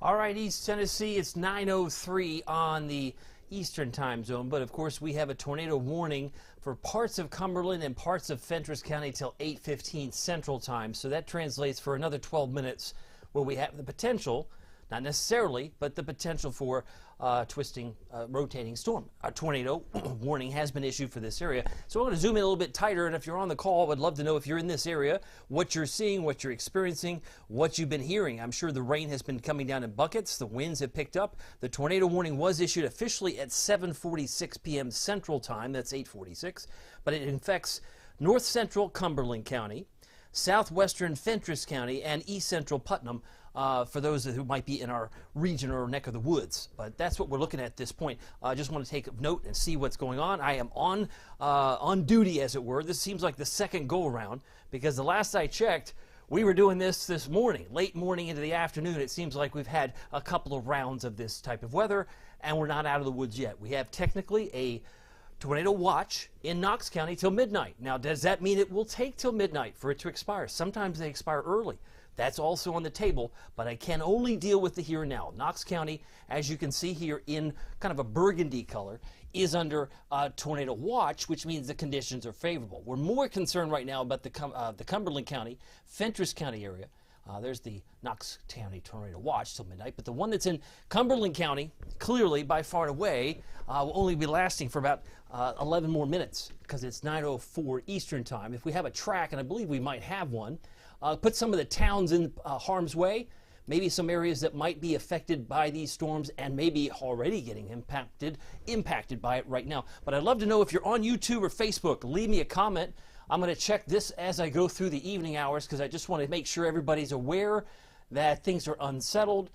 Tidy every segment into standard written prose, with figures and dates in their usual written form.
All right, East Tennessee, it's 9:03 on the Eastern time zone, but of course we have a tornado warning for parts of Cumberland and parts of Fentress County till 8:15 Central Time. So that translates for another 12 minutes where we have the potential, not necessarily, but the potential for rotating storm. A tornado warning has been issued for this area. So I'm going to zoom in a little bit tighter, and if you're on the call, I would love to know if you're in this area, what you're seeing, what you're experiencing, what you've been hearing. I'm sure the rain has been coming down in buckets. The winds have picked up. The tornado warning was issued officially at 7:46 p.m. Central Time. That's 8:46. But it infects north central Cumberland County, southwestern Fentress County, and east central Putnam, for those who might be in our region or neck of the woods. But that's what we're looking at this point. I just want to take a note and see what's going on. I am on duty, as it were. This seems like the second go-around, because the last I checked, we were doing this morning, late morning into the afternoon. It seems like we've had a couple of rounds of this type of weather, and we're not out of the woods yet. We have technically a tornado watch in Knox County till midnight. Now, does that mean it will take till midnight for it to expire? Sometimes they expire early. That's also on the table, but I can only deal with the here and now. Knox County, as you can see here in kind of a burgundy color, is under tornado watch, which means the conditions are favorable. We're more concerned right now about the Cumberland County, Fentress County area. There's the Knox County tornado watch till midnight, but the one that's in Cumberland County, clearly by far and away, will only be lasting for about 11 more minutes, because it's 9:04 Eastern time. If we have a track, and I believe we might have one, put some of the towns in harm's way, maybe some areas that might be affected by these storms and maybe already getting impacted by it right now. But I'd love to know if you're on YouTube or Facebook. Leave me a comment. I'm going to check this as I go through the evening hours, because I just want to make sure everybody's aware that things are unsettled.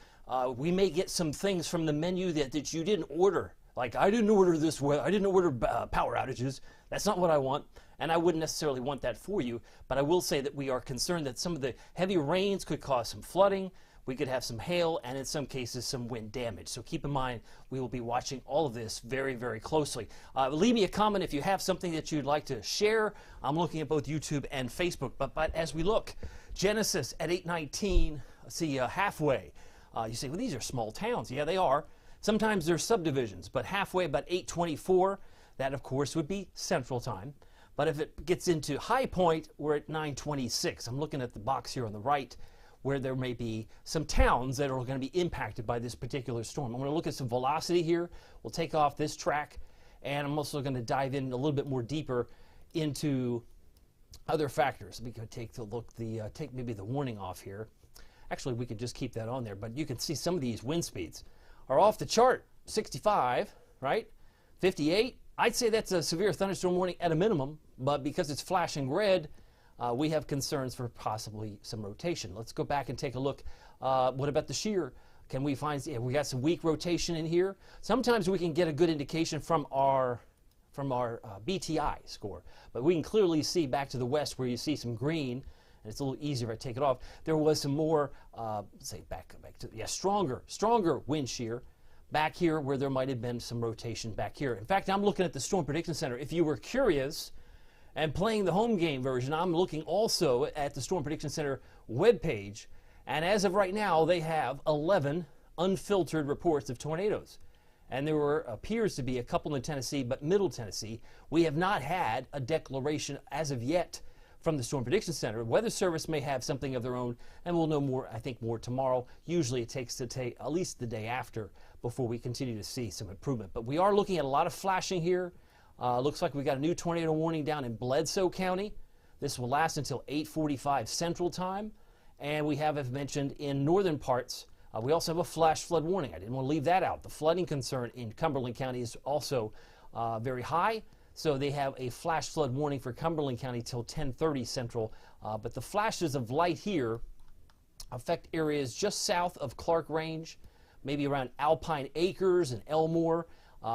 We may get some things from the menu that you didn't order. Like, I didn't order this weather. I didn't order power outages. That's not what I want, and I wouldn't necessarily want that for you. But I will say that we are concerned that some of the heavy rains could cause some flooding. We could have some hail, and in some cases some wind damage. So keep in mind, we will be watching all of this very, very closely. Leave me a comment if you have something that you'd like to share. I'm looking at both YouTube and Facebook. But as we look, Genesis at 8:19, let's see, halfway. You say, well, these are small towns. Yeah, they are. Sometimes they're subdivisions, but halfway, about 8:24, that of course would be Central Time. But if it gets into High Point, we're at 9:26. I'm looking at the box here on the right, where there may be some towns that are going to be impacted by this particular storm. I'm going to look at some velocity here. We'll take off this track, and I'm also going to dive in a little bit more deeper into other factors. We could take maybe the warning off here. Actually, we could just keep that on there, but you can see some of these wind speeds are off the chart. 65, right? 58. I'd say that's a severe thunderstorm warning at a minimum, but because it's flashing red, we have concerns for possibly some rotation. Let's go back and take a look. What about the shear? Can we find, we got some weak rotation in here. Sometimes we can get a good indication from our BTI score, but we can clearly see back to the west where you see some green, and it's a little easier if I take it off. There was some more, say back to, stronger wind shear back here where there might have been some rotation back here. In fact, I'm looking at the Storm Prediction Center. If you were curious and playing the home game version, I'm looking also at the Storm Prediction Center webpage, and as of right now, they have 11 unfiltered reports of tornadoes. And there appears to be a couple in Tennessee, but Middle Tennessee, we have not had a declaration as of yet from the Storm Prediction Center. Weather Service may have something of their own, and we'll know more, I think, more tomorrow. Usually it takes at least the day after before we continue to see some improvement. But we are looking at a lot of flashing here. Looks like we got a new tornado warning down in Bledsoe County. This will last until 8:45 Central Time. And we have, as mentioned, in northern parts, we also have a flash flood warning. I didn't want to leave that out. The flooding concern in Cumberland County is also very high. So they have a flash flood warning for Cumberland County till 10:30 Central. But the flashes of light here affect areas just south of Clark Range, maybe around Alpine Acres and Elmore.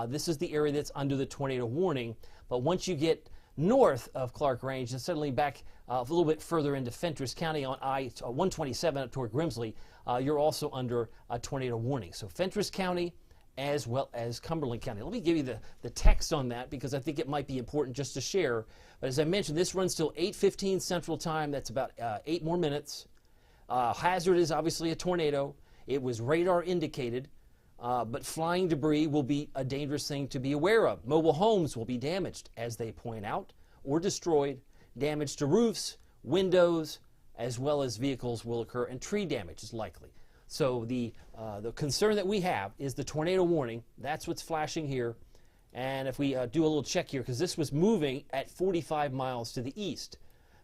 This is the area that's under the tornado warning. But once you get north of Clark Range and suddenly back a little bit further into Fentress County on I-127 up toward Grimsley, you're also under a tornado warning. So Fentress County as well as Cumberland County. Let me give you the text on that, because I think it might be important just to share. But as I mentioned, this runs till 8:15 Central Time. That's about 8 more minutes. Hazard is obviously a tornado. It was radar indicated, but flying debris will be a dangerous thing to be aware of. Mobile homes will be damaged, as they point out, or destroyed. Damage to roofs, windows, as well as vehicles will occur, and tree damage is likely. So the concern that we have is the tornado warning. That's what's flashing here. And if we do a little check here, because this was moving at 45 miles to the east.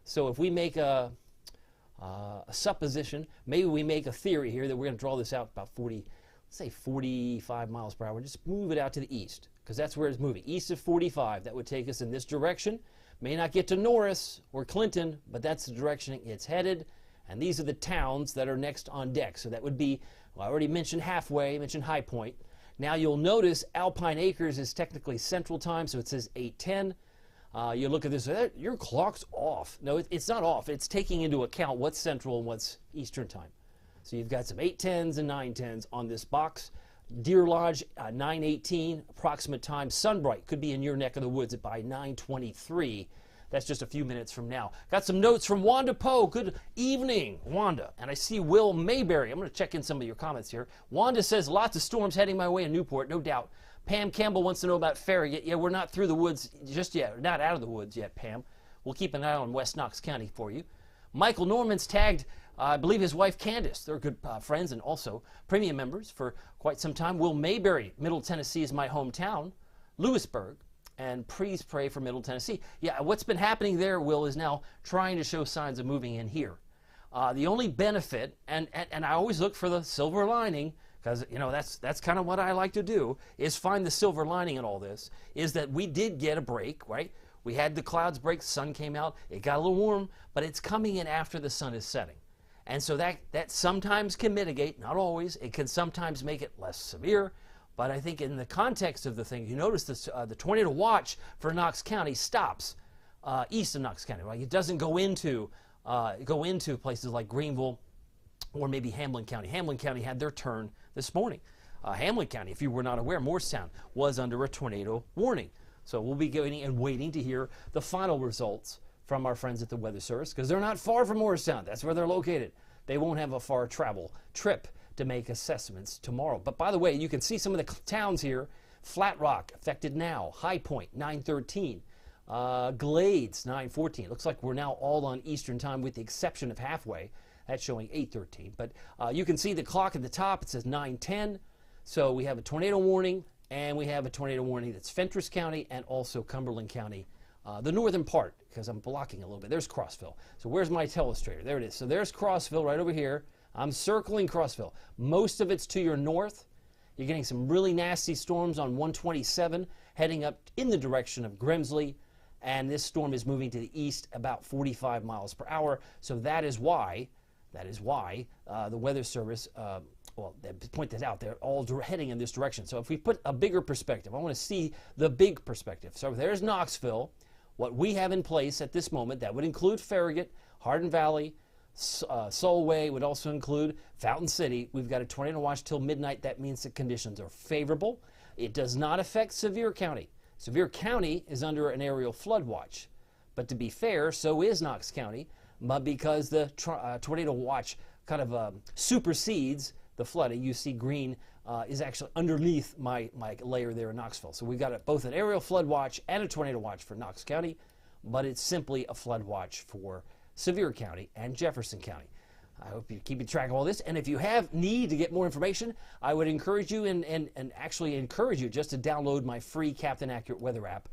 So if we make a supposition, maybe we make a theory here that we're going to draw this out about 40, let's say 45 miles per hour. Just move it out to the east, because that's where it's moving. East of 45, that would take us in this direction. May not get to Norris or Clinton, but that's the direction it's headed. And these are the towns that are next on deck. So that would be, well, I already mentioned Halfway, I mentioned High Point. Now you'll notice Alpine Acres is technically Central Time, so it says 8:10. You look at this, your clock's off. No, it's not off. It's taking into account what's Central and what's Eastern Time. So you've got some 8:10s and 9:10s on this box. Deer Lodge, 9:18, approximate time. Sunbright could be in your neck of the woods by 9:23. That's just a few minutes from now. Got some notes from Wanda Poe. Good evening, Wanda. And I see Will Mayberry. I'm going to check in some of your comments here. Wanda says, lots of storms heading my way in Newport, no doubt. Pam Campbell wants to know about Farragut. Yeah, we're not through the woods just yet. We're not out of the woods yet, Pam. We'll keep an eye on West Knox County for you. Michael Norman's tagged, I believe, his wife Candace. They're good friends and also premium members for quite some time. Will Mayberry, Middle Tennessee is my hometown. Lewisburg. And please pray for Middle Tennessee. Yeah, what's been happening there, Will, is now trying to show signs of moving in here. The only benefit, and I always look for the silver lining, because, you know, that's kind of what I like to do, is find the silver lining in all this, is that we did get a break, right? We had the clouds break, the sun came out, it got a little warm, but it's coming in after the sun is setting. And so that sometimes can mitigate, not always. It can sometimes make it less severe. But I think in the context of the thing, you notice this, the tornado watch for Knox County stops east of Knox County. Right? It doesn't go into places like Greenville or maybe Hamlin County. Hamlin County had their turn this morning. Hamlin County, if you were not aware, Morristown was under a tornado warning. So we'll be going and waiting to hear the final results from our friends at the Weather Service, because they're not far from Morristown. That's where they're located. They won't have a far travel trip to make assessments tomorrow. But by the way, you can see some of the towns here. Flat Rock affected now. High Point 9:13. Glades 9:14. Looks like we're now all on Eastern Time with the exception of Halfway. That's showing 8:13. But you can see the clock at the top. It says 9:10. So we have a tornado warning, and we have a tornado warning that's Fentress County and also Cumberland County. The northern part, because I'm blocking a little bit. There's Crossville. So where's my telestrator? There it is. So there's Crossville right over here. I'm circling Crossville. Most of it's to your north. You're getting some really nasty storms on 127 heading up in the direction of Grimsley. And this storm is moving to the east about 45 miles per hour. So that is why the Weather Service, well, they point that out. They're all heading in this direction. So if we put a bigger perspective, I want to see the big perspective. So there's Knoxville. What we have in place at this moment, that would include Farragut, Hardin Valley, Solway, would also include Fountain City. We've got a tornado watch till midnight. That means the conditions are favorable. It does not affect Sevier County. Sevier County is under an aerial flood watch. But to be fair, so is Knox County. But because the tornado watch kind of supersedes the flooding, you see green is actually underneath my layer there in Knoxville. So we've got both an aerial flood watch and a tornado watch for Knox County, but it's simply a flood watch for Sevier County and Jefferson County. I hope you're keeping track of all this. And if you have need to get more information, I would encourage you and actually encourage you just to download my free Captain Accurate weather app,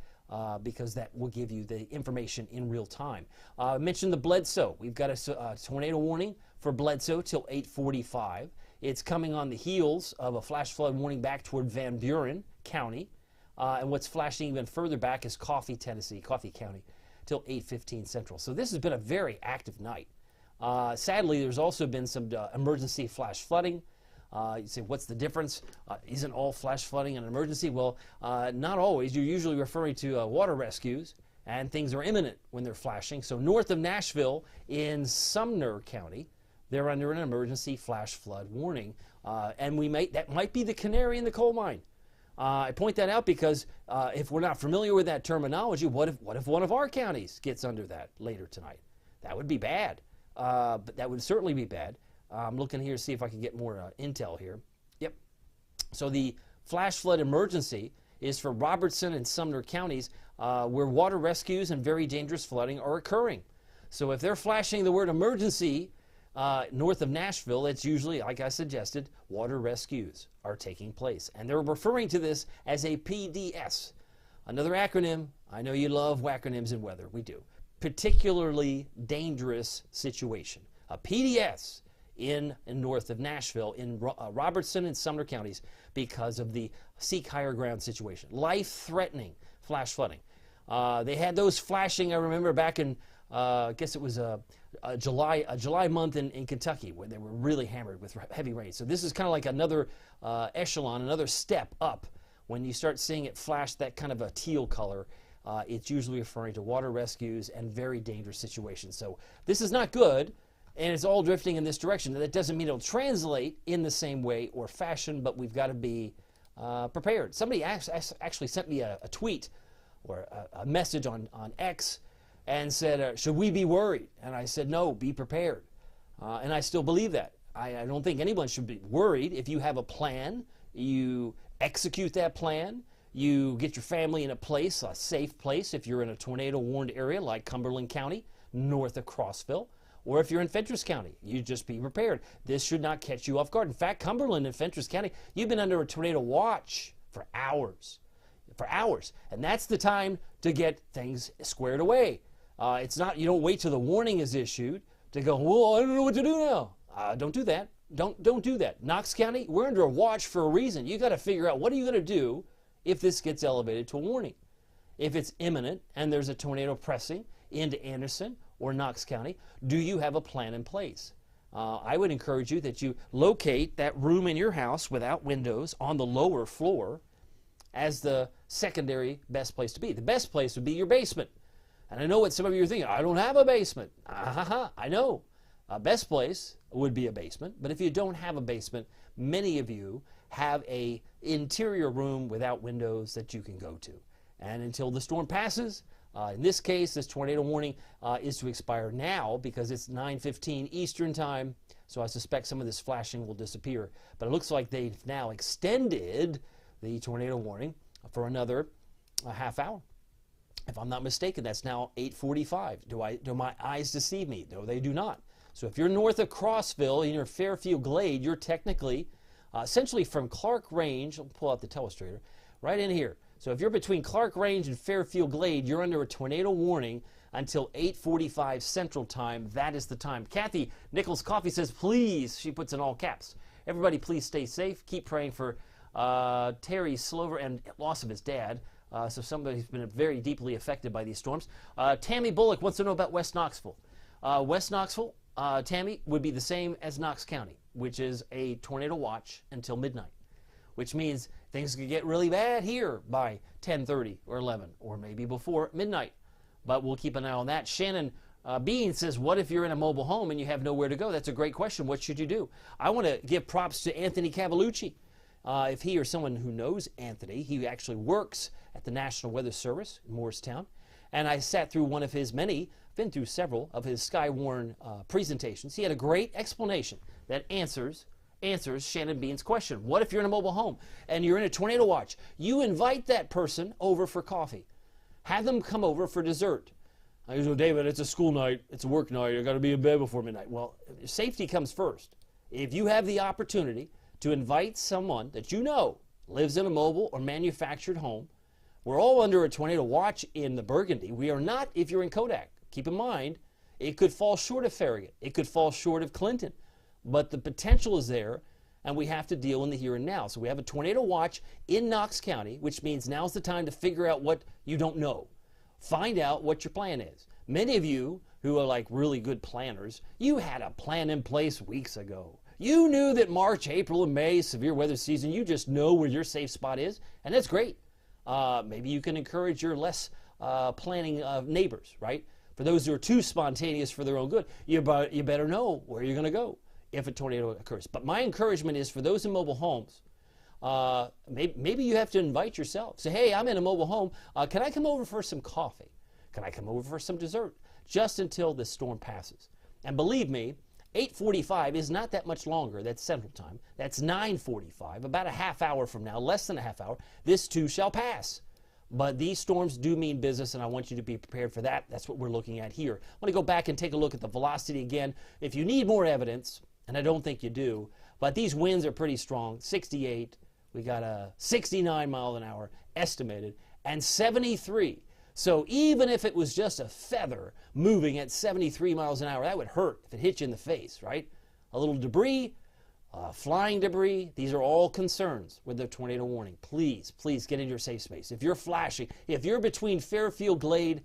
because that will give you the information in real time. I mentioned the Bledsoe. We've got a tornado warning for Bledsoe till 8:45. It's coming on the heels of a flash flood warning back toward Van Buren County. And what's flashing even further back is Coffee County, till 8:15 Central. So this has been a very active night. Sadly, there's also been some emergency flash flooding. You say, what's the difference? Isn't all flash flooding an emergency? Well, not always. You're usually referring to water rescues, and things are imminent when they're flashing. So north of Nashville in Sumner County, they're under an emergency flash flood warning. And that might be the canary in the coal mine. I point that out because if we're not familiar with that terminology, what if one of our counties gets under that later tonight? That would be bad. But that would certainly be bad. I'm looking here to see if I can get more intel here. Yep. So the flash flood emergency is for Robertson and Sumner counties where water rescues and very dangerous flooding are occurring. So if they're flashing the word emergency north of Nashville, it's usually, like I suggested, water rescues are taking place. And they're referring to this as a PDS. Another acronym. I know you love acronyms in weather. We do. Particularly dangerous situation. A PDS in north of Nashville, in Robertson and Sumner counties, because of the seek higher ground situation. Life-threatening flash flooding. They had those flashing, I remember, back in, I guess it was a July month in Kentucky, where they were really hammered with heavy rain. So this is kind of like another echelon, another step up. When you start seeing it flash that kind of a teal color, it's usually referring to water rescues and very dangerous situations. So this is not good, and it's all drifting in this direction. That doesn't mean it'll translate in the same way or fashion, but we've got to be prepared. Somebody actually sent me a tweet or a message on X and said, should we be worried? And I said, no, be prepared. And I still believe that. I don't think anyone should be worried. If you have a plan, you execute that plan, you get your family in a safe place, if you're in a tornado-warned area like Cumberland County, north of Crossville, or if you're in Fentress County, you just be prepared. This should not catch you off guard. In fact, Cumberland and Fentress County, you've been under a tornado watch for hours. And that's the time to get things squared away. It's not, you don't wait till the warning is issued to go, well, I don't know what to do now. Don't do that. Don't do that. Knox County, we're under a watch for a reason. You got to figure out, what are you going to do if this gets elevated to a warning? If it's imminent and there's a tornado pressing into Anderson or Knox County, do you have a plan in place? I would encourage you that you locate that room in your house without windows on the lower floor as the secondary best place to be. The best place would be your basement. And I know what some of you are thinking, I don't have a basement. I know. Best place would be a basement, but if you don't have a basement, many of you have a interior room without windows that you can go to. And until the storm passes, in this case, this tornado warning is to expire now because it's 9:15 Eastern time, so I suspect some of this flashing will disappear. But it looks like they've now extended the tornado warning for another half hour. If I'm not mistaken, that's now 8:45. Do my eyes deceive me? No, they do not. So if you're north of Crossville in your Fairfield Glade, you're technically essentially from Clark Range. I'll pull out the telestrator right in here. So if you're between Clark Range and Fairfield Glade, you're under a tornado warning until 8:45 Central Time. That is the time. Kathy Nichols Coffee says, please, she puts in all caps, everybody please stay safe. Keep praying for Terry Slover and loss of his dad. So somebody's been very deeply affected by these storms. Tammy Bullock wants to know about West Knoxville. West Knoxville, Tammy, would be the same as Knox County, which is a tornado watch until midnight, which means things could get really bad here by 10:30 or 11, or maybe before midnight. But we'll keep an eye on that. Shannon Bean says, what if you're in a mobile home and you have nowhere to go? That's a great question. What should you do? I want to give props to Anthony Cavalucci. If he or someone who knows Anthony, he actually works at the National Weather Service in Morristown. And I sat through one of his been through several of his Skywarn presentations. He had a great explanation that answers Shannon Bean's question. What if you're in a mobile home and you're in a tornado watch? You invite that person over for coffee. Have them come over for dessert. I go, David, it's a school night. It's a work night. I got to be in bed before midnight. Well, safety comes first. If you have the opportunity to invite someone that you know lives in a mobile or manufactured home, we're all under a tornado watch in the Burgundy. We are not if you're in Kodak. Keep in mind, it could fall short of Farragut. It could fall short of Clinton. But the potential is there, and we have to deal in the here and now. So we have a tornado watch in Knox County, which means now's the time to figure out what you don't know. Find out what your plan is. Many of you who are like really good planners, you had a plan in place weeks ago. You knew that March, April, and May, severe weather season, you just know where your safe spot is, and that's great. Maybe you can encourage your less planning neighbors, right? For those who are too spontaneous for their own good, you better know where you're going to go if a tornado occurs. But my encouragement is for those in mobile homes, maybe you have to invite yourself. Say, hey, I'm in a mobile home. Can I come over for some coffee? Can I come over for some dessert? Just until this storm passes. And believe me, 8:45 is not that much longer. That's Central Time. That's 9:45, about a half hour from now, less than a half hour. This too shall pass. But these storms do mean business, and I want you to be prepared for that. That's what we're looking at here. I want to go back and take a look at the velocity again. If you need more evidence, and I don't think you do, but these winds are pretty strong. 68, we got a 69 mile an hour estimated, and 73. So even if it was just a feather moving at 73 miles an hour, that would hurt if it hit you in the face, right? A little debris, flying debris, these are all concerns with the tornado warning. Please, please get into your safe space. If you're flashing, if you're between Fairfield Glade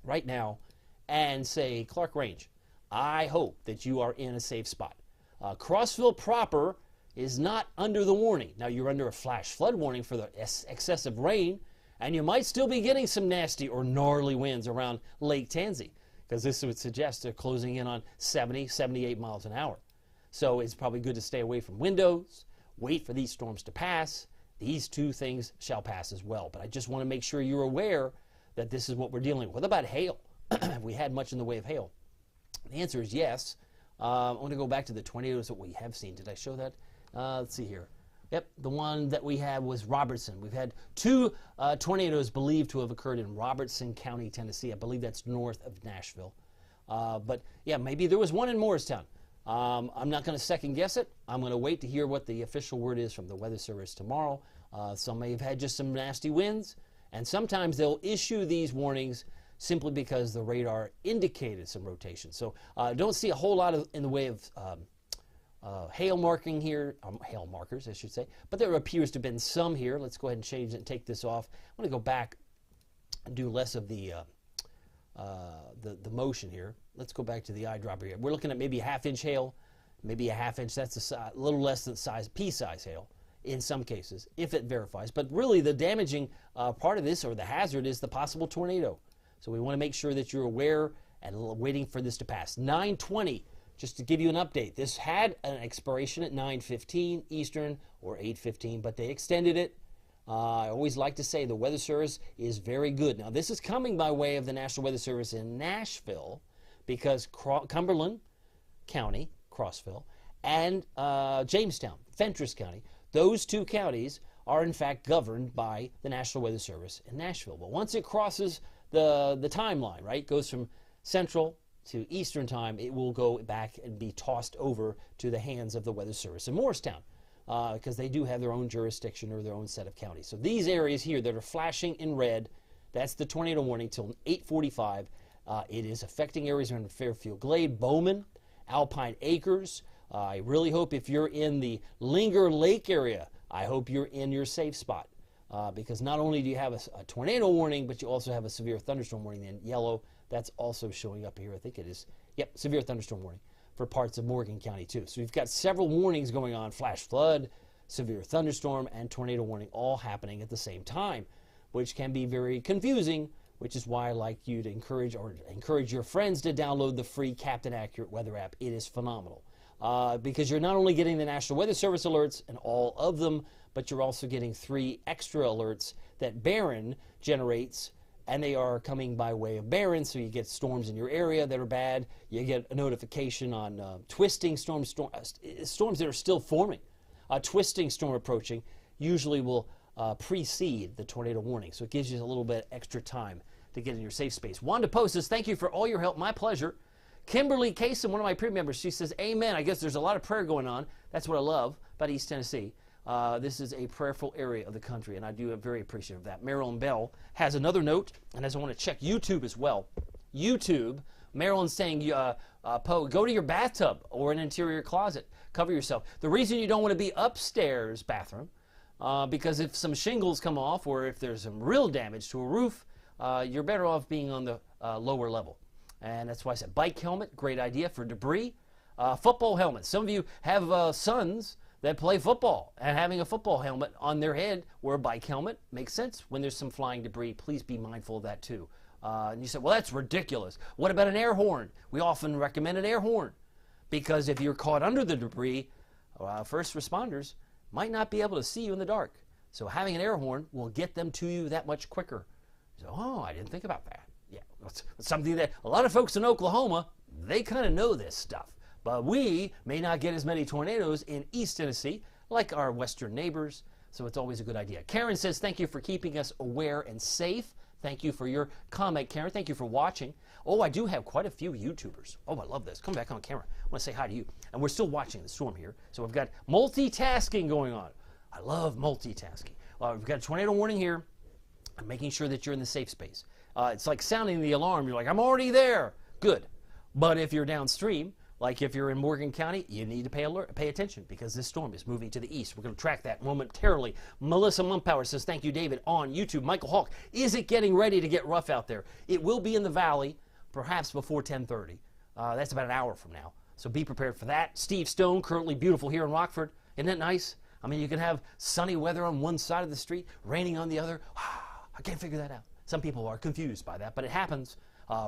right now and, say, Clark Range, I hope that you are in a safe spot. Crossville proper is not under the warning. Now, you're under a flash flood warning for the excessive rain, and you might still be getting some nasty or gnarly winds around Lake Tansy, because this would suggest they're closing in on 70, 78 miles an hour. So it's probably good to stay away from windows, wait for these storms to pass. These two things shall pass as well. But I just want to make sure you're aware that this is what we're dealing with. What about hail? Have we had much in the way of hail? The answer is yes. I want to go back to the tornadoes that we have seen. Did I show that? Let's see here. Yep, the one that we had was Robertson. We've had two tornadoes believed to have occurred in Robertson County, Tennessee. I believe that's north of Nashville. But yeah, maybe there was one in Morristown. I'm not going to second guess it. I'm going to wait to hear what the official word is from the Weather Service tomorrow. Some may have had just some nasty winds, and sometimes they'll issue these warnings simply because the radar indicated some rotation. So don't see a whole lot in the way of hail marking here, hail markers, I should say, but there appears to have been some here. Let's go ahead and change it and take this off. I'm going to go back and do less of the motion here. Let's go back to the eyedropper here. We're looking at maybe a half-inch hail, maybe a half-inch. That's a little less than pea-size hail in some cases, if it verifies. But really, the damaging part of this, or the hazard, is the possible tornado. So we want to make sure that you're aware and waiting for this to pass. 9:20, just to give you an update. This had an expiration at 9:15 Eastern or 8:15, but they extended it. I always like to say the Weather Service is very good. Now, this is coming by way of the National Weather Service in Nashville, because Cumberland County, Crossville, and Jamestown, Fentress County, those two counties are in fact governed by the National Weather Service in Nashville. But once it crosses the timeline, right, goes from Central to Eastern Time, it will go back and be tossed over to the hands of the Weather Service in Morristown, because they do have their own jurisdiction or their own set of counties. So these areas here that are flashing in red, that's the tornado warning till 8:45. It is affecting areas around Fairfield Glade, Bowman, Alpine Acres. I really hope if you're in the Linger Lake area, I hope you're in your safe spot, because not only do you have a tornado warning, but you also have a severe thunderstorm warning in yellow. That's also showing up here. I think it is. Yep, severe thunderstorm warning for parts of Morgan County too. So we've got several warnings going on: flash flood, severe thunderstorm, and tornado warning, all happening at the same time, which can be very confusing, which is why I like you to encourage your friends to download the free Captain Accurate weather app. It is phenomenal, because you're not only getting the National Weather Service alerts, and all of them, but you're also getting 3 extra alerts that Barron generates, and they are coming by way of Barron. So you get storms in your area that are bad. You get a notification on twisting storms that are still forming. A twisting storm approaching usually will precede the tornado warning. So it gives you a little bit extra time to get in your safe space. Wanda Post says, thank you for all your help. My pleasure. Kimberly Kaysen, one of my pre members, she says, amen. I guess there's a lot of prayer going on. That's what I love about East Tennessee. This is a prayerful area of the country, and I do am very appreciative of that. Marilyn Bell has another note, and as I want to check YouTube as well. YouTube, Marilyn's saying, Poe, go to your bathtub or an interior closet. Cover yourself. The reason you don't want to be upstairs bathroom, because if some shingles come off or if there's some real damage to a roof, you're better off being on the lower level. And that's why I said bike helmet, great idea for debris. Football helmet. Some of you have sons that play football, and having a football helmet on their head or a bike helmet makes sense when there's some flying debris. Please be mindful of that too. And you say, well, that's ridiculous. What about an air horn? We often recommend an air horn, because if you're caught under the debris, first responders might not be able to see you in the dark. So having an air horn will get them to you that much quicker. So, oh, I didn't think about that. Yeah, it's something that a lot of folks in Oklahoma, they kind of know this stuff. But we may not get as many tornadoes in East Tennessee like our western neighbors, so it's always a good idea. Karen says, thank you for keeping us aware and safe. Thank you for your comment, Karen. Thank you for watching. Oh, I do have quite a few YouTubers. Oh, I love this. Come back on camera. I want to say hi to you. And we're still watching the storm here, so we've got multitasking going on. I love multitasking. We've got a tornado warning here. I'm making sure that you're in the safe space. It's like sounding the alarm. You're like, I'm already there. Good. But if you're downstream, like if you're in Morgan County, you need to pay attention because this storm is moving to the east. We're going to track that momentarily. Melissa Mumpower says, thank you, David, on YouTube. Michael Hawk, is it getting ready to get rough out there? It will be in the valley, perhaps before 10:30. That's about an hour from now. So be prepared for that. Steve Stone, currently beautiful here in Rockford. Isn't that nice? I mean, you can have sunny weather on one side of the street, raining on the other. I can't figure that out. Some people are confused by that, but it happens.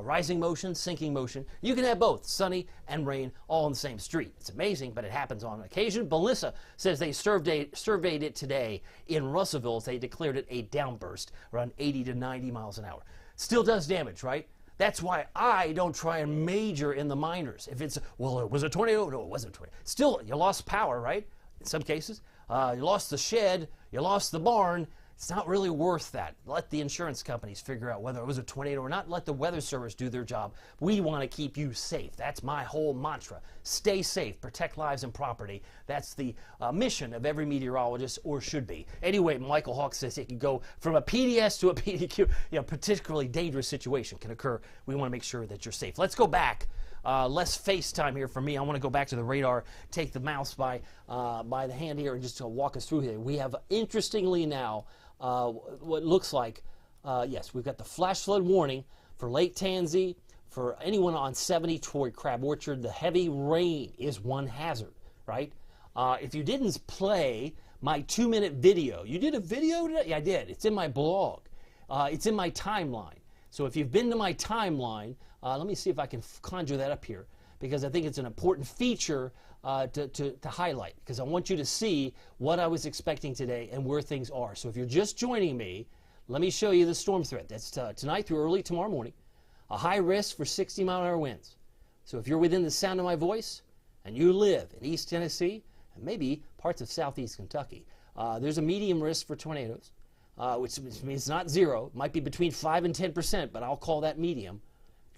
Rising motion, sinking motion. You can have both, sunny and rain, all on the same street. It's amazing, but it happens on occasion. Melissa says they surveyed it today in Russellville. They declared it a downburst, around 80 to 90 miles an hour. Still does damage, right? That's why I don't try and major in the minors. If it's, well, it was a tornado. No, it wasn't a tornado. Still, you lost power, right? In some cases. You lost the shed. You lost the barn. It's not really worth that. Let the insurance companies figure out whether it was a tornado or not. Let the weather service do their job. We want to keep you safe. That's my whole mantra. Stay safe. Protect lives and property. That's the mission of every meteorologist, or should be. Anyway, Michael Hawk says it can go from a PDS to a PDQ. You know, particularly dangerous situation can occur. We want to make sure that you're safe. Let's go back. Less FaceTime here for me. I want to go back to the radar, take the mouse by the hand here, and just walk us through here. We have, interestingly now, what looks like, yes, we've got the flash flood warning for Lake Tansy, for anyone on 70 toward Crab Orchard. The heavy rain is one hazard, right? If you didn't play my 2-minute video, you did a video today? Yeah, I did. It's in my blog. It's in my timeline. So if you've been to my timeline, let me see if I can conjure that up here, because I think it's an important feature to highlight, because I want you to see what I was expecting today and where things are. So if you're just joining me, let me show you the storm threat. That's tonight through early tomorrow morning. A high risk for 60-mile-an-hour winds. So if you're within the sound of my voice and you live in East Tennessee and maybe parts of southeast Kentucky, there's a medium risk for tornadoes, which means not zero. It might be between 5 and 10%, but I'll call that medium.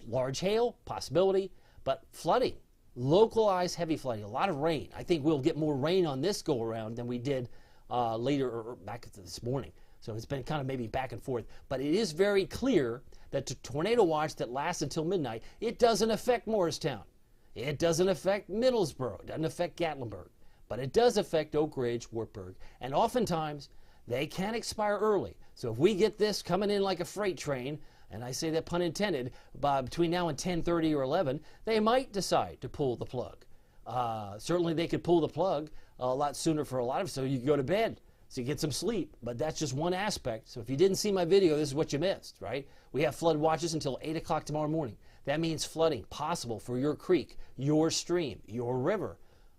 Large hail, possibility, but flooding. Localized heavy flooding, a lot of rain. I think we'll get more rain on this go around than we did later or back this morning. So it's been kind of maybe back and forth. But it is very clear that the tornado watch that lasts until midnight, it doesn't affect Morristown. It doesn't affect Middlesboro. It doesn't affect Gatlinburg. But it does affect Oak Ridge, Wartburg. And oftentimes, they can expire early. So if we get this coming in like a freight train, and I say that pun intended, between now and 10:30 or 11, they might decide to pull the plug. Certainly they could pull the plug a lot sooner for a lot of us, so you can go to bed, so you get some sleep. But that's just one aspect. So if you didn't see my video, this is what you missed, right? We have flood watches until 8 o'clock tomorrow morning. That means flooding possible for your creek, your stream, your river.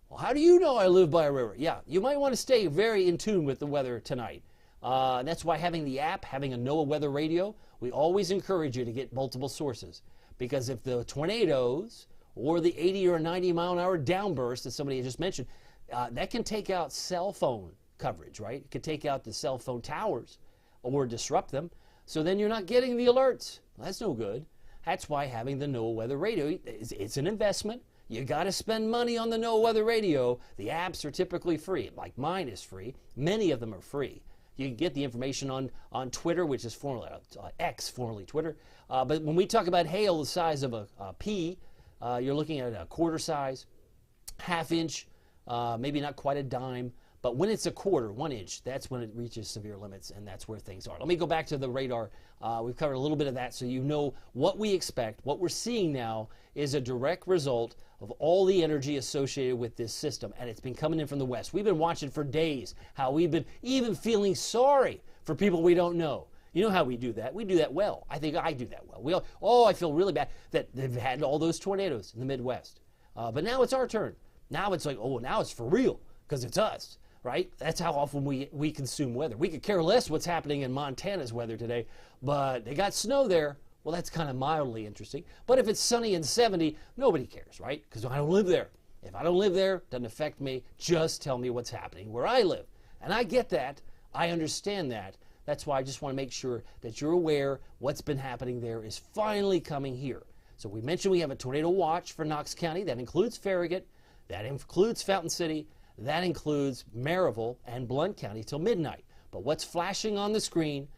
Well, how do you know I live by a river? Yeah, you might want to stay very in tune with the weather tonight. That's why having the app, having a NOAA weather radio, we always encourage you to get multiple sources. Because if the tornadoes or the 80 or 90 mile an hour downburst that somebody just mentioned, that can take out cell phone coverage, right? It can take out the cell phone towers or disrupt them. So then you're not getting the alerts. That's no good. That's why having the NOAA weather radio, it's an investment. You got to spend money on the NOAA weather radio. The apps are typically free. Like mine is free. Many of them are free. You can get the information on Twitter, which is formerly X, formerly Twitter. But when we talk about hail the size of a pea, you're looking at a quarter size, half inch, maybe not quite a dime. But when it's a quarter, 1 inch, that's when it reaches severe limits, and that's where things are. Let me go back to the radar. We've covered a little bit of that, so you know what we expect. What we're seeing now is a direct result of all the energy associated with this system, and it's been coming in from the west. We've been watching for days how we've been even feeling sorry for people we don't know. You know how we do that. We do that well. I think I do that well. I feel really bad that they've had all those tornadoes in the Midwest. But now it's our turn. Now it's like, now it's for real because it's us. Right? That's how often we consume weather. We could care less what's happening in Montana's weather today, but they got snow there. Well, that's kind of mildly interesting. But if it's sunny and 70, nobody cares, right? Because I don't live there. If I don't live there, it doesn't affect me. Just tell me what's happening where I live. And I get that. I understand that. That's why I just want to make sure that you're aware what's been happening there is finally coming here. So we mentioned we have a tornado watch for Knox County. That includes Farragut. That includes Fountain City. That includes Maryville and Blount County till midnight. But what's flashing on the screen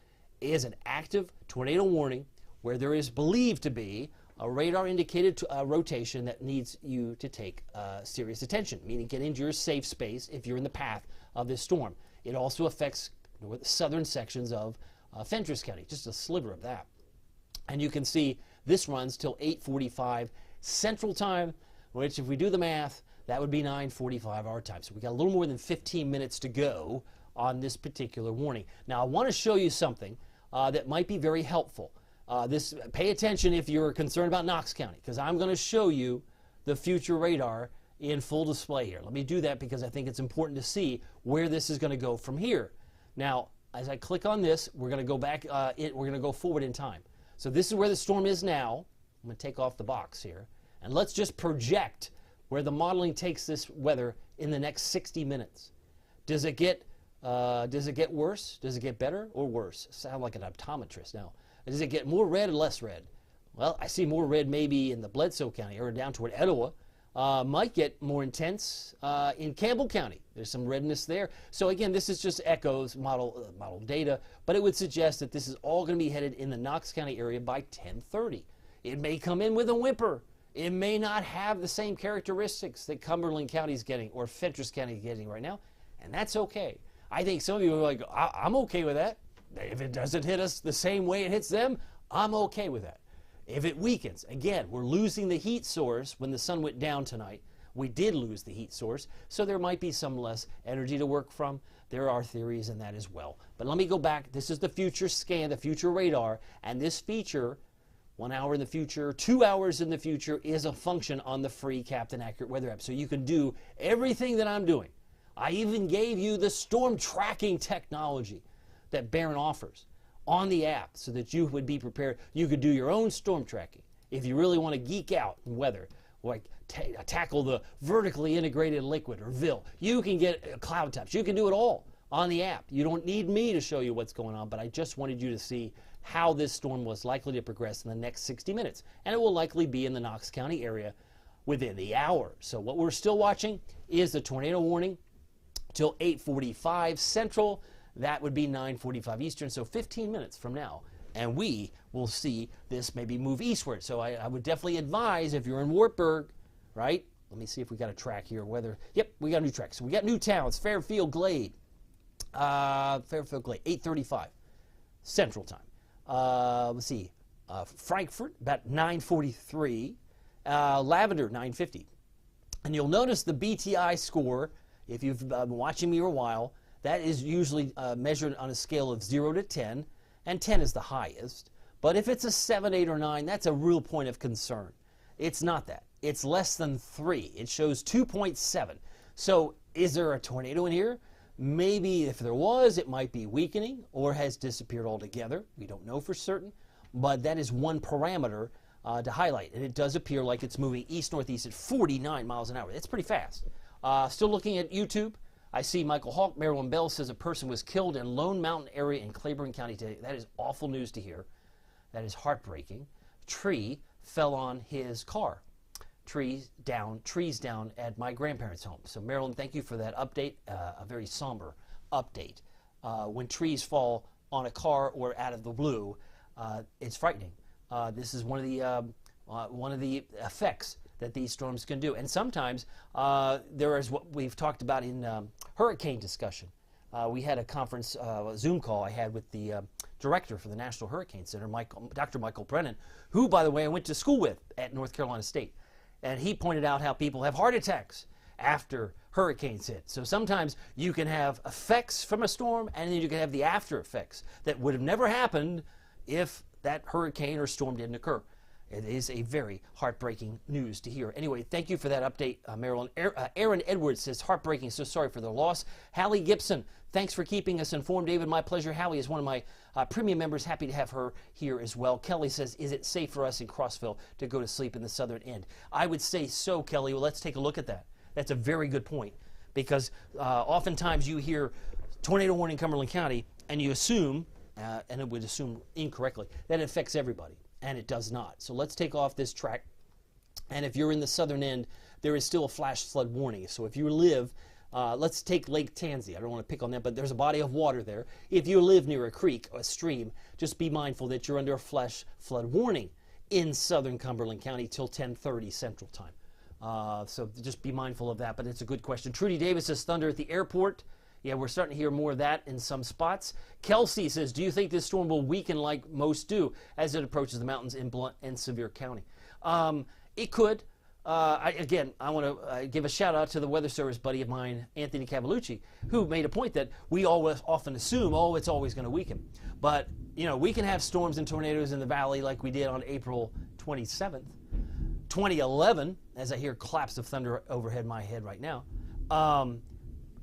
is an active tornado warning where there is believed to be a radar-indicated rotation that needs you to take serious attention, meaning get into your safe space if you're in the path of this storm. It also affects the southern sections of Fentress County, just a sliver of that. And you can see this runs till 8:45 Central Time, which if we do the math, that would be 9:45 our time. So we got a little more than 15 minutes to go on this particular warning. Now I want to show you something that might be very helpful. Pay attention if you're concerned about Knox County, because I'm going to show you the future radar in full display here. Let me do that because I think it's important to see where this is going to go from here. Now, as I click on this, we're going to go back, we're going to go forward in time. So this is where the storm is now. I'm going to take off the box here. And let's just project where the modeling takes this weather in the next 60 minutes. Does it get worse? Does it get better or worse? I sound like an optometrist now. Does it get more red or less red? Well, I see more red maybe in the Bledsoe County or down toward Etowah. Might get more intense in Campbell County. There's some redness there. So again, this is just echoes, model data, but it would suggest that this is all going to be headed in the Knox County area by 10:30. It may come in with a whimper. It may not have the same characteristics that Cumberland County is getting or Fentress County is getting right now, and that's okay. I think some of you are like, I'm okay with that. If it doesn't hit us the same way it hits them, I'm okay with that. If it weakens, again, we're losing the heat source when the sun went down tonight. We did lose the heat source, so there might be some less energy to work from. There are theories in that as well. But let me go back. This is the future scan, the future radar, and this feature, 1 hour in the future, 2 hours in the future, is a function on the free Captain Accurate Weather app. So you can do everything that I'm doing. I even gave you the storm tracking technology that Barron offers on the app so that you would be prepared. You could do your own storm tracking if you really want to geek out in weather, like tackle the vertically integrated liquid or VIL. You can get cloud types. You can do it all on the app. You don't need me to show you what's going on, but I just wanted you to see how this storm was likely to progress in the next 60 minutes. And it will likely be in the Knox County area within the hour. So what we're still watching is the tornado warning till 8:45 Central. That would be 9:45 Eastern, so 15 minutes from now. And we will see this maybe move eastward. So I would definitely advise if you're in Wartburg, right? Let me see if we got a track here. Whether, yep, we got a new track. So we got new towns, Fairfield Glade. 8:35 Central Time. Let's see, Frankfort, about 9:43. Lavender, 9:50. And you'll notice the BTI score, if you've been watching me for a while, that is usually measured on a scale of 0 to 10, and 10 is the highest. But if it's a 7, 8, or 9, that's a real point of concern. It's not that. It's less than 3. It shows 2.7. So is there a tornado in here? Maybe if there was, it might be weakening or has disappeared altogether. We don't know for certain, but that is one parameter to highlight. And it does appear like it's moving east-northeast at 49 miles an hour. That's pretty fast. Still looking at YouTube. I see Michael Hawk, Marilyn Bell says a person was killed in Lone Mountain area in Claiborne County today. That is awful news to hear. That is heartbreaking. Tree fell on his car. Trees down at my grandparents' home. So Marilyn, thank you for that update, a very somber update. When trees fall on a car or out of the blue, it's frightening. This is one of the effects that these storms can do. And sometimes there is what we've talked about in hurricane discussion. We had a conference, Zoom call I had with the director for the National Hurricane Center, Dr. Michael Brennan, who, by the way, I went to school with at North Carolina State. And he pointed out how people have heart attacks after hurricanes hit. So sometimes you can have effects from a storm, and then you can have the after effects that would have never happened if that hurricane or storm didn't occur. It is a very heartbreaking news to hear. Anyway, thank you for that update, Marilyn. Aaron Edwards says, heartbreaking, so sorry for their loss. Hallie Gibson, thanks for keeping us informed. David, my pleasure. Hallie is one of my premium members. Happy to have her here as well. Kelly says, is it safe for us in Crossville to go to sleep in the southern end? I would say so, Kelly. Well, let's take a look at that. That's a very good point, because oftentimes you hear tornado warning Cumberland County, and you assume, and it would assume incorrectly, that it affects everybody, and it does not. So let's take off this track, and if you're in the southern end, there is still a flash flood warning. So if you live, let's take Lake Tansy. I don't want to pick on that, but there's a body of water there. If you live near a creek or a stream, just be mindful that you're under a flash flood warning in southern Cumberland County till 10:30 Central Time. So just be mindful of that, but it's a good question. Trudy Davis says thunder at the airport. Yeah, we're starting to hear more of that in some spots. Kelsey says, do you think this storm will weaken like most do as it approaches the mountains in Blount and Sevier County? It could. Again, I want to give a shout out to the Weather Service buddy of mine, Anthony Cavalucci, who made a point that we always often assume, oh, it's always going to weaken. But, you know, we can have storms and tornadoes in the valley like we did on April 27th. 2011, as I hear claps of thunder overhead my head right now,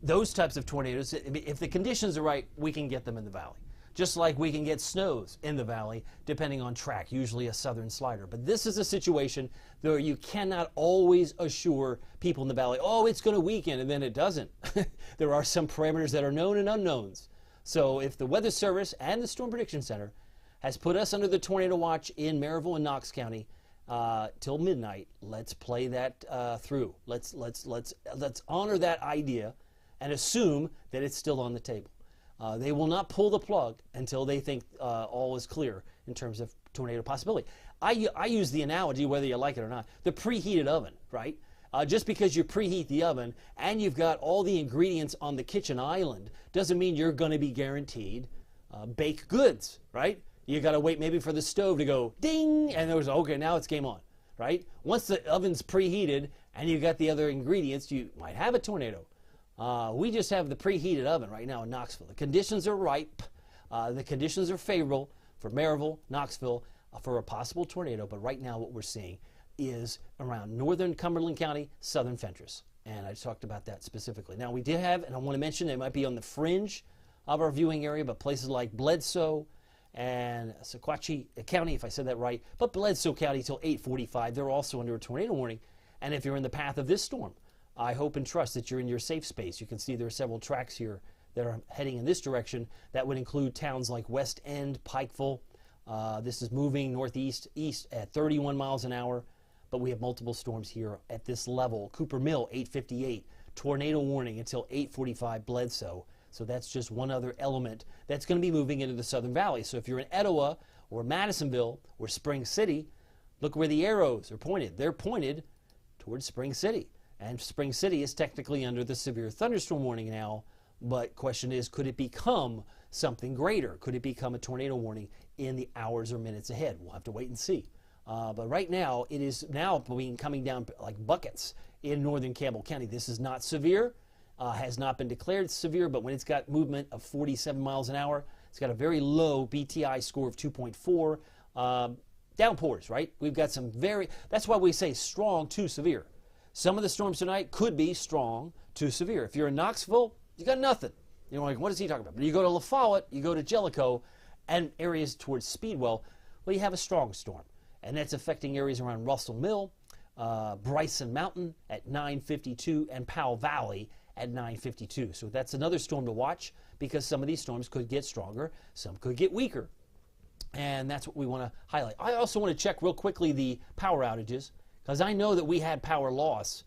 those types of tornadoes, if the conditions are right, we can get them in the valley. Just like we can get snows in the valley, depending on track, usually a southern slider. But this is a situation where you cannot always assure people in the valley, oh, it's going to weaken, and then it doesn't. There are some parameters that are known and unknowns. So if the Weather Service and the Storm Prediction Center has put us under the tornado watch in Maryville and Knox County till midnight, let's play that through. Let's honor that idea and assume that it's still on the table. They will not pull the plug until they think all is clear in terms of tornado possibility. I use the analogy, whether you like it or not, the preheated oven, right? Just because you preheat the oven and you've got all the ingredients on the kitchen island doesn't mean you're going to be guaranteed baked goods, right? You got to wait maybe for the stove to go ding, and there's, okay, now it's game on, right? Once the oven's preheated and you've got the other ingredients, you might have a tornado. We just have the preheated oven right now in Knoxville. The conditions are ripe. The conditions are favorable for Maryville, Knoxville, for a possible tornado. But right now what we're seeing is around northern Cumberland County, southern Fentress. And I talked about that specifically. Now we did have, and I want to mention, they might be on the fringe of our viewing area, but places like Bledsoe and Sequatchie County, if I said that right, but Bledsoe County till 8:45, they're also under a tornado warning. And if you're in the path of this storm, I hope and trust that you're in your safe space. You can see there are several tracks here that are heading in this direction. That would include towns like West End, Pikeville. This is moving northeast, east at 31 miles an hour, but we have multiple storms here at this level. Cooper Mill, 8:58, tornado warning until 8:45 Bledsoe. So that's just one other element that's going to be moving into the Southern Valley. So if you're in Etowah or Madisonville or Spring City, look where the arrows are pointed. They're pointed towards Spring City. And Spring City is technically under the severe thunderstorm warning now, but question is, could it become something greater? Could it become a tornado warning in the hours or minutes ahead? We'll have to wait and see. But right now, it is now coming down like buckets in northern Campbell County. This is not severe, has not been declared severe, but when it's got movement of 47 miles an hour, it's got a very low BTI score of 2.4. Downpours, right? We've got some that's why we say strong to severe. Some of the storms tonight could be strong to severe. If you're in Knoxville, you got nothing. You're like, what is he talking about? But you go to La Follette, you go to Jellicoe, and areas towards Speedwell, well, you have a strong storm. And that's affecting areas around Russell Mill, Bryson Mountain at 9:52, and Powell Valley at 9:52. So that's another storm to watch, because some of these storms could get stronger, some could get weaker. And that's what we want to highlight. I also want to check real quickly the power outages, because I know that we had power loss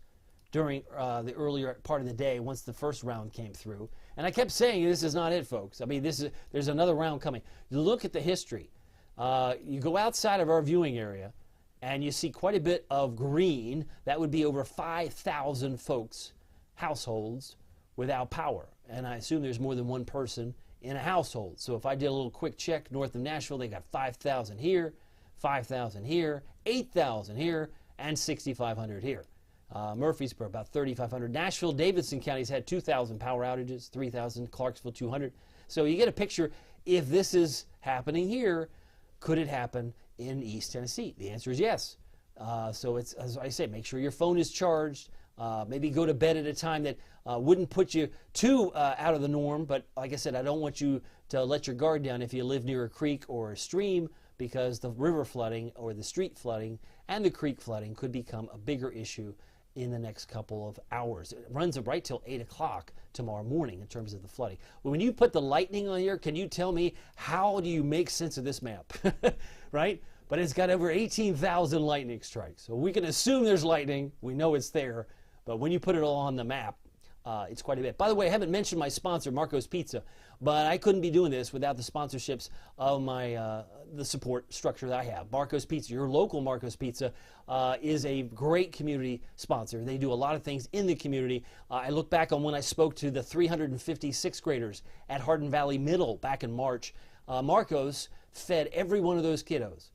during the earlier part of the day once the first round came through. And I kept saying, this is not it, folks. I mean, there's another round coming. You look at the history. You go outside of our viewing area, and you see quite a bit of green. That would be over 5,000 folks, households, without power. And I assume there's more than one person in a household. So if I did a little quick check north of Nashville, they got 5,000 here, 5,000 here, 8,000 here, and 6,500 here. Murfreesboro, about 3,500. Nashville, Davidson counties had 2,000 power outages, 3,000. Clarksville, 200. So you get a picture. If this is happening here, could it happen in East Tennessee? The answer is yes. So it's, as I say, make sure your phone is charged. Maybe go to bed at a time that wouldn't put you too out of the norm. But like I said, I don't want you to let your guard down if you live near a creek or a stream, because the river flooding or the street flooding and the creek flooding could become a bigger issue in the next couple of hours. It runs right till 8 o'clock tomorrow morning in terms of the flooding. Well, when you put the lightning on here, can you tell me how do you make sense of this map? Right? But it's got over 18,000 lightning strikes. So we can assume there's lightning. We know it's there. But when you put it all on the map, it's quite a bit. By the way, I haven't mentioned my sponsor, Marco's Pizza, but I couldn't be doing this without the sponsorships of my the support structure that I have. Marco's Pizza, your local Marco's Pizza, is a great community sponsor. They do a lot of things in the community. I look back on when I spoke to the 350 sixth graders at Hardin Valley Middle back in March. Marco's fed every one of those kiddos,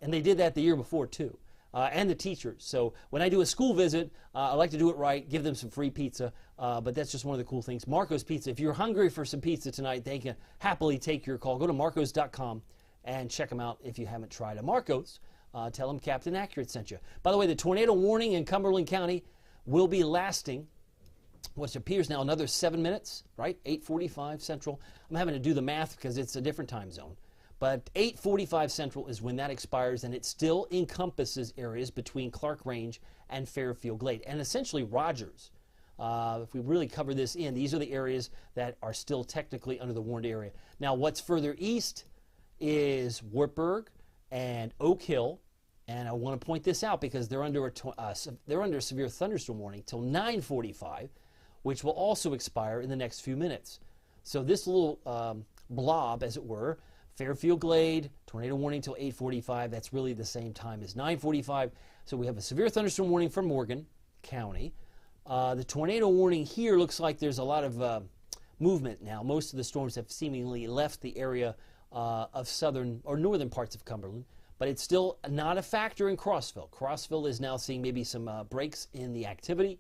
and they did that the year before too. And the teachers. So when I do a school visit, I like to do it right, give them some free pizza, but that's just one of the cool things. Marco's Pizza, if you're hungry for some pizza tonight, they can happily take your call. Go to marcos.com and check them out if you haven't tried a Marco's. Tell them Captain Accurate sent you. By the way, the tornado warning in Cumberland County will be lasting, what appears now, another 7 minutes, right? 8:45 Central. I'm having to do the math because it's a different time zone. But 8:45 Central is when that expires, and it still encompasses areas between Clark Range and Fairfield Glade, and essentially Rogers. If we really cover this in, these are the areas that are still technically under the warned area. Now, what's further east is Wartburg and Oak Hill, and I want to point this out because they're under a severe thunderstorm warning till 9:45, which will also expire in the next few minutes. So this little blob, as it were, Fairfield Glade, tornado warning till 8:45. That's really the same time as 9:45. So we have a severe thunderstorm warning for Morgan County. The tornado warning here looks like there's a lot of movement now. Most of the storms have seemingly left the area of southern or northern parts of Cumberland, but it's still not a factor in Crossville. Crossville is now seeing maybe some breaks in the activity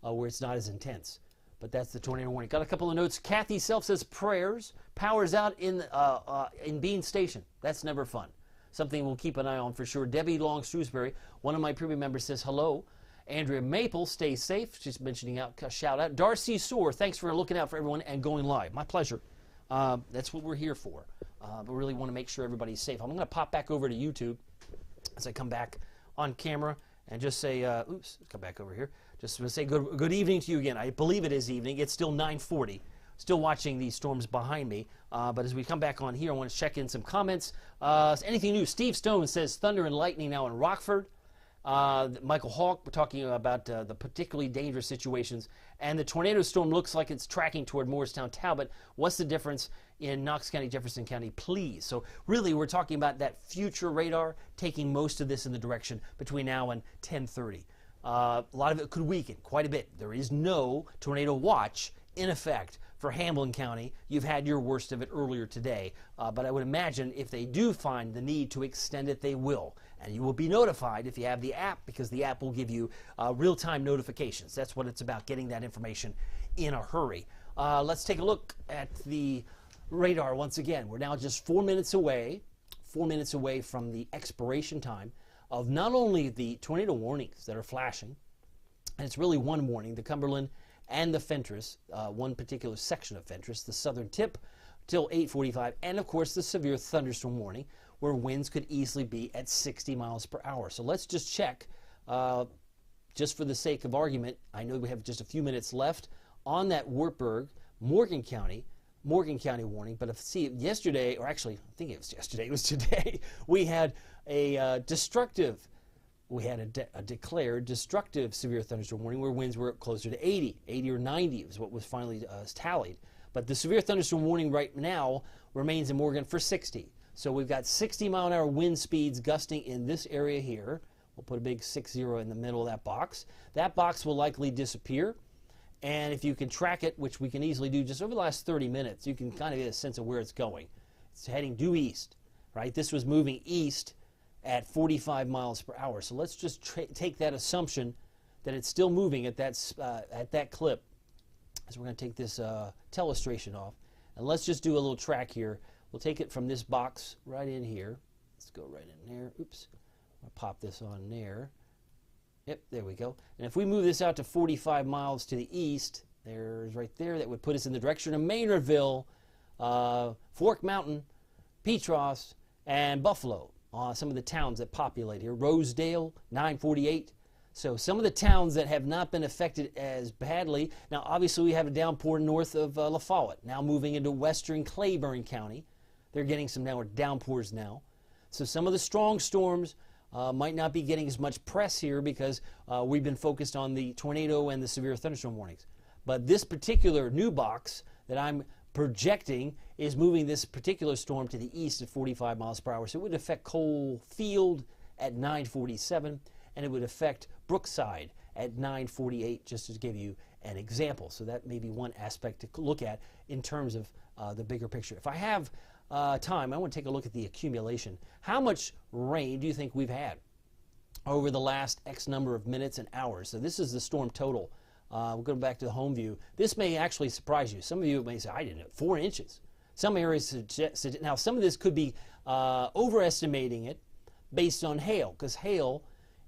where it's not as intense. But that's the tornado warning. Got a couple of notes. Kathy Self says prayers. Power's out in Bean Station. That's never fun. Something we'll keep an eye on for sure. Debbie Long Shrewsbury, one of my premium members, says hello. Andrea Maple, stay safe. She's mentioning out, shout out. Darcy Soar, thanks for looking out for everyone and going live. My pleasure. That's what we're here for. We really want to make sure everybody's safe. I'm going to pop back over to YouTube as I come back on camera and just say, oops, come back over here. Just to say good evening to you again. I believe it is evening. It's still 9:40. Still watching these storms behind me. But as we come back on here, I want to check in some comments. Anything new? Steve Stone says thunder and lightning now in Rockford. Michael Hawk, we're talking about the particularly dangerous situations. And the tornado storm looks like it's tracking toward Morristown, Talbot. What's the difference in Knox County, Jefferson County, please? So really, we're talking about that future radar taking most of this in the direction between now and 10:30. A lot of it could weaken quite a bit. There is no tornado watch in effect for Hamilton County. You've had your worst of it earlier today, but I would imagine if they do find the need to extend it, they will. And you will be notified if you have the app, because the app will give you real-time notifications. That's what it's about, getting that information in a hurry. Let's take a look at the radar once again. We're now just 4 minutes away from the expiration time of not only the tornado warnings that are flashing, and it's really one warning, the Cumberland and the Fentress, one particular section of Fentress, the southern tip till 8:45, and of course the severe thunderstorm warning, where winds could easily be at 60 miles per hour. So let's just check, just for the sake of argument, I know we have just a few minutes left, on that Wartburg, Morgan County warning. But yesterday, or actually, I think it was yesterday, it was today, we had a declared destructive severe thunderstorm warning where winds were closer to 80 or 90 is what was finally tallied. But the severe thunderstorm warning right now remains in Morgan for 60. So we've got 60-mile-an-hour wind speeds gusting in this area here. We'll put a big 60 in the middle of that box. That box will likely disappear. And if you can track it, which we can easily do just over the last 30 minutes, you can kind of get a sense of where it's going. It's heading due east, right? This was moving east at 45 miles per hour. So let's just take that assumption that it's still moving at that clip. So we're going to take this telestration off. And let's just do a little track here. We'll take it from this box right in here. Let's go right in there. Oops. I'll pop this on there. Yep, there we go. And if we move this out to 45 miles to the east, there's right there, that would put us in the direction of Maynardville, Fork Mountain, Petros, and Buffalo. Some of the towns that populate here. Rosedale, 948. So some of the towns that have not been affected as badly, now obviously we have a downpour north of La Follette, now moving into western Claiborne County. They're getting some downpours now. So some of the strong storms might not be getting as much press here because we've been focused on the tornado and the severe thunderstorm warnings. But this particular new box that I'm projecting is moving this particular storm to the east at 45 miles per hour. So it would affect Cole Field at 9:47, and it would affect Brookside at 9:48, just to give you an example. So that may be one aspect to look at in terms of the bigger picture. If I have time, I want to take a look at the accumulation. How much rain do you think we've had over the last X number of minutes and hours? So this is the storm total. We'll go back to the home view. This may actually surprise you. Some of you may say, I didn't know, 4 inches. Some areas suggest, now some of this could be overestimating it based on hail, because hail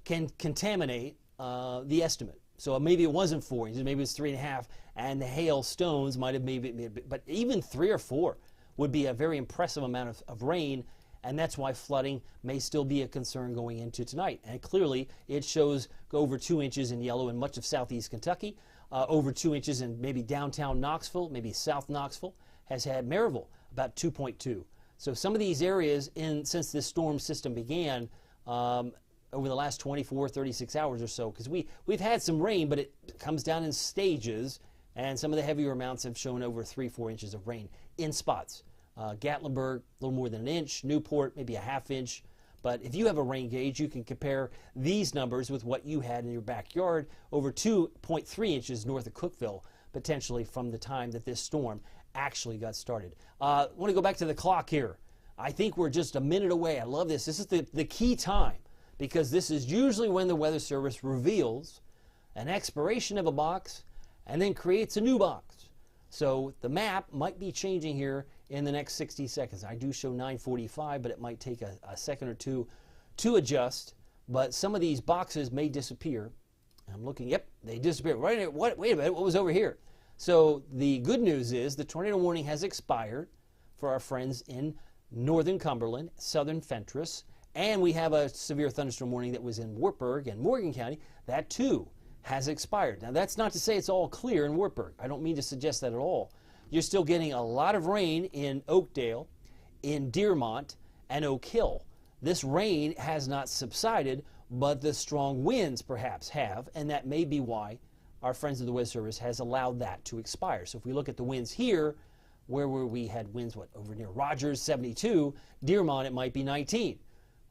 can contaminate the estimate. So maybe it wasn't 4 inches, maybe it's 3.5, and the hail stones might have maybe, but even 3 or 4 would be a very impressive amount of rain, and that's why flooding may still be a concern going into tonight. And clearly, it shows over 2 inches in yellow in much of southeast Kentucky, over 2 inches in maybe downtown Knoxville, maybe South Knoxville, has had Maryville, about 2.2. So some of these areas, since this storm system began, over the last 24, 36 hours or so, because we've had some rain, but it comes down in stages, and some of the heavier amounts have shown over 3-4 inches of rain in spots. Gatlinburg, a little more than an inch. Newport, maybe a half inch. But if you have a rain gauge, you can compare these numbers with what you had in your backyard, over 2.3 inches north of Cookeville, potentially from the time that this storm actually got started. I want to go back to the clock here. I think we're just a minute away. I love this. This is the key time, because this is usually when the Weather Service reveals an expiration of a box and then creates a new box. So the map might be changing here in the next 60 seconds. I do show 9:45, but it might take a second or two to adjust. But some of these boxes may disappear. I'm looking, yep, they disappeared. Wait a minute, what was over here? So the good news is the tornado warning has expired for our friends in northern Cumberland, southern Fentress, and we have a severe thunderstorm warning that was in Wartburg and Morgan County. That too has expired. Now that's not to say it's all clear in Wartburg. I don't mean to suggest that at all. You're still getting a lot of rain in Oakdale, in Dearmont, and Oak Hill. This rain has not subsided, but the strong winds perhaps have, and that may be why our friends of the Weather Service has allowed that to expire. So if we look at the winds here, where we had winds, over near Rogers, 72, Dearmont, it might be 19.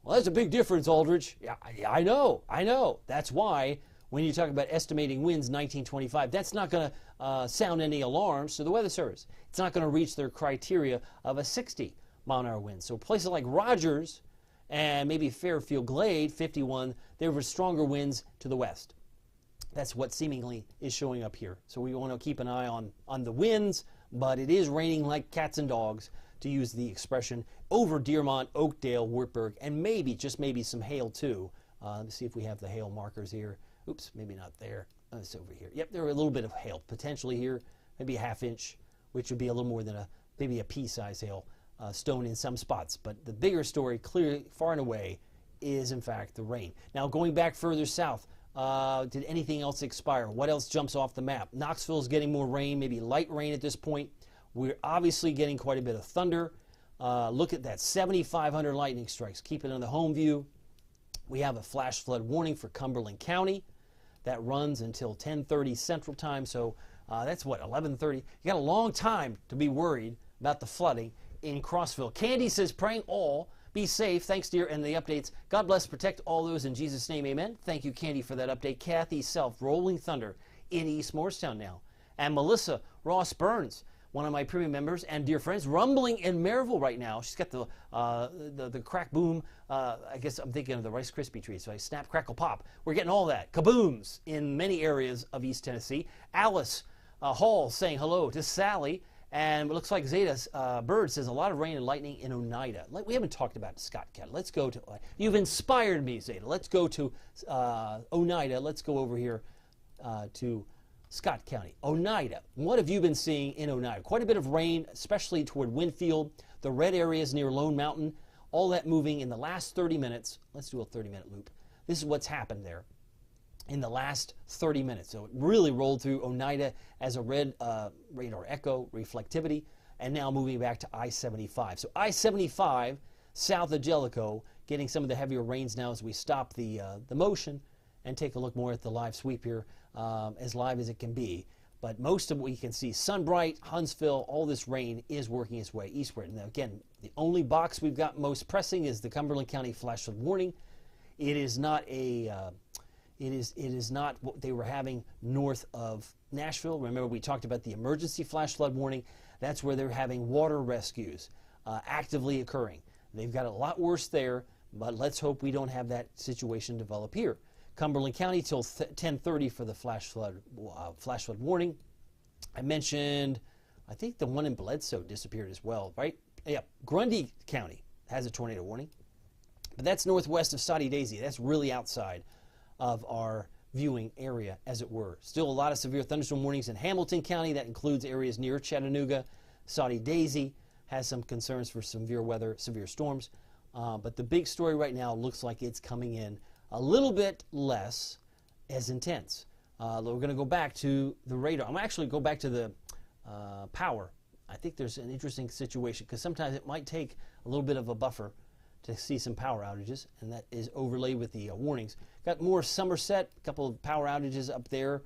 Well, that's a big difference, Aldridge. Yeah, I know. That's why when you talk about estimating winds 1925, that's not going to sound any alarms to the Weather Service. It's not going to reach their criteria of a 60-mile-an-hour wind. So places like Rogers and maybe Fairfield Glade, 51, there were stronger winds to the west. That's what seemingly is showing up here. So we want to keep an eye on the winds, but it is raining like cats and dogs, to use the expression, over Dearmont, Oakdale, Wartburg, and maybe, just maybe, some hail too. Let's see if we have the hail markers here. Oops, maybe not there. It's over here. Yep, there are a little bit of hail potentially here, maybe a half inch, which would be a little more than maybe a pea-size hail stone in some spots. But the bigger story, clearly, far and away, is in fact the rain. Now going back further south, did anything else expire? What else jumps off the map? Knoxville's getting more rain, maybe light rain at this point. We're obviously getting quite a bit of thunder. Look at that, 7,500 lightning strikes. Keep it on the home view. We have a flash flood warning for Cumberland County. That runs until 10:30 Central Time, so that's what, 11:30. You got a long time to be worried about the flooding in Crossville. Candy says, praying all be safe. Thanks, dear, and the updates. God bless, protect all those in Jesus' name, amen. Thank you, Candy, for that update. Kathy Self, rolling thunder in East Morristown now. And Melissa Ross Burns, one of my premium members and dear friends, rumbling in Maryville right now. She's got the crack boom. I guess I'm thinking of the Rice Krispie trees. So I snap, crackle, pop. We're getting all that. Kabooms in many areas of East Tennessee. Alice Hall saying hello to Sally. And it looks like Zeta Bird says a lot of rain and lightning in Oneida. We haven't talked about Scott County. Let's go to, you've inspired me, Zeta. Let's go to Oneida. Let's go over here to Scott County. Oneida, what have you been seeing in Oneida? Quite a bit of rain, especially toward Winfield, the red areas near Lone Mountain, all that moving in the last 30 minutes. Let's do a 30-minute loop. This is what's happened there. in the last 30 minutes. So it really rolled through Oneida as a red radar echo, reflectivity, and now moving back to I-75. So I-75 south of Jellicoe getting some of the heavier rains now as we stop the motion and take a look more at the live sweep here, as live as it can be. But most of what you can see, Sunbright, Huntsville, all this rain is working its way eastward. Now again, the only box we've got most pressing is the Cumberland County flash flood warning. It is not a it is not what they were having north of Nashville. Remember, we talked about the emergency flash flood warning. That's where they're having water rescues actively occurring. They've got a lot worse there, but let's hope we don't have that situation develop here. Cumberland County till 10:30 for the flash flood warning. I mentioned, I think the one in Bledsoe disappeared as well, right? Yeah, Grundy County has a tornado warning, but that's northwest of Soddy-Daisy. That's really outside of our viewing area, as it were. Still a lot of severe thunderstorm warnings in Hamilton County. That includes areas near Chattanooga. Soddy-Daisy has some concerns for severe weather, severe storms. But the big story right now looks like it's coming in a little bit less as intense. We're going to go back to the radar. I'm actually go back to the power. I think there's an interesting situation because sometimes it might take a little bit of a buffer to see some power outages, and that is overlaid with the warnings. Got more Somerset, a couple of power outages up there,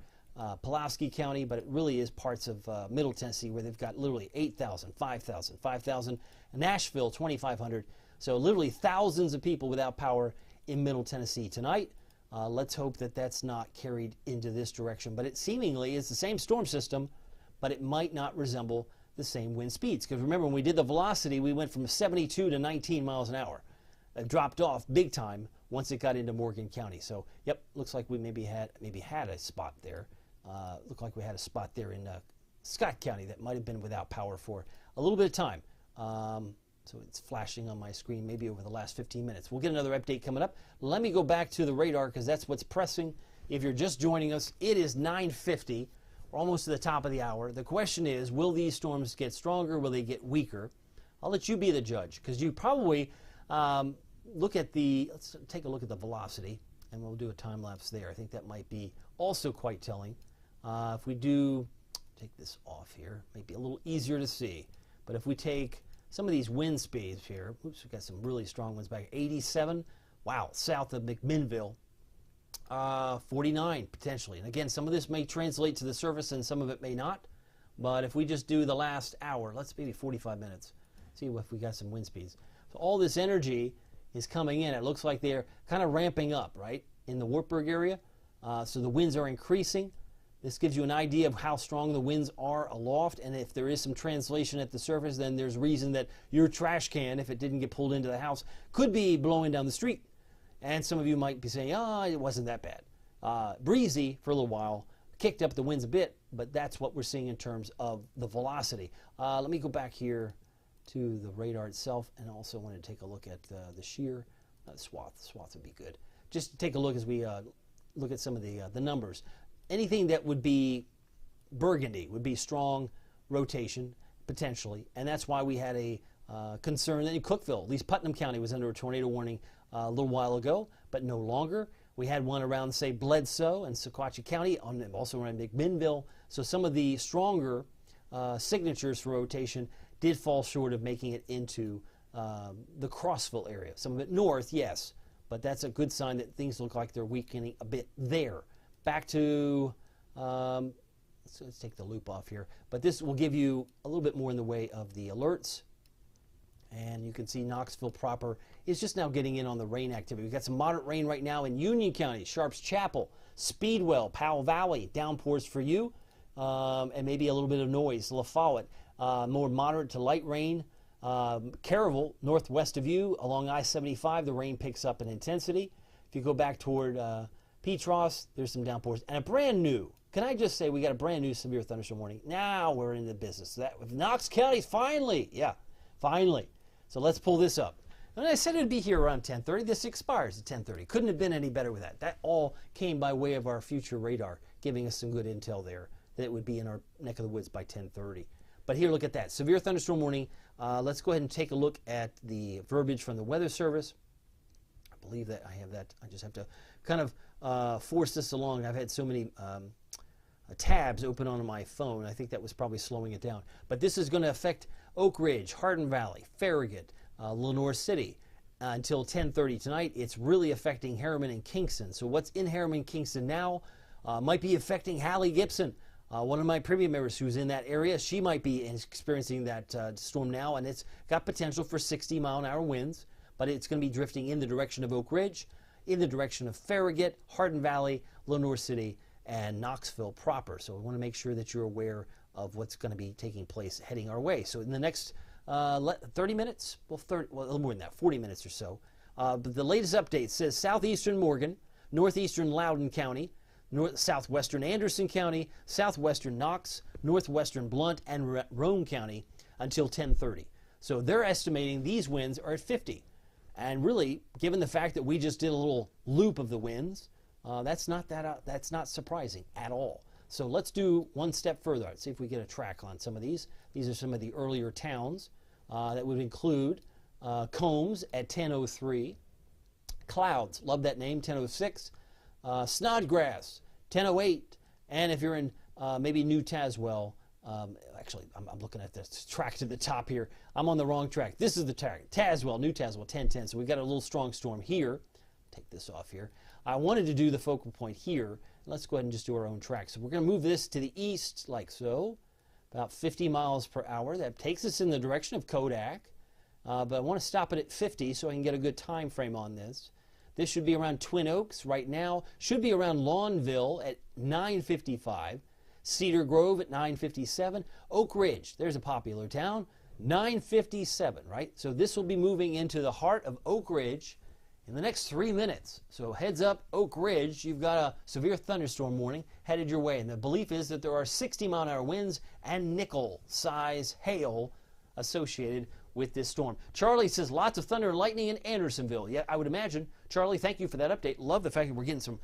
Pulaski County, but it really is parts of Middle Tennessee where they've got literally 8,000, 5,000, 5,000, Nashville 2,500. So literally thousands of people without power in Middle Tennessee tonight. Let's hope that that's not carried into this direction. But it seemingly is the same storm system, but it might not resemble the same wind speeds. Because remember, when we did the velocity, we went from 72 to 19 miles an hour. It dropped off big time once it got into Morgan County. So, yep, looks like we maybe had a spot there. Looked like we had a spot there in Scott County that might have been without power for a little bit of time. So it's flashing on my screen maybe over the last 15 minutes. We'll get another update coming up. Let me go back to the radar because that's what's pressing. If you're just joining us, it is 9:50. We're almost to the top of the hour. The question is, will these storms get stronger? Will they get weaker? I'll let you be the judge because you probably look at let's take a look at the velocity and we'll do a time lapse there. I think that might be also quite telling. If we do take this off here, might be a little easier to see. But if we take some of these wind speeds here, oops, we've got some really strong ones back. 87, wow, south of McMinnville. 49 potentially. And again, some of this may translate to the surface and some of it may not. But if we just do the last hour, let's maybe 45 minutes, see if we got some wind speeds. So all this energy is coming in. It looks like they're kind of ramping up, right, in the Wartburg area. So the winds are increasing. This gives you an idea of how strong the winds are aloft, and if there is some translation at the surface, then there's reason that your trash can, if it didn't get pulled into the house, could be blowing down the street. And some of you might be saying, oh, it wasn't that bad. Breezy for a little while, kicked up the winds a bit, but that's what we're seeing in terms of the velocity. Let me go back here to the radar itself, and also want to take a look at the shear swath. Swath would be good. Just to take a look as we look at some of the numbers. Anything that would be burgundy would be strong rotation, potentially, and that's why we had a concern that in Cookeville, at least Putnam County was under a tornado warning a little while ago, but no longer. We had one around, say, Bledsoe and Sequatchie County, also around McMinnville. So some of the stronger signatures for rotation did fall short of making it into the Crossville area. Some of it north, yes, but that's a good sign that things look like they're weakening a bit there. Back to, let's take the loop off here, but this will give you a little bit more in the way of the alerts. And you can see Knoxville proper is just now getting in on the rain activity. We've got some moderate rain right now in Union County, Sharps Chapel, Speedwell, Powell Valley, downpours for you, and maybe a little bit of noise. La Follette, more moderate to light rain. Caryville, northwest of you, along I-75, the rain picks up in intensity. If you go back toward Petros, there's some downpours. And a brand new, can I just say, we got a brand new severe thunderstorm warning. Now we're in the business. That with Knox County, finally, finally. So let's pull this up. And I said it'd be here around 10:30. This expires at 10:30. Couldn't have been any better with that. That all came by way of our future radar, giving us some good intel there that it would be in our neck of the woods by 10:30. But here, look at that. Severe thunderstorm warning. Let's go ahead and take a look at the verbiage from the Weather Service. believe that I have that. I just have to kind of force this along. I've had so many tabs open on my phone. I think that was probably slowing it down. But this is going to affect Oak Ridge, Hardin Valley, Farragut, Lenoir City until 10:30 tonight. It's really affecting Harriman and Kingston. So what's in Harriman and Kingston now might be affecting Hallie Gibson. One of my privy members who's in that area, she might be experiencing that storm now, and it's got potential for 60-mile-an-hour winds, but it's going to be drifting in the direction of Oak Ridge, in the direction of Farragut, Hardin Valley, Lenoir City, and Knoxville proper. So we want to make sure that you're aware of what's going to be taking place heading our way. So in the next 30 minutes, well, a little more than that, 40 minutes or so. But the latest update says southeastern Morgan, northeastern Loudoun County, southwestern Anderson County, southwestern Knox, northwestern Blount, and Roane County until 10:30. So they're estimating these winds are at 50. And really, given the fact that we just did a little loop of the winds, that's not surprising at all. So let's do one step further. Let's see if we get a track on some of these. These are some of the earlier towns that would include Combs at 10:03, Clouds, love that name, 10:06, Snodgrass, 10:08, and if you're in maybe New Tazewell, actually I'm looking at this track to the top here. I'm on the wrong track. This is the track, Tazewell, New Tazewell, 10:10. So we've got a little strong storm here. Take this off here. I wanted to do the focal point here. Let's go ahead and just do our own track. So we're going to move this to the east like so, about 50 miles per hour. That takes us in the direction of Kodak, but I want to stop it at 50 so I can get a good time frame on this. This should be around Twin Oaks right now. Should be around Lawnville at 9:55. Cedar Grove at 9:57. Oak Ridge, there's a popular town, 9:57, right? So this will be moving into the heart of Oak Ridge in the next 3 minutes. So heads up, Oak Ridge, you've got a severe thunderstorm warning headed your way. And the belief is that there are 60-mile-an-hour winds and nickel-size hail associated with this storm. Charlie says lots of thunder and lightning in Andersonville. Yeah, I would imagine. Charlie, thank you for that update. Love the fact that we're getting some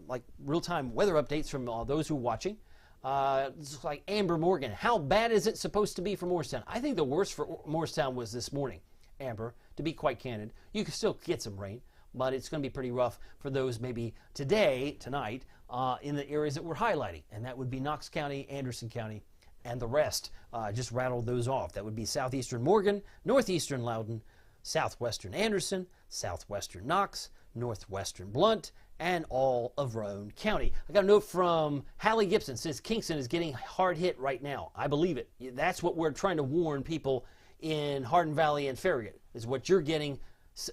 like real-time weather updates from those who are watching. It's like Amber Morgan. How bad is it supposed to be for Morristown? I think the worst for Morristown was this morning, Amber, to be quite candid. You can still get some rain, but it's going to be pretty rough for those maybe tonight, in the areas that we're highlighting, and that would be Knox County, Anderson County, and the rest. Just rattled those off. That would be southeastern Morgan, northeastern Loudoun, southwestern Anderson, southwestern Knox, northwestern Blount, and all of Roane County. I got a note from Hallie Gibson. Says Kingston is getting hard hit right now. I believe it. That's what we're trying to warn people in Hardin Valley and Farragut, is what you're getting.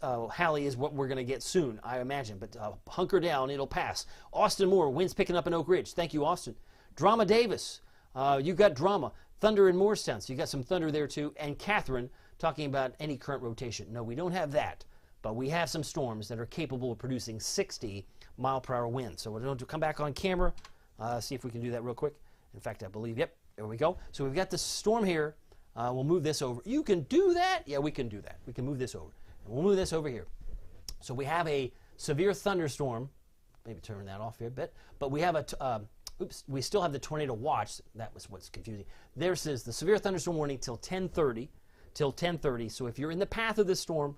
Hallie is what we're going to get soon, I imagine. But hunker down, it'll pass. Austin Moore, winds picking up in Oak Ridge. Thank you, Austin. Drama Davis, you got drama. Thunder in Morristown, so you got some thunder there too. And Catherine, talking about any current rotation. No, we don't have that, but we have some storms that are capable of producing 60-mile-per-hour winds. So we're going to come back on camera, see if we can do that real quick. In fact, I believe, yep, there we go. So we've got the storm here. We'll move this over. You can do that? Yeah, we can do that. We can move this over. And we'll move this over here. So we have a severe thunderstorm. Maybe turn that off here a bit. But we have we still have the tornado watch. That was what's confusing. There says the severe thunderstorm warning till 10:30. So if you're in the path of this storm,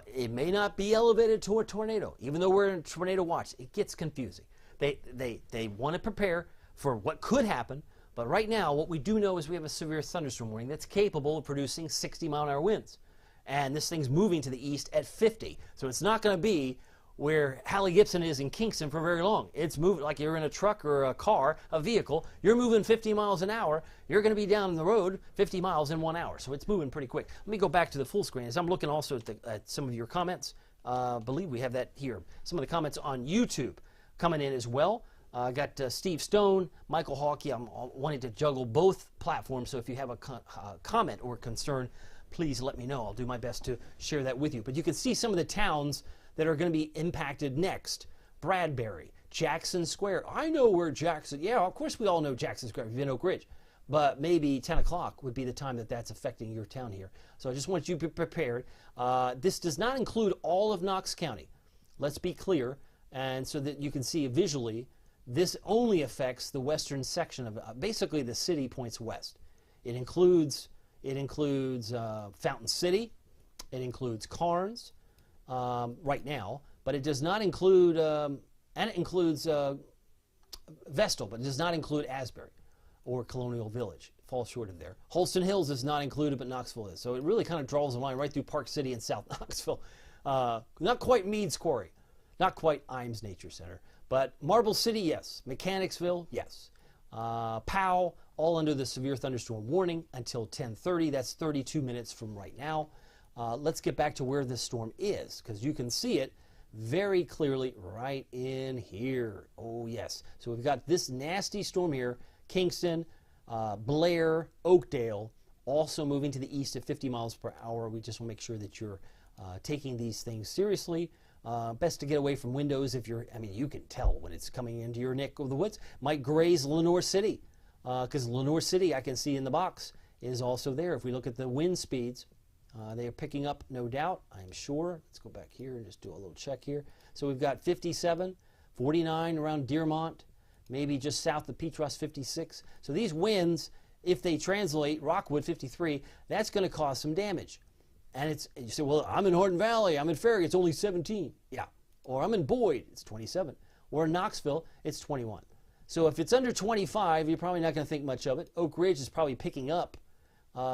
it may not be elevated to a tornado. Even though we're in tornado watch, it gets confusing. They want to prepare for what could happen. But right now, what we do know is we have a severe thunderstorm warning that's capable of producing 60-mile-an-hour winds. And this thing's moving to the east at 50. So it's not going to be where Hallie Gibson is in Kingston for very long. It's moving like you're in a truck or a car, a vehicle. You're moving 50 miles an hour. You're going to be down the road 50 miles in 1 hour. So it's moving pretty quick. Let me go back to the full screen. As I'm looking also at some of your comments, I believe we have that here. Some of the comments on YouTube coming in as well. Got Steve Stone, Michael Hawkey. I'm wanting to juggle both platforms, so if you have a comment or concern, please let me know. I'll do my best to share that with you. But you can see some of the towns that are going to be impacted next. Bradbury, Jackson Square. I know where Jackson, yeah, of course we all know Jackson Square, you've been Oak Ridge. But maybe 10 o'clock would be the time that that's affecting your town here. So I just want you to be prepared. This does not include all of Knox County. Let's be clear. And so that you can see visually, this only affects the western section of basically the city points west. It includes Fountain City. It includes Carnes. right now, but it does not include, and it includes Vestal, but it does not include Asbury or Colonial Village. It falls short of there. Holston Hills is not included, but Knoxville is. So it really kind of draws a line right through Park City and South Knoxville. Not quite Meads Quarry, not quite Imes Nature Center, but Marble City, yes. Mechanicsville, yes. Powell, all under the severe thunderstorm warning until 10:30. That's 32 minutes from right now. Let's get back to where this storm is, because you can see it very clearly right in here. Oh, yes. So we've got this nasty storm here, Kingston, Blair, Oakdale, also moving to the east at 50 miles per hour. We just want to make sure that you're taking these things seriously. Best to get away from windows if you're, I mean, you can tell when it's coming into your neck of the woods. Might graze Lenore City, because Lenore City, I can see in the box, is also there. If we look at the wind speeds, they are picking up, no doubt, I'm sure. Let's go back here and just do a little check here. So we've got 57, 49 around Dearmont, maybe just south of Petros, 56. So these winds, if they translate, Rockwood 53, that's going to cause some damage. And it's, you say, well, I'm in Hardin Valley, I'm in Farragut, it's only 17. Yeah. Or I'm in Boyd, it's 27. Or in Knoxville, it's 21. So if it's under 25, you're probably not going to think much of it. Oak Ridge is probably picking up.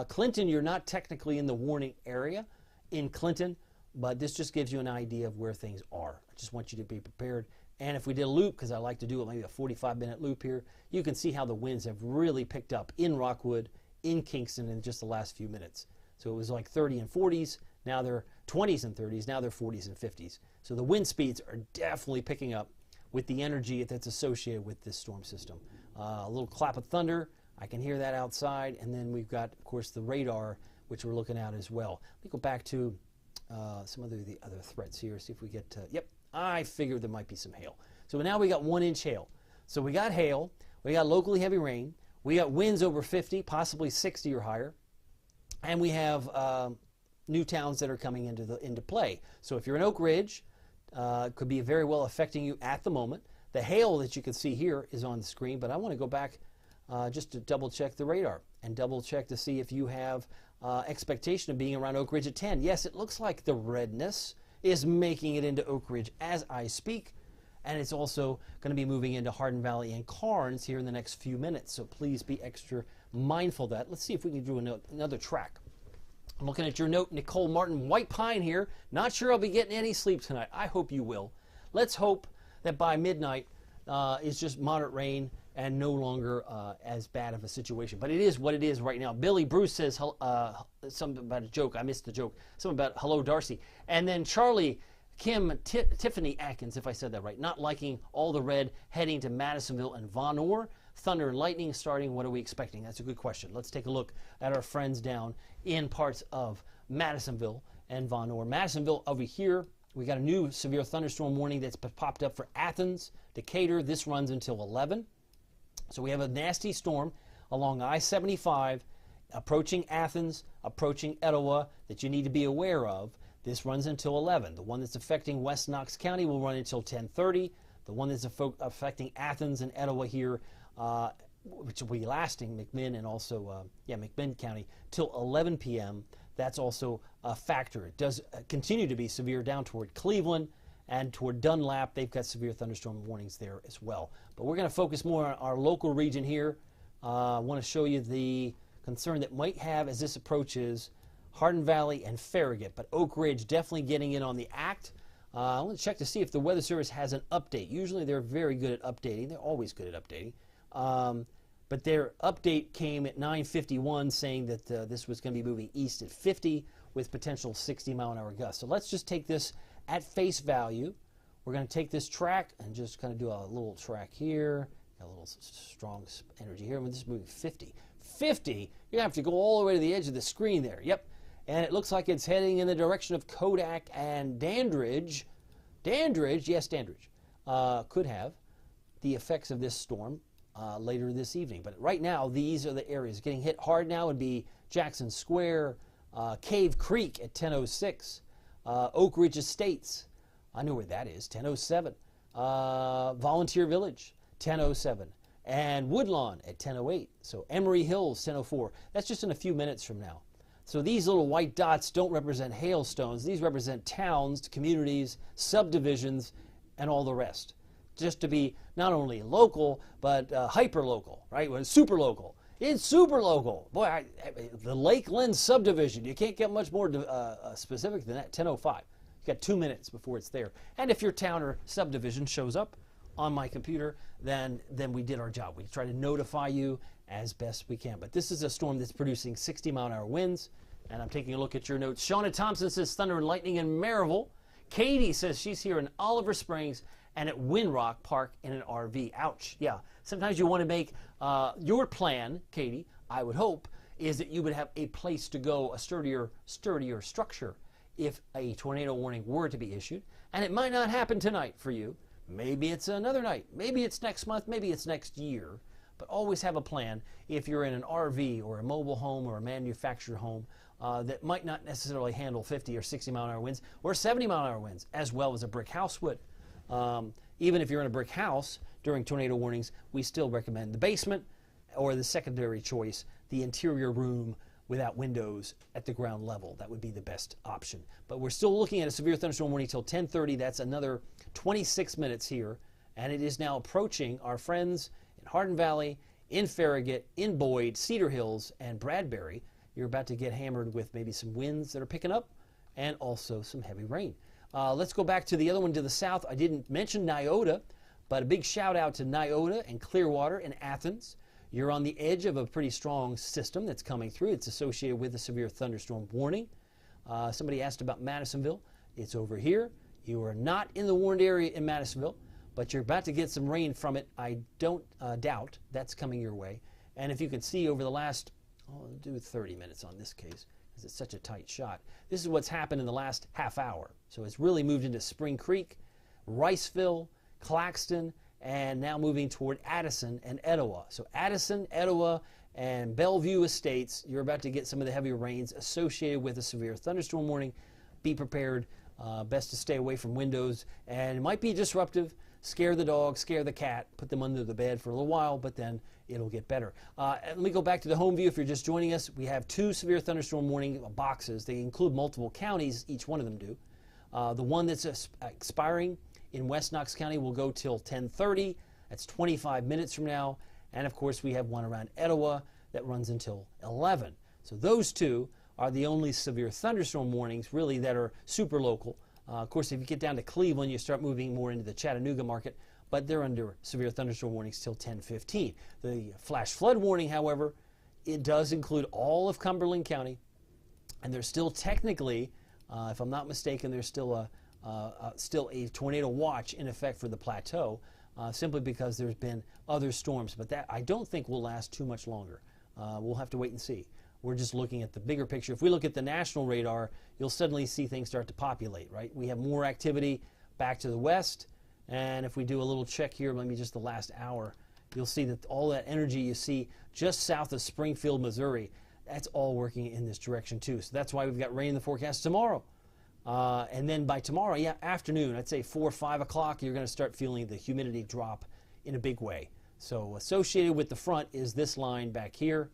Clinton, you're not technically in the warning area in Clinton, but this just gives you an idea of where things are. I just want you to be prepared. And if we did a loop, because I like to do it, maybe a 45-minute loop here, you can see how the winds have really picked up in Rockwood, in Kingston in just the last few minutes. So it was like 30 and 40s, now they're 20s and 30s, now they're 40s and 50s. So the wind speeds are definitely picking up with the energy that's associated with this storm system. A little clap of thunder, I can hear that outside, and then we've got, of course, the radar, which we're looking at as well. Let me go back to some of the other threats here, see if we get to, yep, I figured there might be some hail. So now we got 1-inch hail. So we got hail, we got locally heavy rain, we got winds over 50, possibly 60 or higher, and we have new towns that are coming into play. So if you're in Oak Ridge, it could be very well affecting you at the moment. The hail that you can see here is on the screen, but I want to go back just to double check the radar and double check to see if you have expectation of being around Oak Ridge at 10. Yes, it looks like the redness is making it into Oak Ridge as I speak, and it's also going to be moving into Hardin Valley and Carnes here in the next few minutes, so please be extra mindful of that. Let's see if we can do another track. I'm looking at your note, Nicole Martin, White Pine here. Not sure I'll be getting any sleep tonight. I hope you will. Let's hope that by midnight it's just moderate rain and no longer as bad of a situation. But it is what it is right now. Billy Bruce says something about a joke. I missed the joke. Something about hello, Darcy. And then Charlie, Kim, Tiffany Atkins, if I said that right, not liking all the red, heading to Madisonville and Von Orr. Thunder and lightning starting. What are we expecting? That's a good question. Let's take a look at our friends down in parts of Madisonville and Von Orr. Madisonville over here, we got a new severe thunderstorm warning that's popped up for Athens, Decatur. This runs until 11. So we have a nasty storm along I-75 approaching Athens, approaching Etowah that you need to be aware of. This runs until 11. The one that's affecting West Knox County will run until 10:30. The one that's affecting Athens and Etowah here, which will be lasting, McMinn and also, McMinn County, till 11 p.m. That's also a factor. It does continue to be severe down toward Cleveland and toward Dunlap. They've got severe thunderstorm warnings there as well. But we're going to focus more on our local region here. I want to show you the concern that might have as this approaches Hardin Valley and Farragut. But Oak Ridge definitely getting in on the act. I want to check to see if the Weather Service has an update. Usually they're very good at updating. They're always good at updating. But their update came at 9:51 saying that this was going to be moving east at 50 with potential 60-mile-an-hour gusts. So let's just take this at face value. We're going to take this track and just kind of do a little track here. Got a little strong energy here. This is moving 50. 50? You're going to have to go all the way to the edge of the screen there. Yep. And it looks like it's heading in the direction of Kodak and Dandridge. Dandridge, yes, Dandridge, could have the effects of this storm later this evening. But right now, these are the areas. Getting hit hard now would be Jackson Square, Cave Creek at 10:06, Oak Ridge Estates, I know where that is, 10:07, Volunteer Village, 10:07, and Woodlawn at 10:08. So Emery Hills, 10:04. That's just in a few minutes from now. So these little white dots don't represent hailstones. These represent towns, communities, subdivisions, and all the rest. Just to be not only local, but hyper-local, right? Well, super local. It's super local. Boy, the Lakeland subdivision. You can't get much more specific than that. 10:05. You got 2 minutes before it's there. And if your town or subdivision shows up on my computer, then we did our job. We try to notify you as best we can. But this is a storm that's producing 60-mile-an-hour winds. And I'm taking a look at your notes. Shauna Thompson says thunder and lightning in Maryville. Katie says she's here in Oliver Springs and at Windrock Park in an RV. Ouch. Yeah. Sometimes you want to make your plan, Katie, I would hope, is that you would have a place to go, a sturdier structure if a tornado warning were to be issued. And it might not happen tonight for you. Maybe it's another night. Maybe it's next month. Maybe it's next year. But always have a plan if you're in an RV or a mobile home or a manufactured home that might not necessarily handle 50 or 60-mile-an-hour winds or 70-mile-an-hour winds, as well as a brick house would. Even if you're in a brick house during tornado warnings, we still recommend the basement or the secondary choice, the interior room without windows at the ground level. That would be the best option. But we're still looking at a severe thunderstorm warning till 10:30. That's another 26 minutes here. And it is now approaching our friends in Hardin Valley, in Farragut, in Boyd, Cedar Hills, and Bradbury. You're about to get hammered with maybe some winds that are picking up and also some heavy rain. Let's go back to the other one to the south. I didn't mention Nyota, but a big shout out to Nyota and Clearwater and Athens. You're on the edge of a pretty strong system that's coming through. It's associated with a severe thunderstorm warning. Somebody asked about Madisonville. It's over here. You are not in the warned area in Madisonville, but you're about to get some rain from it. I don't doubt that's coming your way. And if you can see over the last, I'll do 30 minutes on this case, because it's such a tight shot. This is what's happened in the last half hour. So it's really moved into Spring Creek, Riceville, Claxton, and now moving toward Addison and Etowah. So Addison, Etowah, and Bellevue Estates, you're about to get some of the heavier rains associated with a severe thunderstorm warning. Be prepared. Best to stay away from windows. And it might be disruptive. Scare the dog, scare the cat, put them under the bed for a little while, but then it'll get better. Let me go back to the home view. If you're just joining us, we have 2 severe thunderstorm warning boxes. They include multiple counties, each one of them do. The one that's expiring in West Knox County will go till 10:30. That's 25 minutes from now. And of course, we have one around Etowah that runs until 11. So those 2 are the only severe thunderstorm warnings really that are super local. Of course, if you get down to Cleveland, you start moving more into the Chattanooga market, but they're under severe thunderstorm warnings till 10:15. The flash flood warning, however, it does include all of Cumberland County, and there's still technically, if I'm not mistaken, there's still a tornado watch in effect for the plateau, simply because there's been other storms, but that I don't think will last too much longer. We'll have to wait and see. We're just looking at the bigger picture. If we look at the national radar, you'll suddenly see things start to populate, right? We have more activity back to the west, and if we do a little check here, maybe just the last hour, you'll see that all that energy you see just south of Springfield, Missouri, that's all working in this direction too. So that's why we've got rain in the forecast tomorrow. And then by tomorrow, afternoon, I'd say 4 or 5 o'clock, you're going to start feeling the humidity drop in a big way. So associated with the front is this line back here.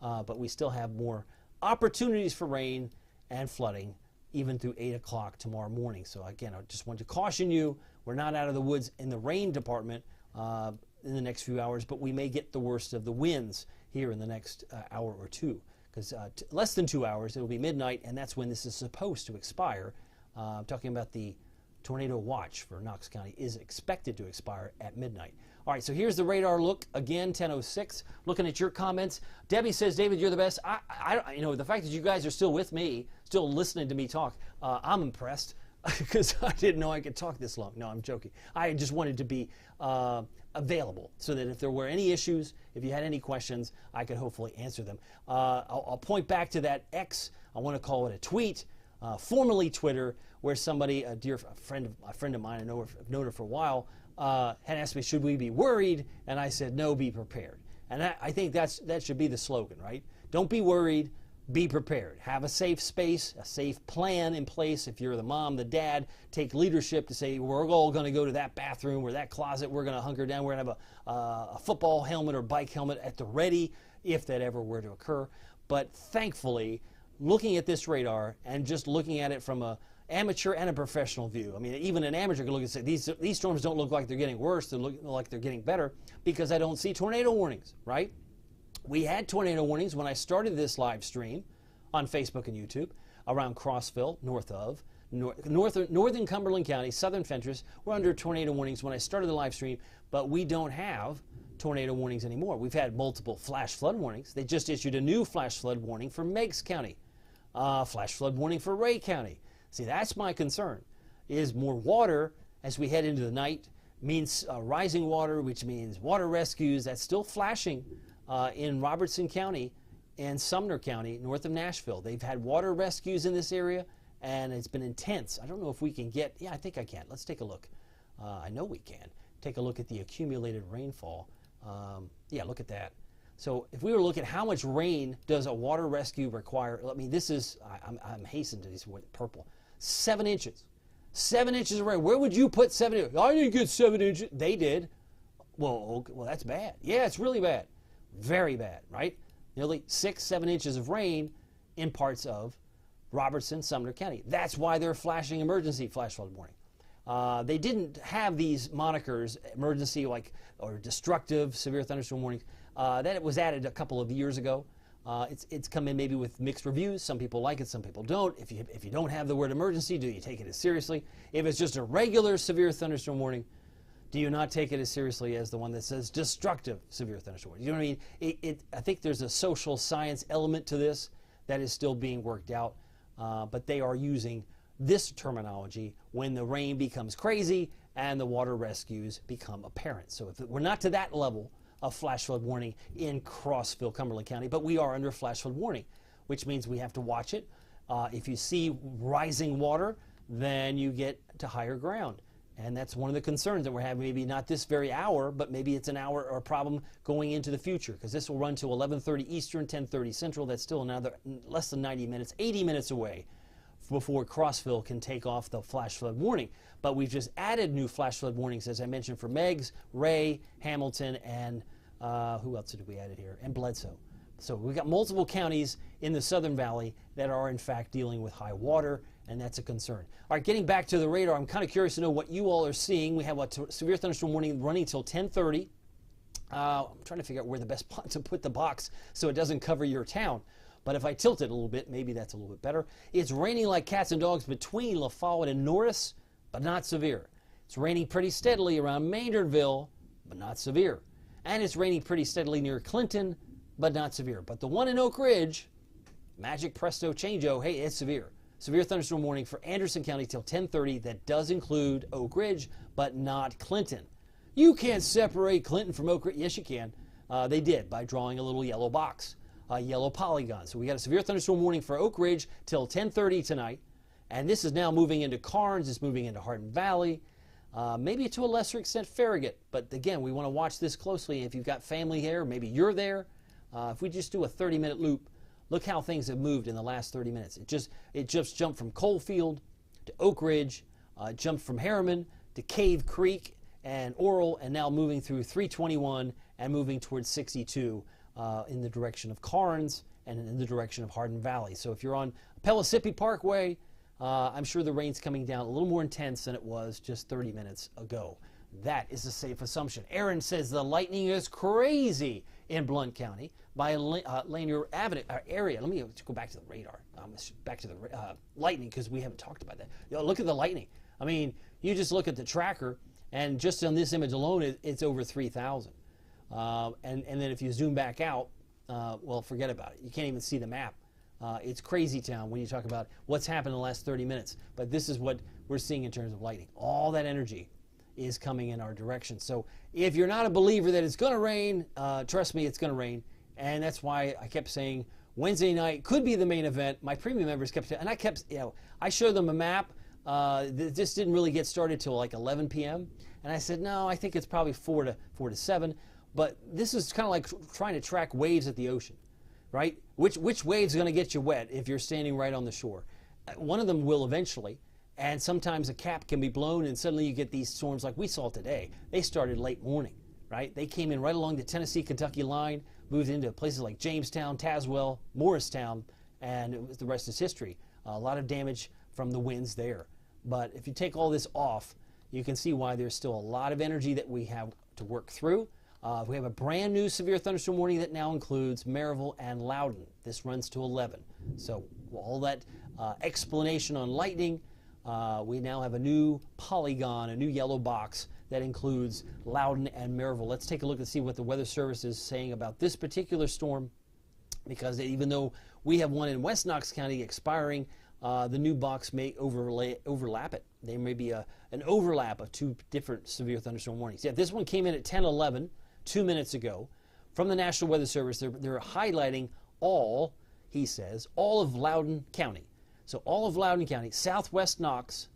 But we still have more opportunities for rain and flooding even through 8 o'clock tomorrow morning. So again, I just want to caution you, we're not out of the woods in the rain department in the next few hours, but we may get the worst of the winds here in the next hour or two. Because less than 2 hours, it'll be midnight, and that's when this is supposed to expire. I'm talking about the tornado watch for Knox County is expected to expire at midnight. All right, so here's the radar look again, 10:06. Looking at your comments, Debbie says, "David, you're the best." You know, the fact that you guys are still with me, still listening to me talk, I'm impressed because I didn't know I could talk this long. No, I'm joking. I just wanted to be available so that if there were any issues, if you had any questions, I could hopefully answer them. I'll point back to that X. I want to call it a tweet, formerly Twitter, where somebody, a friend of mine, I've known her for a while, had asked me, should we be worried? And I said, no, be prepared. And I think that should be the slogan, right? Don't be worried, be prepared. Have a safe space, a safe plan in place. If you're the mom, the dad, take leadership to say, we're all going to go to that bathroom or that closet. We're going to hunker down. We're going to have a football helmet or bike helmet at the ready if that ever were to occur. But thankfully, looking at this radar and just looking at it from a amateur and a professional view. I mean, even an amateur can look and say, these storms don't look like they're getting worse, they look like they're getting better, because I don't see tornado warnings, right? We had tornado warnings when I started this live stream on Facebook and YouTube around Crossville, northern Cumberland County, southern Fentress. We're under tornado warnings when I started the live stream, but we don't have tornado warnings anymore. We've had multiple flash flood warnings. They just issued a new flash flood warning for Meigs County, flash flood warning for Ray County. See, that's my concern, is more water as we head into the night means rising water, which means water rescues. That's still flashing in Robertson County and Sumner County, north of Nashville. They've had water rescues in this area, and it's been intense. I don't know if we can get, yeah, I think I can. Let's take a look. I know we can. Take a look at the accumulated rainfall. Yeah, look at that. So if we were to look at how much rain does a water rescue require, I mean, this is, I'm hastening to these with purple. 7 inches. 7 inches of rain. Where would you put 7 inches? I didn't get 7 inches. They did. Well, okay, well, that's bad. Yeah, it's really bad. Very bad, right? Nearly 6, 7 inches of rain in parts of Robertson, Sumner County. That's why they're flashing emergency flash flood warning. They didn't have these monikers, emergency or destructive severe thunderstorm warnings. That was added a couple of years ago. It's come in maybe with mixed reviews. Some people like it, some people don't. If you don't have the word emergency, do you take it as seriously? If it's just a regular severe thunderstorm warning, do you not take it as seriously as the one that says destructive severe thunderstorm warning? You know what I mean? I think there's a social science element to this that is still being worked out, but they are using this terminology when the rain becomes crazy and the water rescues become apparent. So if we're not to that level of flash flood warning in Crossville, Cumberland County, but we are under flash flood warning, which means we have to watch it. If you see rising water, then you get to higher ground. And that's one of the concerns that we're having, maybe not this very hour, but maybe it's an hour or a problem going into the future, because this will run to 11:30 Eastern, 10:30 Central. That's still another less than 90 minutes, 80 minutes away before Crossville can take off the flash flood warning. But we've just added new flash flood warnings, as I mentioned, for Meigs, Ray, Hamilton, and who else did we add it here? And Bledsoe. So we've got multiple counties in the Southern Valley that are in fact dealing with high water, and that's a concern. All right, getting back to the radar, I'm kind of curious to know what you all are seeing. We have a severe thunderstorm warning running till 10:30. I'm trying to figure out where the best spot to put the box so it doesn't cover your town. But if I tilt it a little bit, maybe that's a little bit better. It's raining like cats and dogs between La Follette and Norris, but not severe. It's raining pretty steadily around Maynardville, but not severe. And it's raining pretty steadily near Clinton, but not severe. But the one in Oak Ridge, magic presto changeo, hey, it's severe. Severe thunderstorm warning for Anderson County till 10:30. That does include Oak Ridge, but not Clinton. You can't separate Clinton from Oak Ridge. Yes, you can. They did by drawing a little yellow box. Yellow polygon. So we got a severe thunderstorm warning for Oak Ridge till 10:30 tonight, and this is now moving into Karnes. It's moving into Hardin Valley, maybe to a lesser extent Farragut. But again, we want to watch this closely. If you've got family here, maybe you're there. If we just do a 30-minute loop, look how things have moved in the last 30 minutes. It just jumped from Coalfield to Oak Ridge, jumped from Harriman to Cave Creek and Oral, and now moving through 321 and moving towards 62. In the direction of Karnes and in the direction of Hardin Valley. So if you're on Pellissippi Parkway, I'm sure the rain's coming down a little more intense than it was just 30 minutes ago. That is a safe assumption. Aaron says the lightning is crazy in Blount County by Lanier Avenue area. Let me go back to the radar. Back to the lightning, because we haven't talked about that. Look at the lightning. I mean, you just look at the tracker, and just on this image alone, it's over 3,000. And then if you zoom back out, well, forget about it. You can't even see the map. It's crazy town when you talk about what's happened in the last 30 minutes. But this is what we're seeing in terms of lightning. All that energy is coming in our direction. So if you're not a believer that it's going to rain, trust me, it's going to rain. And that's why I kept saying Wednesday night could be the main event. My premium members kept, and I showed them a map. This didn't really get started till like 11 p.m. And I said, no, I think it's probably 4 to 7. But this is kind of like trying to track waves at the ocean, right? Which wave's going to get you wet if you're standing right on the shore? One of them will eventually, and sometimes a cap can be blown, and suddenly you get these storms like we saw today. They started late morning, right? They came in right along the Tennessee-Kentucky line, moved into places like Jamestown, Tazewell, Morristown, and the rest is history. A lot of damage from the winds there. But if you take all this off, you can see why there's still a lot of energy that we have to work through. We have a brand new severe thunderstorm warning that now includes Maryville and Loudoun. This runs to 11. So all that explanation on lightning, we now have a new polygon, a new yellow box that includes Loudoun and Maryville. Let's take a look and see what the Weather Service is saying about this particular storm, because even though we have one in West Knox County expiring, the new box may overlap it. There may be an overlap of two different severe thunderstorm warnings. Yeah, this one came in at 10:11, 2 minutes ago. From the National Weather Service, they're highlighting all, he says, all of Loudoun County. So all of Loudoun County, southwest Knox,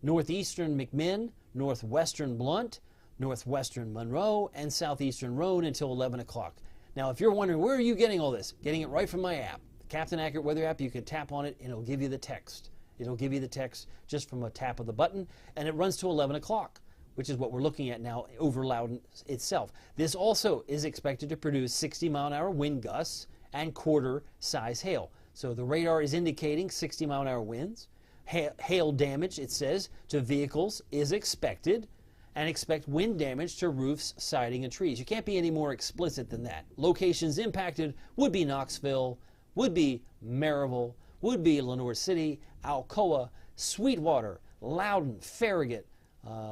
northeastern McMinn, northwestern Blunt, northwestern Monroe, and southeastern Roane until 11 o'clock. Now, if you're wondering, where are you getting all this? Getting it right from my app. Captain Accurate Weather app. You can tap on it and it'll give you the text. It'll give you the text just from a tap of the button, and it runs to 11 o'clock, which is what we're looking at now over Loudoun itself. This also is expected to produce 60-mile-an-hour wind gusts and quarter-size hail. So the radar is indicating 60-mile-an-hour winds. Hail damage, it says, to vehicles is expected, and expect wind damage to roofs, siding, and trees. You can't be any more explicit than that. Locations impacted would be Knoxville, would be Maryville, would be Lenoir City, Alcoa, Sweetwater, Loudoun, Farragut,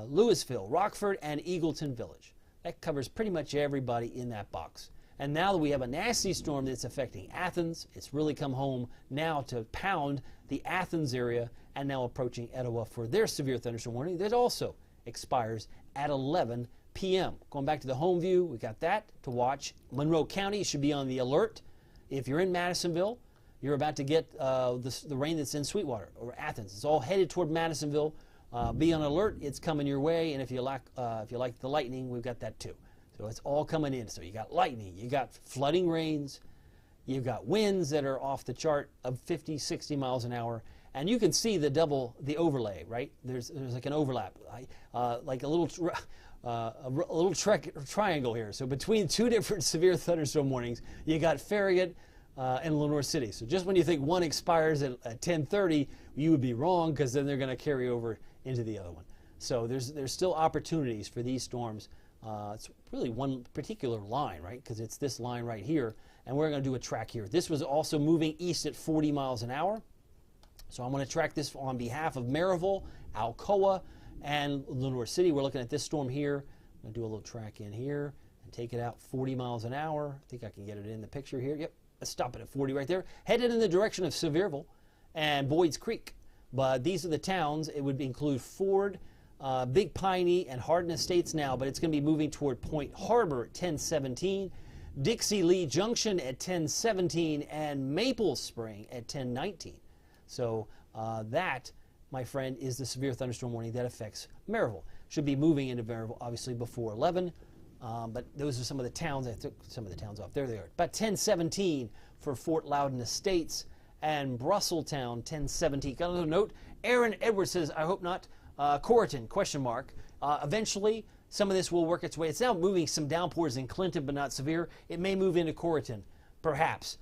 Louisville, Rockford, and Eagleton Village. That covers pretty much everybody in that box. And now that we have a nasty storm that's affecting Athens, it's really come home now to pound the Athens area, and now approaching Etowah for their severe thunderstorm warning that also expires at 11 p.m. Going back to the home view, we got that to watch. Monroe County should be on the alert. If you're in Madisonville, you're about to get the rain that's in Sweetwater or Athens. It's all headed toward Madisonville. Be on alert. It's coming your way. And if you like the lightning, we've got that too. So it's all coming in. So you got lightning, you got flooding rains, you've got winds that are off the chart of 50, 60 miles an hour. And you can see the overlay, right? There's like an overlap, like a little triangle here. So between two different severe thunderstorm warnings, you got Farragut and Lenoir City. So just when you think one expires at 10:30, you would be wrong, because then they're going to carry over into the other one. So there's still opportunities for these storms. It's really one particular line, right? Because it's this line right here, and we're going to do a track here. This was also moving east at 40 miles an hour. So I'm going to track this on behalf of Maryville, Alcoa, and Lenoir City. We're looking at this storm here. I'm going to do a little track in here and take it out 40 miles an hour. I think I can get it in the picture here. Yep, let's stop it at 40 right there. Headed in the direction of Sevierville and Boyd's Creek. But these are the towns. It would include Ford, Big Piney, and Hardin Estates now, but it's going to be moving toward Point Harbor at 10:17, Dixie Lee Junction at 10:17, and Maple Spring at 10:19. So that, my friend, is the severe thunderstorm warning that affects Maryville. Should be moving into Maryville, obviously, before 11. But those are some of the towns. I took some of the towns off. There they are. About 10:17 for Fort Loudoun Estates and Brusseltown, 10:17. Got another note. Aaron Edwards says, I hope not. Corriton, question mark. Eventually, some of this will work its way. It's now moving some downpours in Clinton, but not severe. It may move into Corriton, perhaps.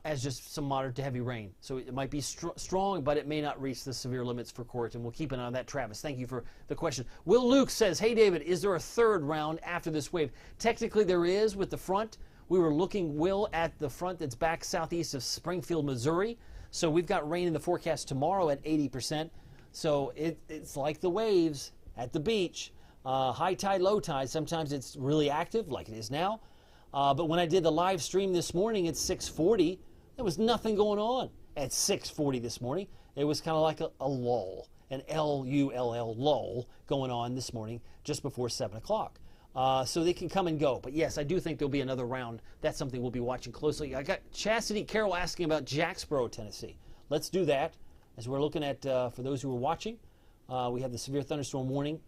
As just some moderate to heavy rain. So it might be strong, but it may not reach the severe limits for Corriton. We'll keep an eye on that, Travis. Thank you for the question. Will Luke says, hey, David, is there a third round after this wave? Technically, there is with the front. We were looking, Will, at the front that's back southeast of Springfield, Missouri. So we've got rain in the forecast tomorrow at 80%. So it's like the waves at the beach. High tide, low tide. Sometimes it's really active, like it is now. But when I did the live stream this morning at 6:40, there was nothing going on at 6:40 this morning. It was kind of like a lull, an L-U-L-L lull going on this morning just before 7 o'clock. So they can come and go. But yes, I do think there'll be another round. That's something we'll be watching closely. I got Chastity Carroll asking about Jacksboro, Tennessee. Let's do that. As we're looking at, for those who are watching, we have the severe thunderstorm warning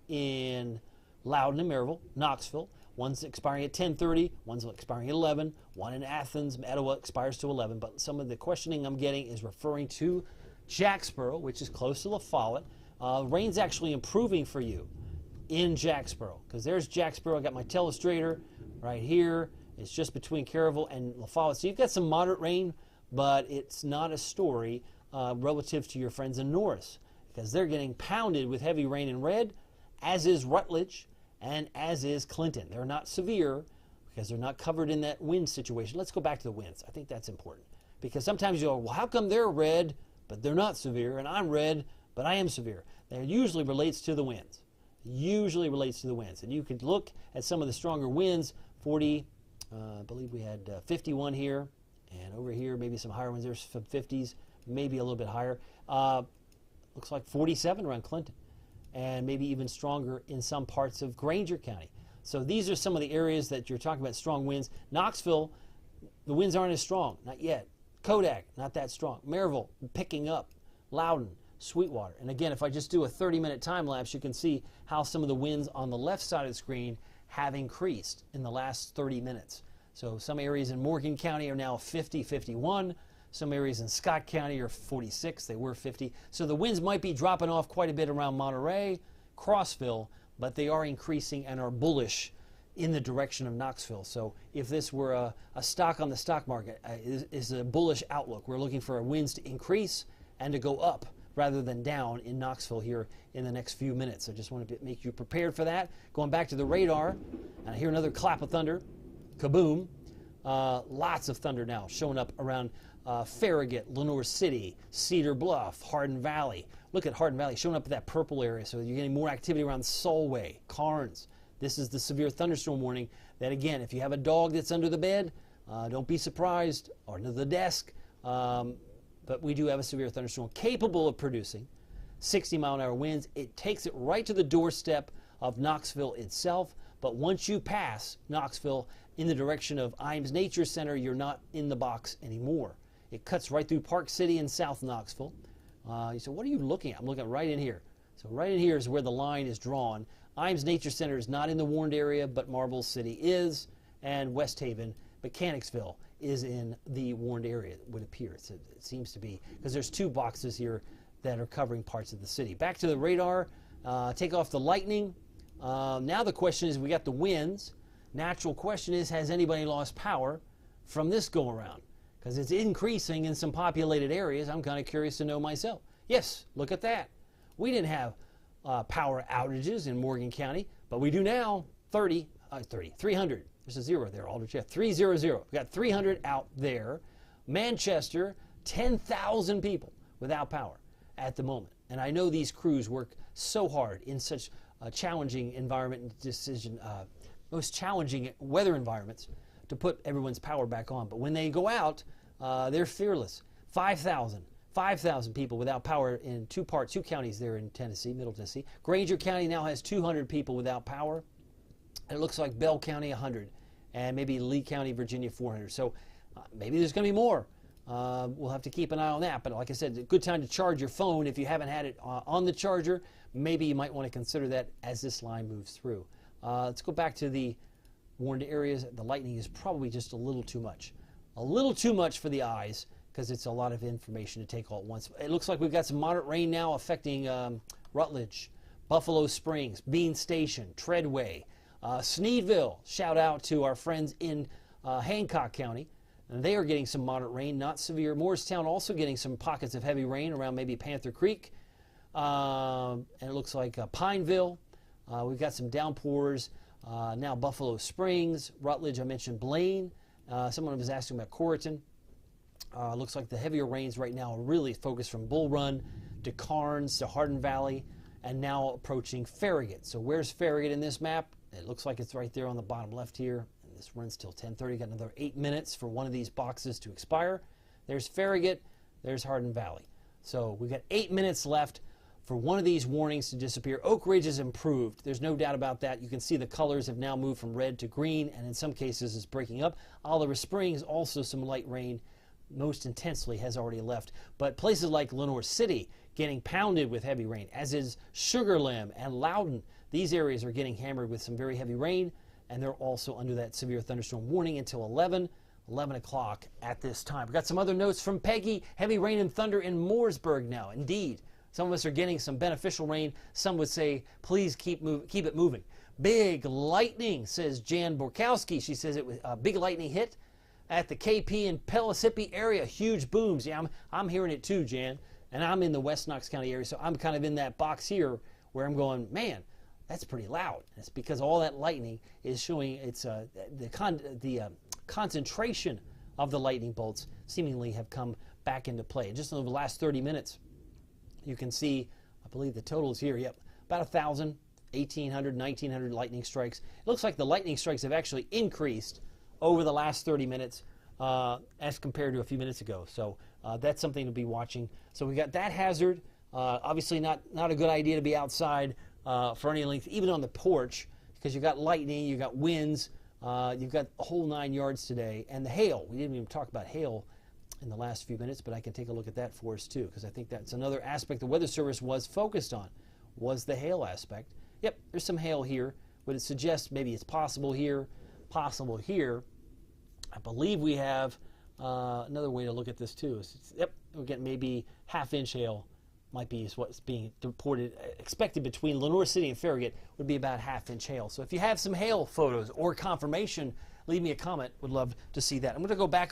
in Loudoun and Maryville, Knoxville. One's expiring at 10:30, one's expiring at 11, one in Athens, Etowah expires to 11. But some of the questioning I'm getting is referring to Jacksboro, which is close to La Follette. Rain's actually improving for you in Jacksboro, because there's Jacksboro. I got my telestrator right here. It's just between Caryville and La Follette. So you've got some moderate rain, but it's not a story relative to your friends in Norris, because they're getting pounded with heavy rain in red, as is Rutledge and as is Clinton. They're not severe because they're not covered in that wind situation. Let's go back to the winds. I think that's important, because sometimes you go, well, how come they're red but they're not severe, and I'm red but I am severe? That usually relates to the winds. Usually relates to the winds. And you could look at some of the stronger winds, 40, I believe we had 51 here, and over here maybe some higher winds. There's some 50s, maybe a little bit higher. Looks like 47 around Clinton, and maybe even stronger in some parts of Granger County. So these are some of the areas that you're talking about strong winds. Knoxville, the winds aren't as strong, not yet. Kodak, not that strong. Maryville, picking up. Loudon, Sweetwater. And again, if I just do a 30-minute time lapse, you can see how some of the winds on the left side of the screen have increased in the last 30 minutes. So some areas in Morgan County are now 50, 51. Some areas in Scott County are 46. They were 50. So the winds might be dropping off quite a bit around Monterey, Crossville, but they are increasing and are bullish in the direction of Knoxville. So if this were a stock on the stock market, is a bullish outlook. We're looking for winds to increase and to go up rather than down in Knoxville here in the next few minutes. I just want to make you prepared for that. Going back to the radar, and I hear another clap of thunder. Kaboom. Lots of thunder now showing up around Farragut, Lenoir City, Cedar Bluff, Hardin Valley. Look at Hardin Valley showing up in that purple area, so you're getting more activity around Solway, Carnes. This is the severe thunderstorm warning that, again, if you have a dog that's under the bed, don't be surprised, or under the desk. But we do have a severe thunderstorm capable of producing 60-mile-an-hour winds. It takes it right to the doorstep of Knoxville itself. But once you pass Knoxville in the direction of Imes Nature Center, you're not in the box anymore. It cuts right through Park City and South Knoxville. You say, what are you looking at? I'm looking right in here. So right in here is where the line is drawn. Imes Nature Center is not in the warned area, but Marble City is, and West Haven, Mechanicsville is in the warned area, it would appear. It seems to be, because there's two boxes here that are covering parts of the city. Back to the radar, take off the lightning. Now the question is, we got the winds. Natural question is, has anybody lost power from this go-around? Because it's increasing in some populated areas. I'm kind of curious to know myself. Yes, look at that. We didn't have power outages in Morgan County, but we do now. 300. There's a zero there, Aldrich. Yeah, 300. We got 300 out there. Manchester, 10,000 people without power at the moment. And I know these crews work so hard in such a challenging environment and most challenging weather environments to put everyone's power back on. But when they go out, they're fearless. 5,000 people without power in two counties there in Tennessee, Middle Tennessee. Granger County now has 200 people without power. And it looks like Bell County 100, and maybe Lee County, Virginia 400. So maybe there's going to be more. We'll have to keep an eye on that. But like I said, it's a good time to charge your phone. If you haven't had it on the charger, maybe you might want to consider that as this line moves through. Let's go back to the warned areas. The lightning is probably just a little too much. A little too much for the eyes, because it's a lot of information to take all at once. It looks like we've got some moderate rain now affecting Rutledge, Buffalo Springs, Bean Station, Treadway, Sneedville. Shout out to our friends in Hancock County. And they are getting some moderate rain, not severe. Morristown also getting some pockets of heavy rain around maybe Panther Creek. And it looks like Pineville. We've got some downpours. Now Buffalo Springs, Rutledge, I mentioned Blaine. Someone was asking about Corrigan. Looks like the heavier rains right now are really focused from Bull Run to Carnes to Hardin Valley, and now approaching Farragut. So where's Farragut in this map? It looks like it's right there on the bottom left here. And this runs till 10:30. Got another 8 minutes for one of these boxes to expire. There's Farragut. There's Hardin Valley. So we've got 8 minutes left for one of these warnings to disappear. Oak Ridge has improved. There's no doubt about that. You can see the colors have now moved from red to green, and in some cases it's breaking up. Oliver Springs, also some light rain, most intensely, has already left. But places like Lenoir City getting pounded with heavy rain, as is Sugar Limb and Loudon. These areas are getting hammered with some very heavy rain, and they're also under that severe thunderstorm warning until 11 o'clock at this time. We've got some other notes from Peggy. Heavy rain and thunder in Mooresburg now. Indeed, some of us are getting some beneficial rain. Some would say, please keep it moving. Big lightning, says Jan Borkowski. She says it was a big lightning hit at the KP and Pellissippi area. Huge booms. Yeah, I'm hearing it too, Jan. And I'm in the West Knox County area, so I'm kind of in that box here where I'm going, man, that's pretty loud. It's because all that lightning is showing it's the concentration of the lightning bolts seemingly have come back into play. Just over the last 30 minutes, you can see, I believe the total is here, yep, about 1,000, 1,800, 1,900 lightning strikes. It looks like the lightning strikes have actually increased over the last 30 minutes as compared to a few minutes ago. So that's something to be watching. So we got that hazard. Obviously not a good idea to be outside for any length, even on the porch, because you've got lightning, you've got winds, you've got a whole 9 yards today. And the hail, we didn't even talk about hail in the last few minutes, but I can take a look at that for us too, because I think that's another aspect the Weather Service was focused on, was the hail aspect. Yep, there's some hail here, but it suggests maybe it's possible here, possible here. I believe we have another way to look at this too. Yep, we're getting maybe half-inch hail. Might be is what's being reported. Expected between Lenoir City and Farragut would be about half-inch hail. So if you have some hail photos or confirmation, leave me a comment. Would love to see that. I'm going to go back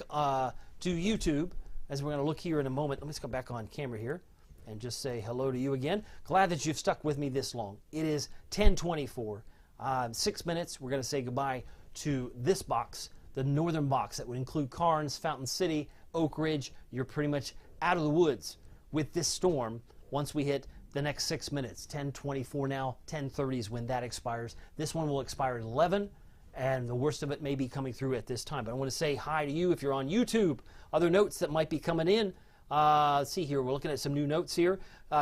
to YouTube as we're going to look here in a moment. Let me just go back on camera here and just say hello to you again. Glad that you've stuck with me this long. It is 10:24. 6 minutes. We're going to say goodbye to this box, the northern box that would include Karnes, Fountain City, Oak Ridge. You're pretty much out of the woods with this storm once we hit the next 6 minutes. 10:24 now, 10:30 is when that expires. This one will expire at 11, and the worst of it may be coming through at this time. But I want to say hi to you if you're on YouTube. Other notes that might be coming in. Let's see here. We're looking at some new notes here.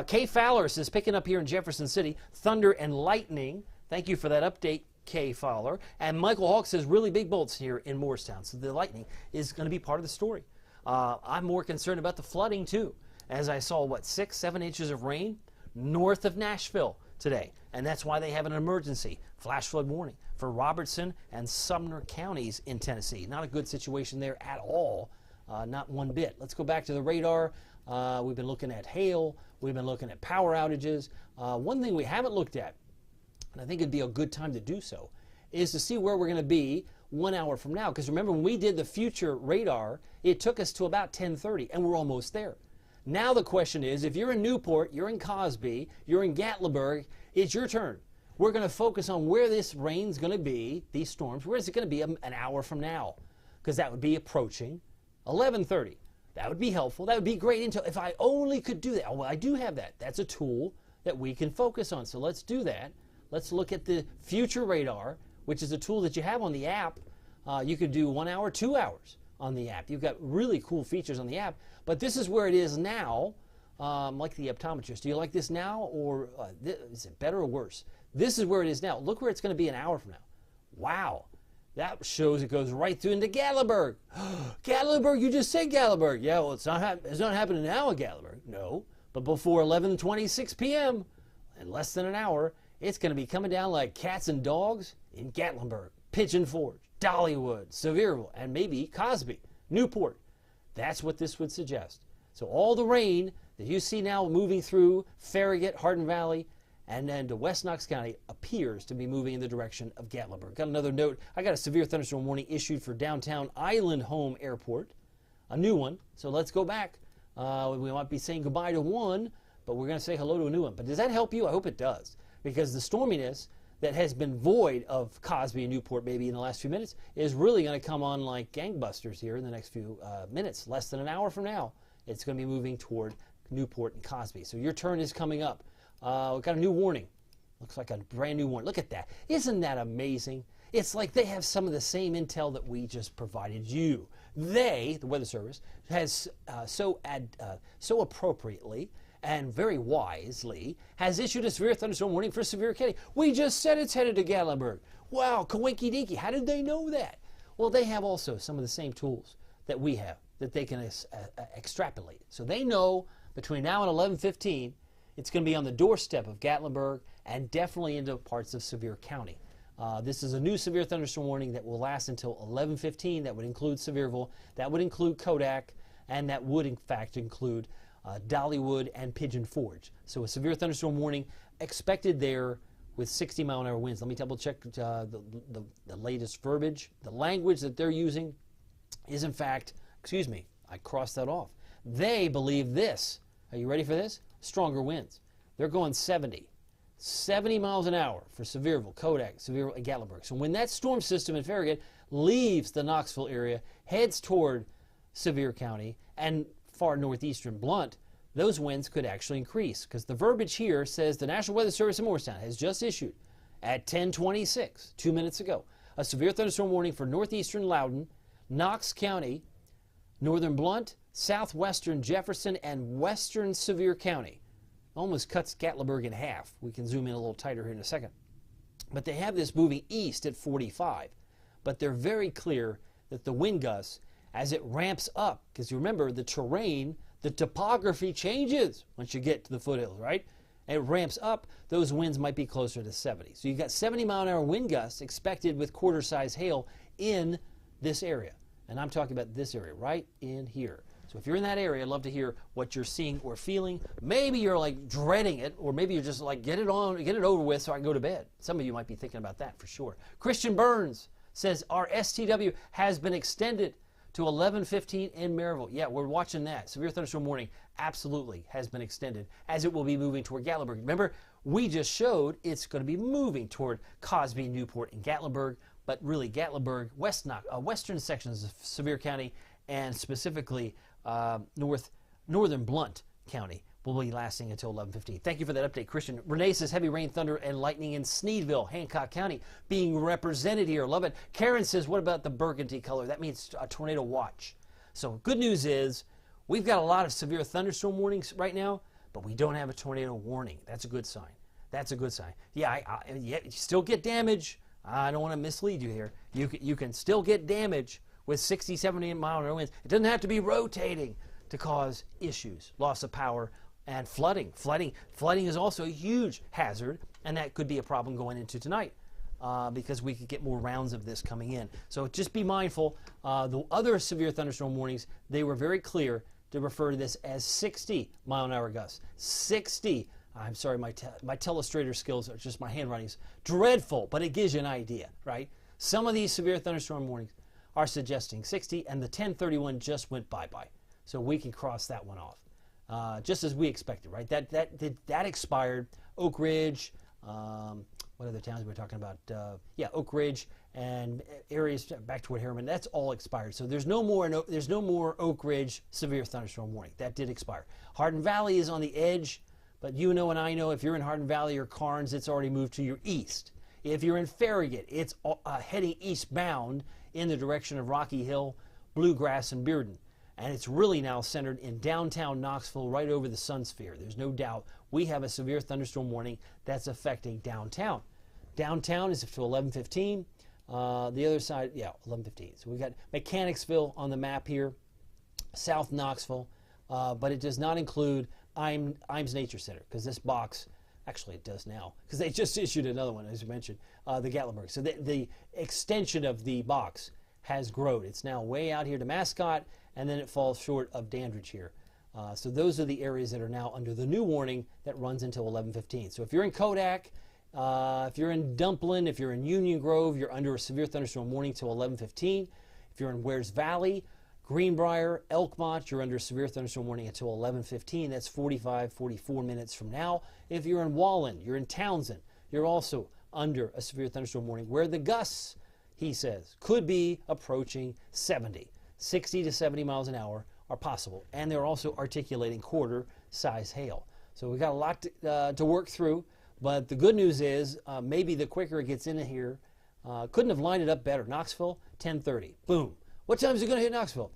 Kay Fowler says, picking up here in Jefferson City, thunder and lightning. Thank you for that update, Kay Fowler. And Michael Hawk says, really big bolts here in Morristown. So the lightning is going to be part of the story. I'm more concerned about the flooding, too, as I saw, 6, 7 inches of rain north of Nashville today. And that's why they have an emergency flash flood warning for Robertson and Sumner counties in Tennessee. Not a good situation there at all, not one bit. Let's go back to the radar. We've been looking at hail. We've been looking at power outages. One thing we haven't looked at, and I think it'd be a good time to do so, is to see where we're going to be 1 hour from now. Because remember, when we did the future radar, it took us to about 10:30, and we're almost there. Now the question is, if you're in Newport, you're in Cosby, you're in Gatlinburg, it's your turn. We're going to focus on where this rain's going to be, these storms. Where is it going to be an hour from now? Because that would be approaching 11:30. That would be helpful. That would be great intel. If I only could do that. Oh, well, I do have that. That's a tool that we can focus on. So let's do that. Let's look at the future radar, which is a tool that you have on the app. You could do 1 hour, 2 hours on the app. You've got really cool features on the app. But this is where it is now, like the optometrist. Do you like this now, or is it better or worse? This is where it is now. Look where it's going to be an hour from now. Wow. That shows it goes right through into Gatlinburg. Gatlinburg, you just said Gatlinburg. Yeah, well, it's not happening now at Gatlinburg. No, but before 11:26 p.m., in less than an hour, it's going to be coming down like cats and dogs in Gatlinburg, Pigeon Forge, Dollywood, Sevierville, and maybe Cosby, Newport. That's what this would suggest. So all the rain that you see now moving through Farragut, Hardin Valley, and then to West Knox County appears to be moving in the direction of Gatlinburg. Got another note. I got a severe thunderstorm warning issued for downtown Island Home Airport, a new one. So let's go back. We might be saying goodbye to one, but we're going to say hello to a new one. But does that help you? I hope it does, because the storminess that has been void of Cosby and Newport maybe in the last few minutes is really going to come on like gangbusters here in the next few minutes. Less than an hour from now, it's going to be moving toward Newport and Cosby. So your turn is coming up. We've got a new warning. Looks like a brand new warning. Look at that. Isn't that amazing? It's like they have some of the same intel that we just provided you. They, the Weather Service, has so appropriately and very wisely has issued a severe thunderstorm warning for Sevier County. We just said it's headed to Gatlinburg. Wow, coinky dinky. How did they know that? Well, they have also some of the same tools that we have that they can extrapolate. So they know between now and 11:15, it's going to be on the doorstep of Gatlinburg and definitely into parts of Sevier County. This is a new severe thunderstorm warning that will last until 11:15. That would include Sevierville, that would include Kodak, and that would in fact include Dollywood and Pigeon Forge. So a severe thunderstorm warning expected there with 60-mile-an-hour winds. Let me double check the latest verbiage. The language that they're using is in fact, excuse me, I crossed that off. They believe this. Are you ready for this? Stronger winds. They're going 70 miles an hour for Sevierville, Kodak, Sevierville, and Gatlinburg. So when that storm system in Farragut leaves the Knoxville area, heads toward Sevier County and far northeastern Blount, those winds could actually increase, because the verbiage here says the National Weather Service in Morristown has just issued at 10:26, 2 minutes ago, a severe thunderstorm warning for northeastern Loudoun, Knox County, northern Blount, southwestern Jefferson, and western Sevier County. Almost cuts Gatlinburg in half. We can zoom in a little tighter here in a second. But they have this moving east at 45. But they're very clear that the wind gusts, as it ramps up, because you remember the terrain, the topography changes once you get to the foothills, right? And it ramps up, those winds might be closer to 70. So you've got 70-mile-an-hour wind gusts expected with quarter-size hail in this area. And I'm talking about this area right in here. So if you're in that area, I'd love to hear what you're seeing or feeling. Maybe you're like dreading it, or maybe you're just like, get it over with so I can go to bed. Some of you might be thinking about that for sure. Christian Burns says our STW has been extended to 11:15 in Maryville. Yeah, we're watching that. Severe thunderstorm warning absolutely has been extended, as it will be moving toward Gatlinburg. Remember, we just showed it's going to be moving toward Cosby, Newport, and Gatlinburg, but really Gatlinburg, western sections of Sevier County, and specifically northern Blount County will be lasting until 11:15. Thank you for that update, Christian. Renee says heavy rain, thunder, and lightning in Sneedville, Hancock County, being represented here. Love it. Karen says, what about the burgundy color? That means a tornado watch. So good news is we've got a lot of severe thunderstorm warnings right now, but we don't have a tornado warning. That's a good sign. That's a good sign. Yeah, you still get damage. I don't want to mislead you here. You can still get damage with 60, 70 mile-an-hour winds. It doesn't have to be rotating to cause issues, loss of power, and flooding. Flooding is also a huge hazard, and that could be a problem going into tonight because we could get more rounds of this coming in. So just be mindful. The other severe thunderstorm warnings, they were very clear to refer to this as 60 mile-an-hour gusts. 60. I'm sorry, my telestrator skills are just, my handwriting's dreadful, but it gives you an idea, right? Some of these severe thunderstorm warnings are suggesting 60, and the 1031 just went bye-bye. So we can cross that one off, just as we expected, right? That expired. Oak Ridge, what other towns were we talking about? Yeah, Oak Ridge and areas back toward Harriman. That's all expired. So there's no more Oak Ridge severe thunderstorm warning. That did expire. Hardin Valley is on the edge, but you know and I know if you're in Hardin Valley or Carnes, it's already moved to your east. If you're in Farragut, it's heading eastbound in the direction of Rocky Hill, Bluegrass, and Bearden. And it's really now centered in downtown Knoxville, right over the Sun Sphere. There's no doubt we have a severe thunderstorm warning that's affecting downtown. Downtown is to 11:15. The other side, yeah, 11:15. So we've got Mechanicsville on the map here, South Knoxville, but it does not include Imes Nature Center, because this box, actually it does now, because they just issued another one, as you mentioned, the Gatlinburg. So the extension of the box has grown. It's now way out here to Mascot, and then it falls short of Dandridge here. So those are the areas that are now under the new warning that runs until 11:15. So if you're in Kodak, if you're in Dumplin, if you're in Union Grove, you're under a severe thunderstorm warning till 11:15. If you're in Wares Valley, Greenbrier, Elkmont, you're under a severe thunderstorm warning until 11:15. That's 45, 44 minutes from now. If you're in Wallen, you're in Townsend, you're also under a severe thunderstorm warning, where the gusts, he says, could be approaching 70. 60 to 70 miles an hour are possible. And they're also articulating quarter-size hail. So we've got a lot to work through. But the good news is maybe the quicker it gets in here, couldn't have lined it up better. Knoxville, 10:30. Boom. What time is it going to hit Knoxville?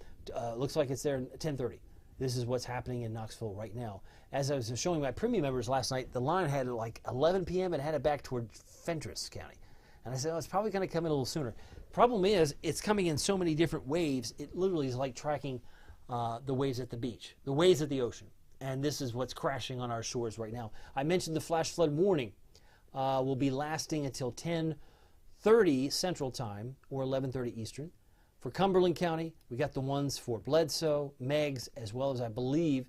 Looks like it's there at 10:30. This is what's happening in Knoxville right now. As I was showing my premium members last night, the line had like 11 p.m. and had it back toward Fentress County. And I said, oh, it's probably going to come in a little sooner. Problem is, it's coming in so many different waves, it literally is like tracking the waves at the beach, the waves at the ocean. And this is what's crashing on our shores right now. I mentioned the flash flood warning will be lasting until 10:30 Central Time or 11:30 Eastern. For Cumberland County, we got the ones for Bledsoe, Meigs, as well as, I believe,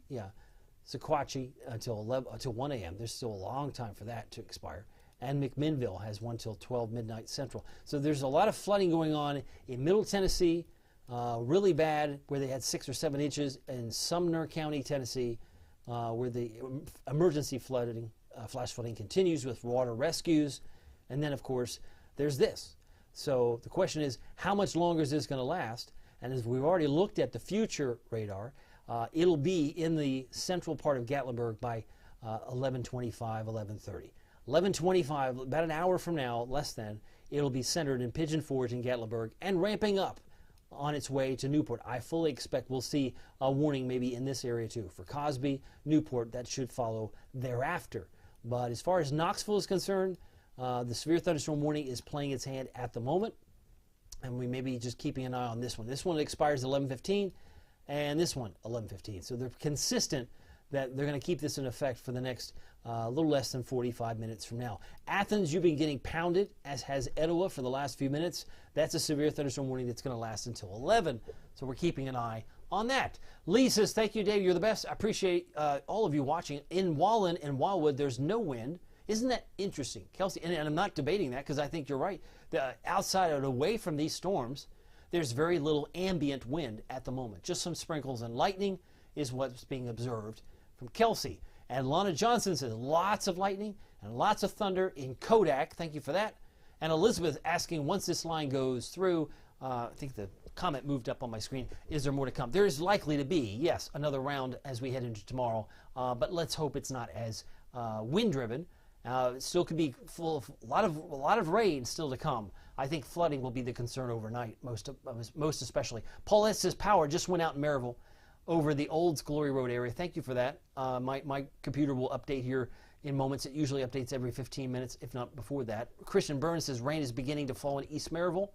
Sequatchie until 1 a.m. There's still a long time for that to expire. And McMinnville has one till 12 midnight Central. So there's a lot of flooding going on in Middle Tennessee, Really bad where they had 6 or 7 inches in Sumner County, Tennessee, where the emergency flooding, flash flooding continues with water rescues. And then, of course, there's this. So the question is, how much longer is this going to last? And as we've already looked at the future radar, it'll be in the central part of Gatlinburg by 11:25, 11:30. 11:25, about an hour from now, less than, it'll be centered in Pigeon Forge in Gatlinburg and ramping up on its way to Newport. I fully expect we'll see a warning maybe in this area too. For Cosby, Newport, that should follow thereafter. But as far as Knoxville is concerned, the severe thunderstorm warning is playing its hand at the moment, and we may be just keeping an eye on this one. This one expires 11:15, and this one 11:15. So they're consistent that they're going to keep this in effect for the next little less than 45 minutes from now. Athens, you've been getting pounded, as has Etowah for the last few minutes. That's a severe thunderstorm warning that's going to last until 11, so we're keeping an eye on that. Lee says, thank you, Dave. You're the best. I appreciate all of you watching. In Wallen and Wildwood, there's no wind. Isn't that interesting, Kelsey? And I'm not debating that because I think you're right. Outside and away from these storms, there's very little ambient wind at the moment. Just some sprinkles and lightning is what's being observed from Kelsey. And Lana Johnson says lots of lightning and lots of thunder in Kodak. Thank you for that. And Elizabeth asking, once this line goes through, I think the comment moved up on my screen, is there more to come? There is likely to be, yes, another round as we head into tomorrow. But let's hope it's not as wind-driven. It still could be full of a lot of rain still to come. I think flooding will be the concern overnight, most especially. Paulette says power just went out in Maryville over the Olds Glory Road area. Thank you for that. My computer will update here in moments. It usually updates every 15 minutes, if not before that. Christian Burns says rain is beginning to fall in East Maryville.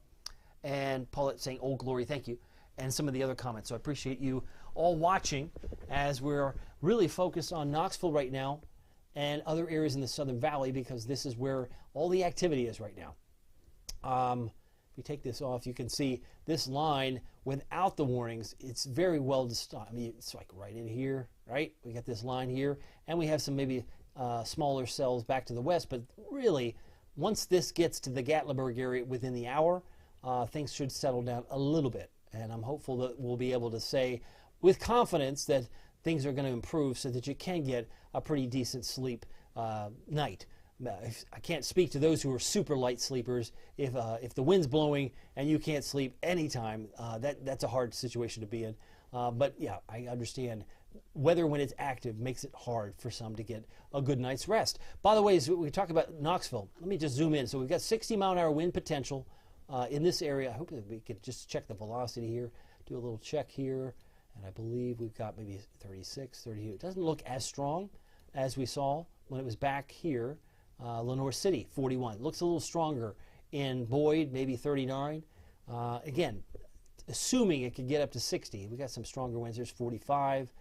And Paulette saying Old Glory, thank you. And some of the other comments. So I appreciate you all watching as we're really focused on Knoxville right now and other areas in the Southern Valley, because this is where all the activity is right now. If we take this off, you can see this line without the warnings. It's very well designed. I mean, it's like right in here, right? We got this line here, and we have some maybe smaller cells back to the west. But really, once this gets to the Gatlinburg area within the hour, things should settle down a little bit. And I'm hopeful that we'll be able to say with confidence that things are going to improve so that you can get a pretty decent sleep night. I can't speak to those who are super light sleepers. If the wind's blowing and you can't sleep anytime, that's a hard situation to be in. But yeah, I understand weather when it's active makes it hard for some to get a good night's rest. By the way, as we talk about Knoxville, let me just zoom in. So we've got 60-mile-an-hour wind potential in this area. I hope that we could just check the velocity here, do a little check here. And I believe we've got maybe 36, 32. It doesn't look as strong as we saw when it was back here. Lenore City, 41. It looks a little stronger in Boyd, maybe 39. Again, assuming it could get up to 60. We got some stronger winds. There's 45.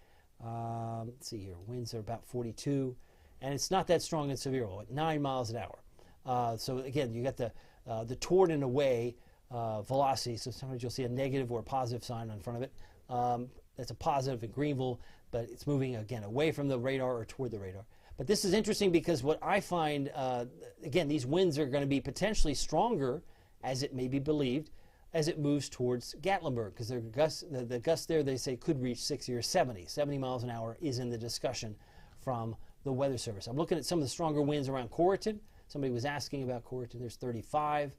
Let's see here. Winds are about 42. And it's not that strong in Sevierville at 9 miles an hour. So again, you got the toward and away velocity. So sometimes you'll see a negative or a positive sign in front of it. That's a positive in Greenville, but it's moving again away from the radar or toward the radar. But this is interesting because what I find, again, these winds are going to be potentially stronger, as it may be believed, as it moves towards Gatlinburg, because the gusts there, they say, could reach 60 or 70. 70 miles an hour is in the discussion from the Weather Service. I'm looking at some of the stronger winds around Corrigan. Somebody was asking about Corrigan. There's 35.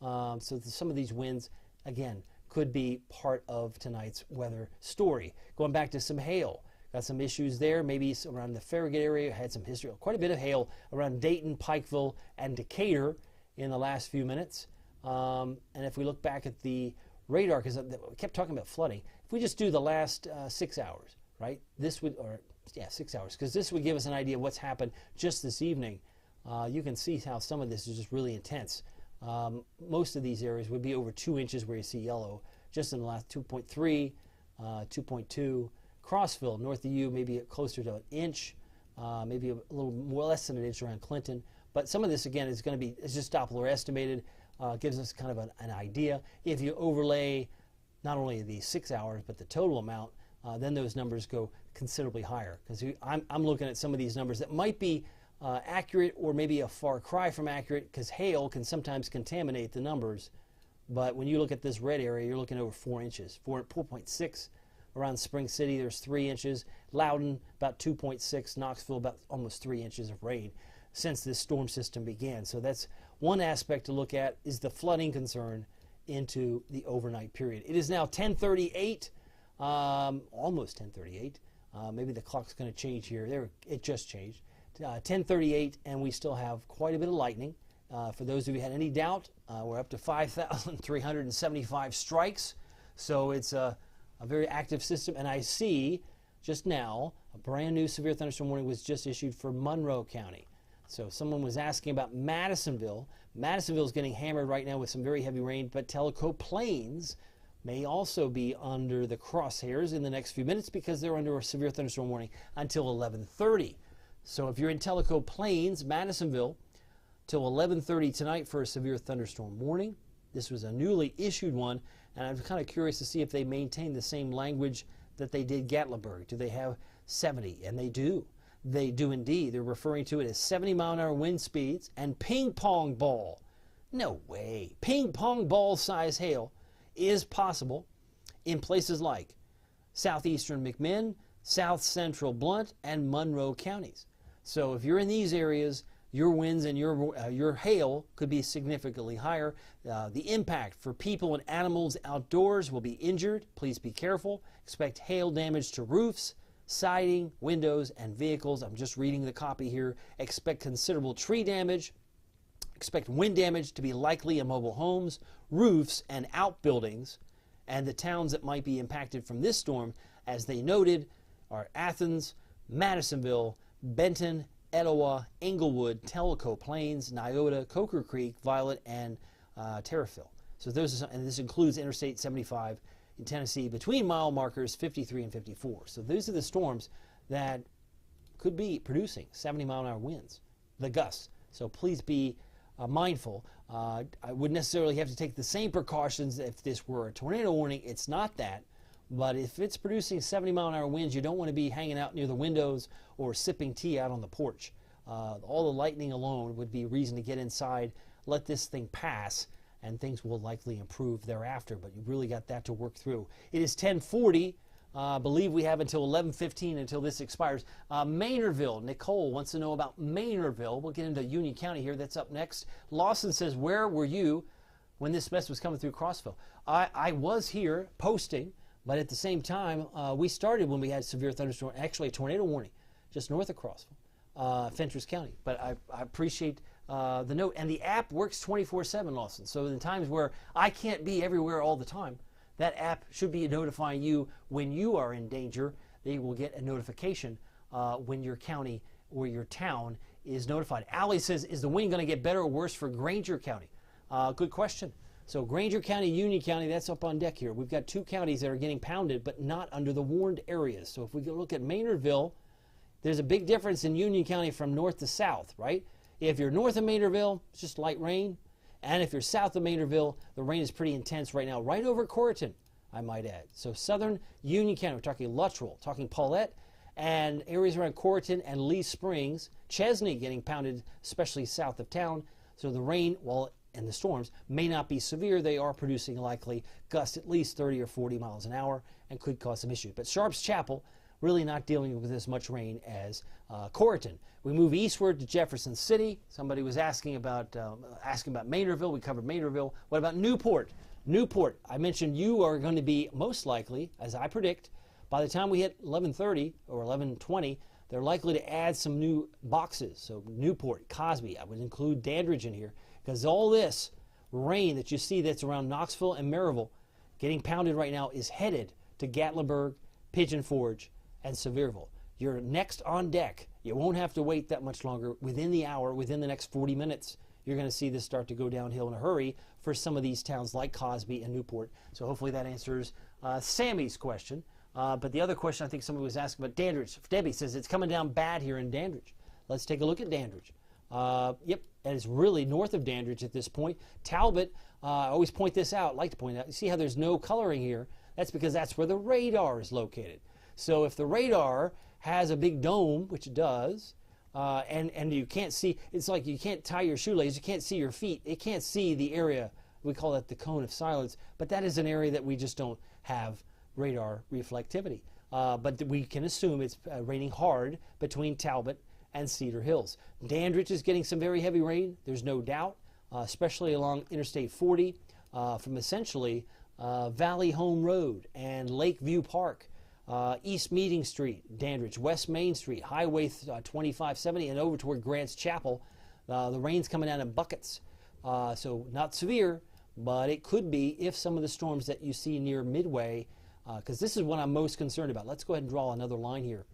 So some of these winds, again, could be part of tonight's weather story. Going back to some hail. Got some issues there, maybe around the Farragut area. Had some history, quite a bit of hail around Dayton, Pikeville, and Decatur in the last few minutes. And if we look back at the radar, because we kept talking about flooding, if we just do the last 6 hours, right? 6 hours, because this would give us an idea of what's happened just this evening. You can see how some of this is just really intense. Most of these areas would be over 2 inches where you see yellow, just in the last 2.3, 2.2. Crossville, north of you, maybe closer to an inch, maybe a little more less than an inch around Clinton. But some of this, again, is going to be, it's just Doppler estimated, gives us kind of an idea. If you overlay not only the 6 hours, but the total amount, then those numbers go considerably higher. Because I'm looking at some of these numbers that might be accurate or maybe a far cry from accurate, because hail can sometimes contaminate the numbers But when you look at this red area, you're looking over 4 inches, 4.6 around Spring City. There's 3 inches. Loudon about 2.6. Knoxville about almost 3 inches of rain since this storm system began. So that's one aspect to look at, is the flooding concern into the overnight period. It is now 10:38, almost 10:38. Maybe the clock's going to change here. There, it just changed. 10:38, and we still have quite a bit of lightning. For those of you who had any doubt, we're up to 5,375 strikes. So it's a very active system. And I see just now a brand new severe thunderstorm warning was just issued for Monroe County. So someone was asking about Madisonville. Madisonville is getting hammered right now with some very heavy rain, but Tellico Plains may also be under the crosshairs in the next few minutes because they're under a severe thunderstorm warning until 11:30. So if you're in Tellico Plains, Madisonville, till 11:30 tonight for a severe thunderstorm warning. This was a newly issued one, and I'm kind of curious to see if they maintain the same language that they did Gatlinburg. Do they have 70? And they do. They do indeed. They're referring to it as 70-mile-an-hour wind speeds and ping pong ball. No way. Ping pong ball size hail is possible in places like southeastern McMinn, south central Blount, and Monroe counties. So if you're in these areas, your winds and your hail could be significantly higher. The impact for people and animals outdoors will be injured. Please be careful. Expect hail damage to roofs, siding, windows, and vehicles. I'm just reading the copy here. Expect considerable tree damage. Expect wind damage to be likely in mobile homes, roofs, and outbuildings. And the towns that might be impacted from this storm, as they noted, are Athens, Madisonville, Benton, Etowah, Englewood, Tellico Plains, Nyota, Coker Creek, Violet, and Terriffill. So those are some, and this includes Interstate 75 in Tennessee between mile markers 53 and 54. So those are the storms that could be producing 70-mile-an-hour winds, the gusts. So please be mindful. I wouldn't necessarily have to take the same precautions if this were a tornado warning. It's not that. But if it's producing 70-mile-an-hour winds, you don't want to be hanging out near the windows or sipping tea out on the porch. All the lightning alone would be reason to get inside, let this thing pass, and things will likely improve thereafter. But you really got that to work through. It is 10:40. I believe we have until 11:15 until this expires. Maynardville. Nicole wants to know about Maynardville. We'll get into Union County here. That's up next. Lawson says, where were you when this mess was coming through Crossville? I was here posting. But at the same time, we started when we had severe thunderstorm, actually a tornado warning, just north of Crossville, Fentress County. But I appreciate the note. And the app works 24/7, Lawson. So in times where I can't be everywhere all the time, that app should be notifying you when you are in danger. They will get a notification when your county or your town is notified. Allie says, is the wind going to get better or worse for Granger County? Good question. So Granger County, Union County, that's up on deck here. We've got two counties that are getting pounded, but not under the warned areas. So if we look at Maynardville, there's a big difference in Union County from north to south, right? If you're north of Maynardville, it's just light rain. And if you're south of Maynardville, the rain is pretty intense right now, right over Corriton, I might add. So southern Union County, we're talking Luttrell, talking Paulette, and areas around Corriton and Lee Springs. Chesney getting pounded, especially south of town. So the rain, and the storms may not be severe. They are producing likely gusts at least 30 or 40 miles an hour and could cause some issues. But Sharps Chapel really not dealing with as much rain as Corriton. We move eastward to Jefferson City. Somebody was asking about Maynardville. We covered Maynardville. What about Newport? Newport, I mentioned you are going to be most likely, as I predict, by the time we hit 11:30 or 11:20, they're likely to add some new boxes. So Newport, Cosby, I would include Dandridge in here. Because all this rain that you see that's around Knoxville and Maryville getting pounded right now is headed to Gatlinburg, Pigeon Forge, and Sevierville. You're next on deck. You won't have to wait that much longer. Within the hour, within the next 40 minutes, you're going to see this start to go downhill in a hurry for some of these towns like Cosby and Newport. So hopefully that answers Sammy's question. But the other question I think somebody was asking about Dandridge. Debbie says it's coming down bad here in Dandridge. Let's take a look at Dandridge. Yep, and it's really north of Dandridge at this point. Talbot, I always point this out, like to point out, you see how there's no coloring here? That's because that's where the radar is located. So if the radar has a big dome, which it does, and you can't see, it's like you can't tie your shoelace, you can't see your feet, it can't see the area We call that the cone of silence, but that is an area that we just don't have radar reflectivity. But we can assume it's raining hard between Talbot and Cedar Hills. Dandridge is getting some very heavy rain, there's no doubt, especially along Interstate 40 from essentially Valley Home Road and Lakeview Park, East Meeting Street, Dandridge, West Main Street, Highway 2570, and over toward Grants Chapel. The rain's coming down in buckets, so not severe, but it could be if some of the storms that you see near Midway, because this is what I'm most concerned about. Let's go ahead and draw another line here,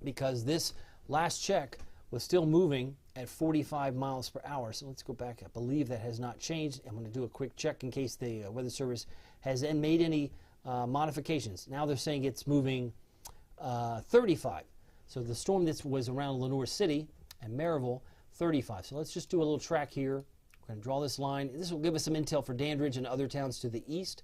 because this last check was still moving at 45 miles per hour. So let's go back. I believe that has not changed. I'm going to do a quick check in case the Weather Service has made any modifications. Now they're saying it's moving 35. So the storm that was around Lenoir City and Maryville, 35. So let's just do a little track here. We're going to draw this line. This will give us some intel for Dandridge and other towns to the east.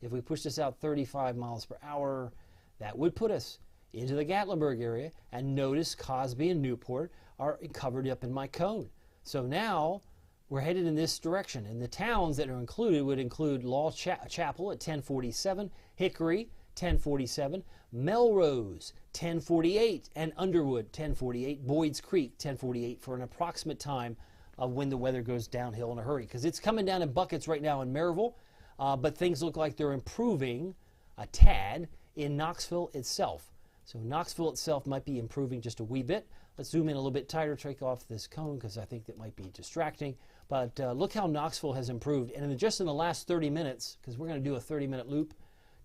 If we push this out 35 miles per hour, that would put us into the Gatlinburg area. And notice Cosby and Newport are covered up in my cone. So now we're headed in this direction. And the towns that are included would include Law Chapel at 1047, Hickory 1047, Melrose 1048, and Underwood 1048, Boyd's Creek 1048 for an approximate time of when the weather goes downhill in a hurry. Because it's coming down in buckets right now in Maryville, but things look like they're improving a tad in Knoxville itself. So Knoxville itself might be improving just a wee bit. Let's zoom in a little bit tighter, take off this cone because I think that might be distracting. But look how Knoxville has improved. And just in the last 30 minutes, because we're going to do a 30-minute loop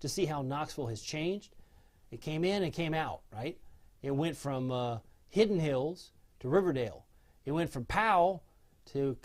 to see how Knoxville has changed. It came in and came out, right? It went from Hidden Hills to Riverdale. It went from Powell to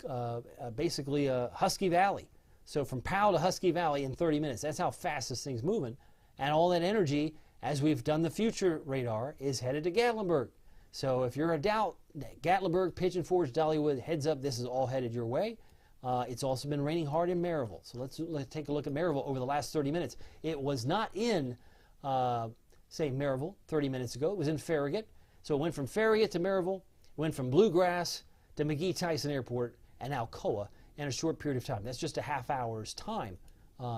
basically Husky Valley. So from Powell to Husky Valley in 30 minutes. That's how fast this thing's moving. And all that energy, as we've done the future radar, is headed to Gatlinburg. So if you're a doubt, Gatlinburg, Pigeon Forge, Dollywood, heads up, this is all headed your way. It's also been raining hard in Maryville. So let's take a look at Maryville over the last 30 minutes. It was not in, say, Maryville 30 minutes ago. It was in Farragut. So it went from Farragut to Maryville, went from Bluegrass to McGee-Tyson Airport, and Alcoa in a short period of time. That's just a half hour's time.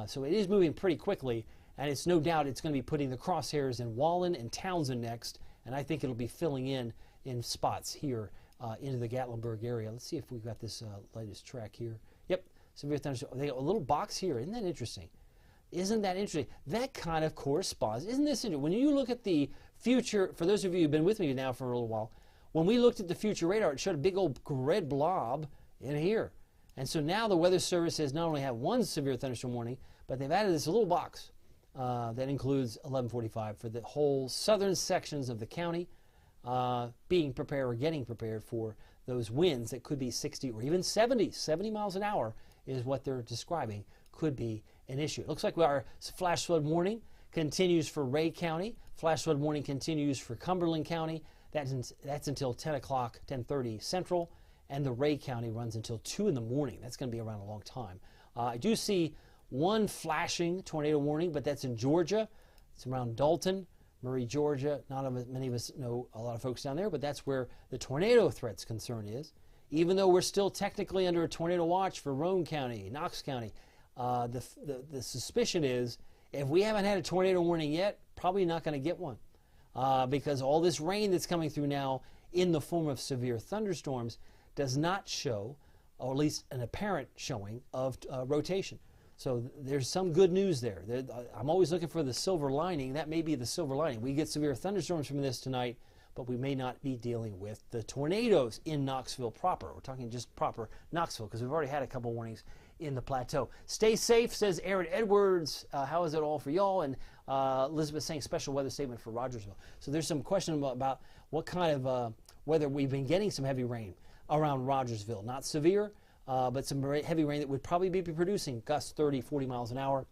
So it is moving pretty quickly, and it's no doubt it's going to be putting the crosshairs in Wallen and Townsend next, and I think it'll be filling in spots here into the Gatlinburg area. Let's see if we've got this latest track here. Yep, severe thunderstorm. They got a little box here. Isn't that interesting? Isn't that interesting? That kind of corresponds. Isn't this interesting? When you look at the future, for those of you who've been with me now for a little while, when we looked at the future radar, it showed a big old red blob in here. And so now the Weather Service has not only had one severe thunderstorm warning, but they've added this little box that includes 1145 for the whole southern sections of the county, being prepared or getting prepared for those winds that could be 60 or even 70 miles an hour is what they're describing could be an issue. It looks like our flash flood warning continues for Ray County. Flash flood warning continues for Cumberland County. That's until 10 o'clock, 10:30 Central, and the Ray County runs until 2 in the morning. That's going to be around a long time. I do see one flashing tornado warning, but that's in Georgia. It's around Dalton, Murray, Georgia. Not many of us know a lot of folks down there, but that's where the tornado threat's concern is. Even though we're still technically under a tornado watch for Roane County, Knox County, the suspicion is if we haven't had a tornado warning yet, probably not going to get one because all this rain that's coming through now in the form of severe thunderstorms does not show, or at least an apparent showing, of rotation. So there's some good news there. I'm always looking for the silver lining. That may be the silver lining. We get severe thunderstorms from this tonight, but we may not be dealing with the tornadoes in Knoxville proper. We're talking just proper Knoxville because we've already had a couple warnings in the plateau. Stay safe, says Aaron Edwards. How is it all for y'all? And Elizabeth saying special weather statement for Rogersville. So there's some question about what kind of weather we've been getting. Some heavy rain around Rogersville. Not severe, but some heavy rain that would probably be producing gusts 30, 40 miles an hour.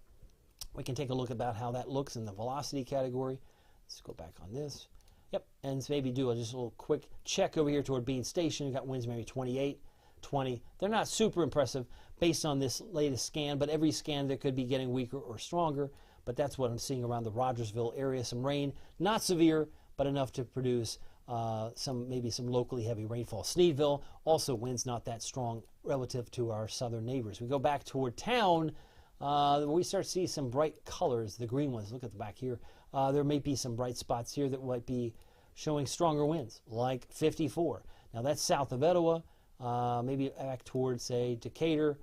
We can take a look about how that looks in the velocity category. Let's go back on this. Yep, and maybe do just a little quick check over here toward Bean Station. You've got winds maybe 28, 20. They're not super impressive based on this latest scan, but every scan there could be getting weaker or stronger. But that's what I'm seeing around the Rogersville area. Some rain, not severe, but enough to produce maybe some locally heavy rainfall. Sneedville, also winds not that strong relative to our southern neighbors. We go back toward town, we start to see some bright colors, the green ones. Look at the back here. There may be some bright spots here that might be showing stronger winds, like 54. Now that's south of Etowah, maybe back towards, say, Decatur,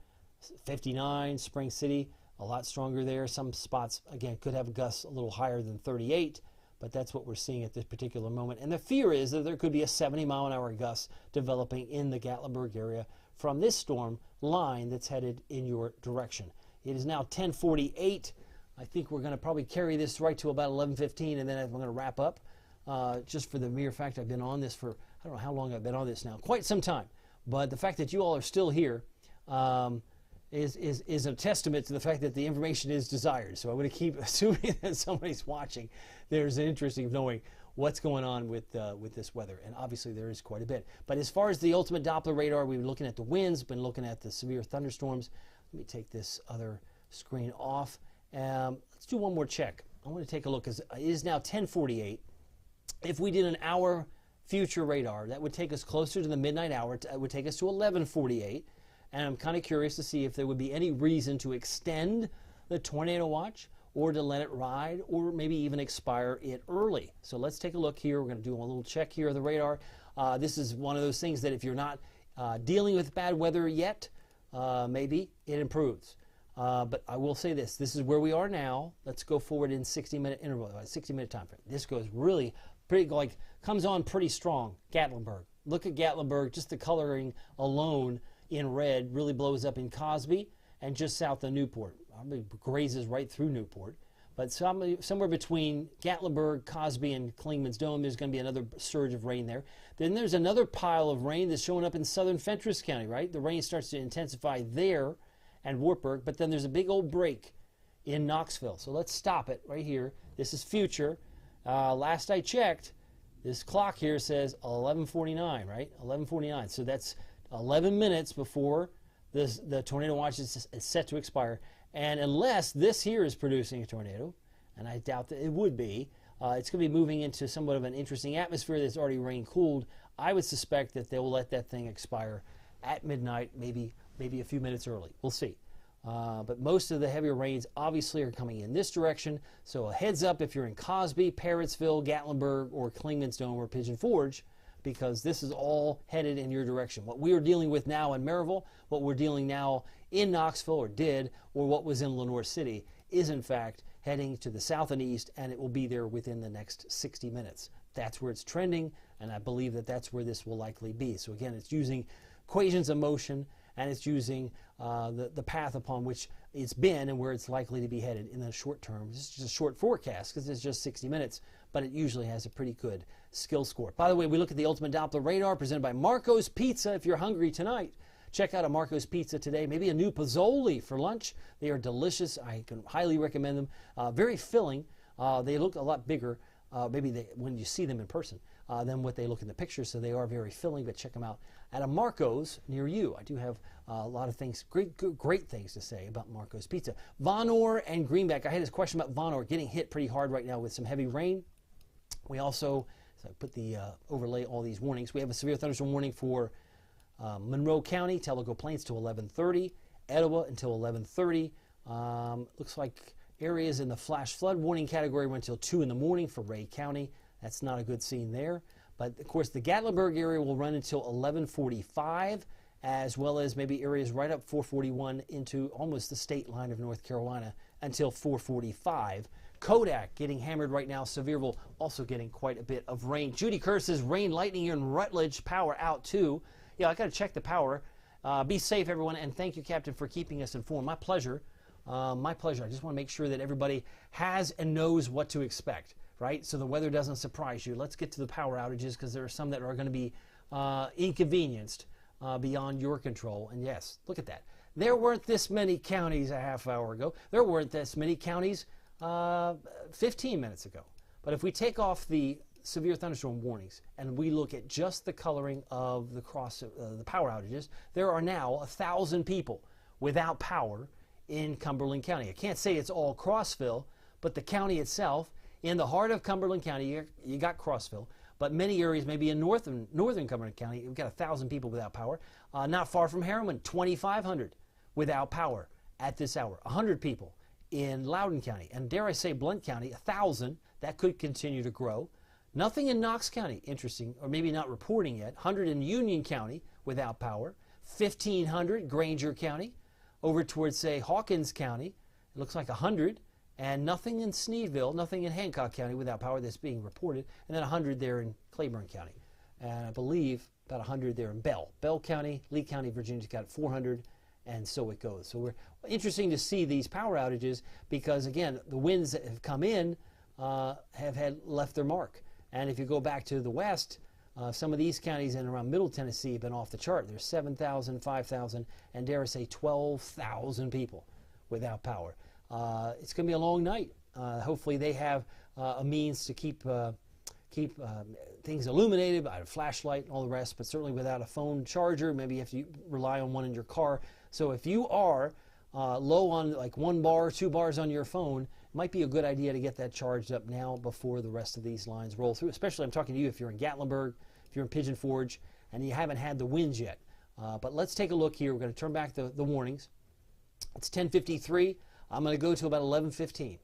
59, Spring City, a lot stronger there. Some spots, again, could have gusts a little higher than 38, but that's what we're seeing at this particular moment. And the fear is that there could be a 70-mile-an-hour gust developing in the Gatlinburg area from this storm line that's headed in your direction. It is now 10:48. I think we're going to probably carry this right to about 11:15, and then I'm going to wrap up. Just for the mere fact I've been on this for, I don't know how long I've been on this now, quite some time. But the fact that you all are still here is a testament to the fact that the information is desired. So I'm going to keep assuming that somebody's watching. There's an interest in knowing what's going on with this weather, and obviously there is quite a bit. But as far as the ultimate Doppler radar, we've been looking at the winds, been looking at the severe thunderstorms. Let me take this other screen off. Let's do one more check. I want to take a look, because it is now 10:48. If we did an hour future radar, that would take us closer to the midnight hour. It would take us to 11:48. And I'm kind of curious to see if there would be any reason to extend the tornado watch, or to let it ride, or maybe even expire it early. So let's take a look here. We're going to do a little check here of the radar. This is one of those things that if you're not dealing with bad weather yet, maybe it improves. But I will say this is where we are now. Let's go forward in 60-minute interval, 60-minute time frame. This goes really pretty, like, comes on pretty strong. Gatlinburg. Look at Gatlinburg. Just the coloring alone in red really blows up in Cosby and just south of Newport. Probably grazes right through Newport. But somewhere between Gatlinburg, Cosby, and Clingman's Dome, there's going to be another surge of rain there. Then there's another pile of rain that's showing up in southern Fentress County, right? The rain starts to intensify there and Wartburg, but then there's a big old break in Knoxville. So let's stop it right here. This is future. Last I checked, this clock here says 11:49, right? 11:49. So that's 11 minutes before the tornado watch is set to expire. And unless this here is producing a tornado, and I doubt that it would be, it's going to be moving into somewhat of an interesting atmosphere that's already rain cooled. I would suspect that they will let that thing expire at midnight, maybe a few minutes early. We'll see. But most of the heavier rains obviously are coming in this direction. So a heads up if you're in Cosby, Parrottsville, Gatlinburg, or Clingman's Dome, or Pigeon Forge, because this is all headed in your direction. What we are dealing with now in Maryville, what we're dealing now in Knoxville, or what was in Lenoir City, is in fact heading to the south and east, and it will be there within the next 60 minutes. That's where it's trending, and I believe that that's where this will likely be. So again, it's using equations of motion, and it's using the path upon which it's been and where it's likely to be headed in the short term. This is just a short forecast because it's just 60 minutes, but it usually has a pretty good skill score. By the way, we look at the Ultimate Doppler Radar presented by Marco's Pizza. If you're hungry tonight, check out a Marco's Pizza today. Maybe a new Pozzoli for lunch. They are delicious. I can highly recommend them. Very filling. They look a lot bigger, when you see them in person, than what they look in the pictures. So they are very filling, but check them out at a Marco's near you. I do have a lot of things, great things to say about Marco's Pizza. Vonore and Greenback. I had this question about Vonore getting hit pretty hard right now with some heavy rain. We also, so I put the overlay all these warnings. We have a severe thunderstorm warning for Monroe County, Tellico Plains till 11:30, Etowah until 11:30. Looks like areas in the flash flood warning category went until 2 in the morning for Ray County. That's not a good scene there. But of course, the Gatlinburg area will run until 11:45, as well as maybe areas right up 441 into almost the state line of North Carolina until 445. Kodak getting hammered right now. Sevierville also getting quite a bit of rain. Judy Kerr says rain, lightning here in Rutledge. Power out too. Yeah, I got to check the power. Be safe, everyone, and thank you, Captain, for keeping us informed. My pleasure. My pleasure. I just want to make sure that everybody has and knows what to expect, right? So the weather doesn't surprise you. Let's get to the power outages because there are some that are going to be inconvenienced beyond your control. And yes, look at that. There weren't this many counties a half hour ago. There weren't this many counties 15 minutes ago. But if we take off the severe thunderstorm warnings and we look at just the coloring of the power outages, there are now 1,000 people without power in Cumberland County. I can't say it's all Crossville, but the county itself, in the heart of Cumberland County, you got Crossville, but many areas, maybe in northern Cumberland County, we've got 1,000 people without power. Not far from Harriman, 2,500 without power at this hour. 100 people in Loudoun County, and dare I say Blount County, 1,000. That could continue to grow. Nothing in Knox County, interesting, or maybe not reporting yet. 100 in Union County without power. 1,500 Granger County. Over towards, say, Hawkins County, it looks like 100. And nothing in Sneedville, nothing in Hancock County without power that's being reported. And then 100 there in Claiborne County. And I believe about 100 there in Bell County. Lee County, Virginia's got 400, and so it goes. So we're interesting to see these power outages because, again, the winds that have come in have left their mark. And if you go back to the west, some of these counties in around Middle Tennessee have been off the chart. There's 7,000, 5,000, and dare I say 12,000 people without power. It's going to be a long night. Hopefully they have a means to keep things illuminated, a flashlight and all the rest, but certainly without a phone charger, maybe you have to rely on one in your car. So if you are low on like 1 bar, 2 bars on your phone, it might be a good idea to get that charged up now before the rest of these lines roll through. Especially I'm talking to you if you're in Gatlinburg, if you're in Pigeon Forge, and you haven't had the winds yet. But let's take a look here. We're going to turn back the warnings. It's 10:53. I'm going to go to about 11:15.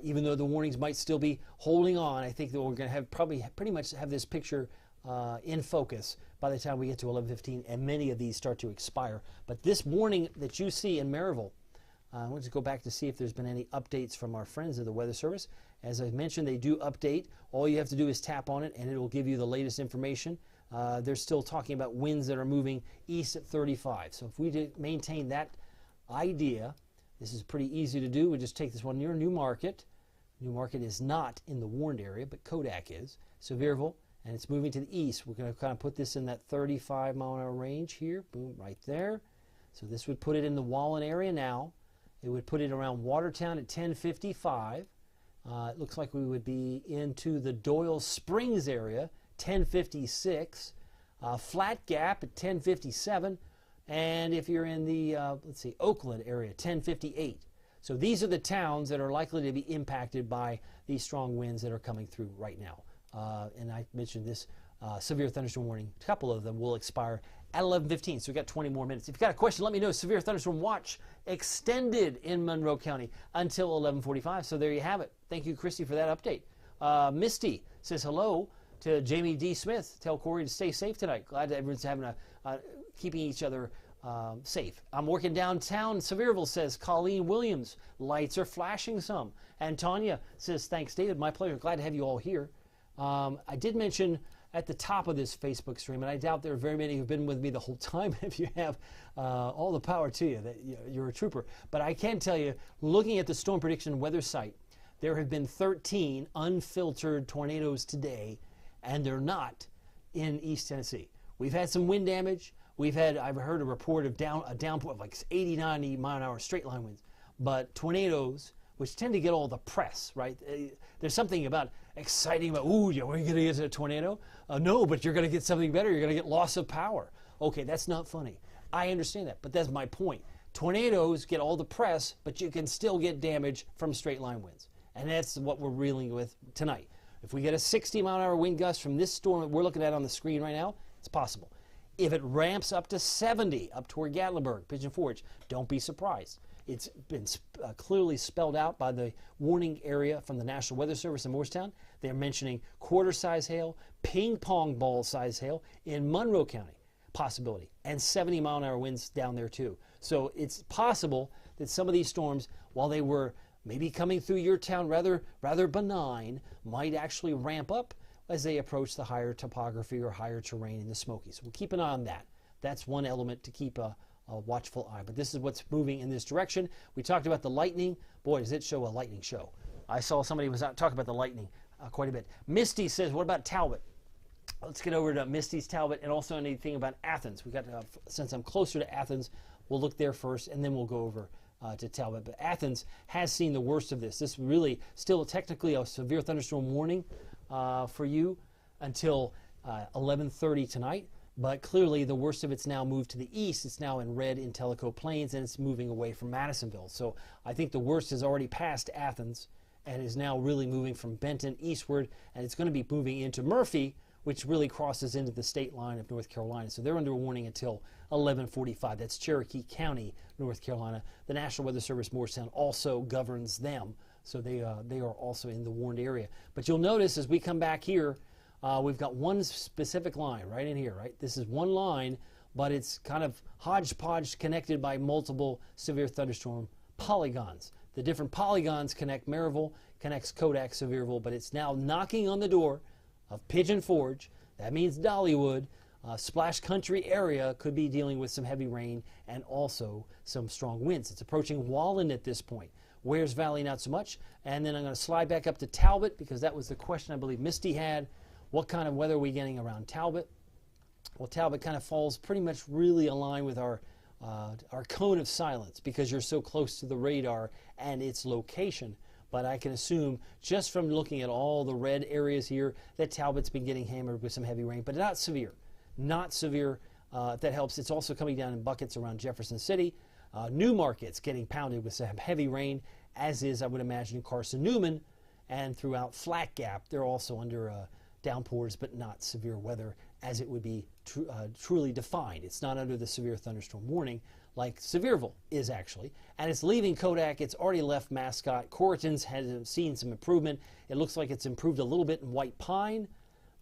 Even though the warnings might still be holding on, I think that we're going to have pretty much have this picture in focus by the time we get to 11:15, and many of these start to expire. But this warning that you see in Maryville, I want to go back to see if there's been any updates from our friends of the Weather Service. As I mentioned, they do update. All you have to do is tap on it, and it will give you the latest information. They're still talking about winds that are moving east at 35. So if we maintain that idea, this is pretty easy to do. We just take this one near Newmarket. Newmarket is not in the warned area, but Kodak is. Sevierville, and it's moving to the east. We're going to kind of put this in that 35-mile-an-hour range here. Boom, right there. So this would put it in the Wallen area now. It would put it around Watertown at 10:55. It looks like we would be into the Doyle Springs area, 10:56. Flat Gap at 10:57. And if you're in the, let's see, Oakland area, 10:58. So these are the towns that are likely to be impacted by these strong winds that are coming through right now. And I mentioned this severe thunderstorm warning. A couple of them will expire at 11:15, so we've got 20 more minutes. If you've got a question, let me know. Severe thunderstorm watch extended in Monroe County until 11:45. So there you have it. Thank you, Christy, for that update. Misty says hello to Jamie D. Smith. Tell Corey to stay safe tonight. Glad that everyone's having keeping each other safe. I'm working downtown. Sevierville, says Colleen Williams. Lights are flashing some. And Tanya says, thanks, David. My pleasure. Glad to have you all here. I did mention at the top of this Facebook stream, and I doubt there are very many who've been with me the whole time. If you have, all the power to you, that you're a trooper. But I can tell you, looking at the storm prediction weather site, there have been 13 unfiltered tornadoes today, and they're not in East Tennessee. We've had some wind damage. I've heard a report of a downpour of like 80, 90 mile an hour straight line winds. But tornadoes, which tend to get all the press, right? There's something about exciting about, ooh, yeah, we're going to get a tornado. No, but you're going to get something better. You're going to get loss of power. Okay, that's not funny. I understand that, but that's my point. Tornadoes get all the press, but you can still get damage from straight line winds. And that's what we're dealing with tonight. If we get a 60 mile an hour wind gust from this storm that we're looking at on the screen right now, it's possible. If it ramps up to 70 up toward Gatlinburg, Pigeon Forge, don't be surprised. It's been clearly spelled out by the warning area from the National Weather Service in Morristown. They're mentioning quarter-size hail, ping-pong ball-size hail in Monroe County, possibility, and 70 mile an hour winds down there too. So it's possible that some of these storms, while they were maybe coming through your town rather benign, might actually ramp up as they approach the higher topography or higher terrain in the Smokies. We'll keep an eye on that. That's one element to keep a watchful eye. But this is what's moving in this direction. We talked about the lightning. Boy, does it show a lightning show. I saw somebody was out talking about the lightning quite a bit. Misty says, what about Talbot? Let's get over to Misty's Talbot and also anything about Athens. We got since I'm closer to Athens, we'll look there first and then we'll go over to Talbot. But Athens has seen the worst of this. This really still technically a severe thunderstorm warning for you until 11:30 tonight. But clearly the worst of it's now moved to the east. It's now in red in Tellico Plains, and it's moving away from Madisonville. So I think the worst has already passed Athens, and is now really moving from Benton eastward, and it's going to be moving into Murphy, which really crosses into the state line of North Carolina. So they're under a warning until 11:45. That's Cherokee County, North Carolina. The National Weather Service Morristown also governs them, so they are also in the warned area. But you'll notice as we come back here, we've got one specific line right in here, right? This is one line, but it's kind of hodgepodge connected by multiple severe thunderstorm polygons. The different polygons connect Maryville, connects Kodak, Sevierville, but it's now knocking on the door of Pigeon Forge. That means Dollywood. Splash Country area could be dealing with some heavy rain and also some strong winds. It's approaching Wallen at this point. Wares Valley, not so much. And then I'm going to slide back up to Talbot because that was the question I believe Misty had. What kind of weather are we getting around Talbot? Well, Talbot kind of falls pretty much really aligned with our cone of silence because you're so close to the radar and its location. But I can assume just from looking at all the red areas here that Talbot's been getting hammered with some heavy rain, but not severe. Not severe. If that helps. It's also coming down in buckets around Jefferson City. Newmarket's getting pounded with some heavy rain, as is, I would imagine, Carson-Newman. And throughout Flat Gap, they're also under downpours, but not severe weather as it would be truly defined. It's not under the severe thunderstorm warning like Sevierville is actually. And it's leaving Kodak. It's already left Mascot. Corrigan's has seen some improvement. It looks like it's improved a little bit in White Pine,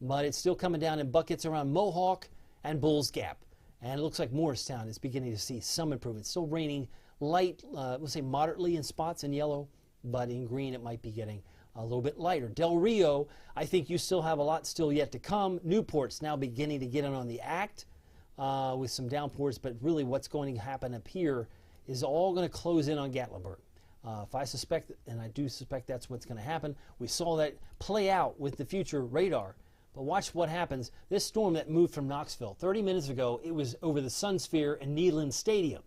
but it's still coming down in buckets around Mohawk and Bulls Gap. And it looks like Morristown is beginning to see some improvement. Still raining light, we'll say moderately in spots in yellow, but in green it might be getting a little bit lighter. Del Rio, I think you still have a lot still yet to come. Newport's now beginning to get in on the act with some downpours, but really what's going to happen up here is all going to close in on Gatlinburg. If I suspect, and I do suspect that's what's going to happen, we saw that play out with the future radar. But watch what happens. This storm that moved from Knoxville, 30 minutes ago, it was over the Sun Sphere and Neyland Stadium.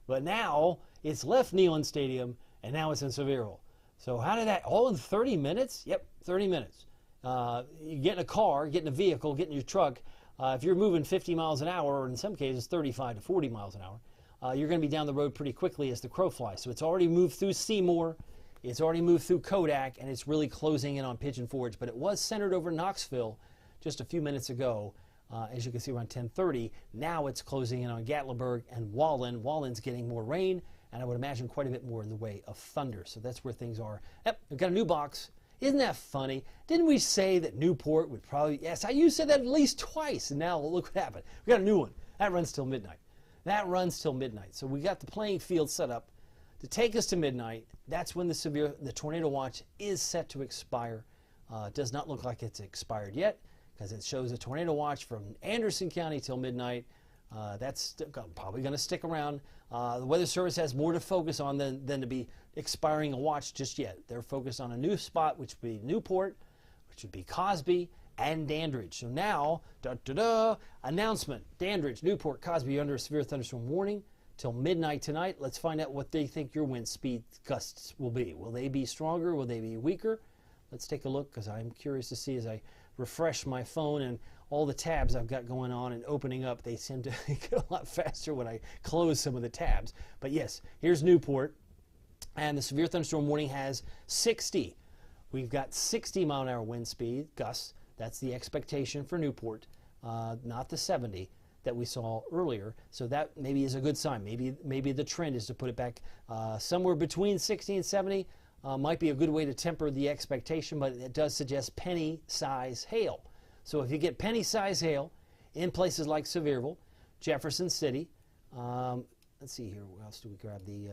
But now it's left Neyland Stadium, and now it's in Sevierville. So how did that, all in 30 minutes? Yep, 30 minutes. You get in a car, get in a vehicle, get in your truck. If you're moving 50 miles an hour, or in some cases 35 to 40 miles an hour, you're going to be down the road pretty quickly as the crow flies. So it's already moved through Seymour, it's already moved through Kodak, and it's really closing in on Pigeon Forge. But it was centered over Knoxville just a few minutes ago, as you can see around 10:30. Now it's closing in on Gatlinburg and Wallen. Wallen's getting more rain, and I would imagine quite a bit more in the way of thunder. So that's where things are. Yep, we've got a new box. Isn't that funny? Didn't we say that Newport would probably, yes, you said that at least twice, and now look what happened. We got a new one. That runs till midnight. That runs till midnight. So we got the playing field set up to take us to midnight. That's when the tornado watch is set to expire. It does not look like it's expired yet, because it shows a tornado watch from Anderson County till midnight. That's probably going to stick around. The Weather Service has more to focus on than to be expiring a watch just yet. They're focused on a new spot, which would be Newport, which would be Cosby, and Dandridge. So now, announcement. Dandridge, Newport, Cosby under a severe thunderstorm warning till midnight tonight. Let's find out what they think your wind speed gusts will be. Will they be stronger? Will they be weaker? Let's take a look, because I'm curious to see as I refresh my phone and all the tabs I've got going on and opening up. They seem to get a lot faster when I close some of the tabs. But yes, here's Newport, and the severe thunderstorm warning has 60. We've got 60 mile an hour wind speed gusts. That's the expectation for Newport, not the 70 that we saw earlier. So that maybe is a good sign. Maybe the trend is to put it back somewhere between 60 and 70. Might be a good way to temper the expectation, but it does suggest penny-size hail. So if you get penny-size hail in places like Sevierville, Jefferson City, let's see here, where else do we grab the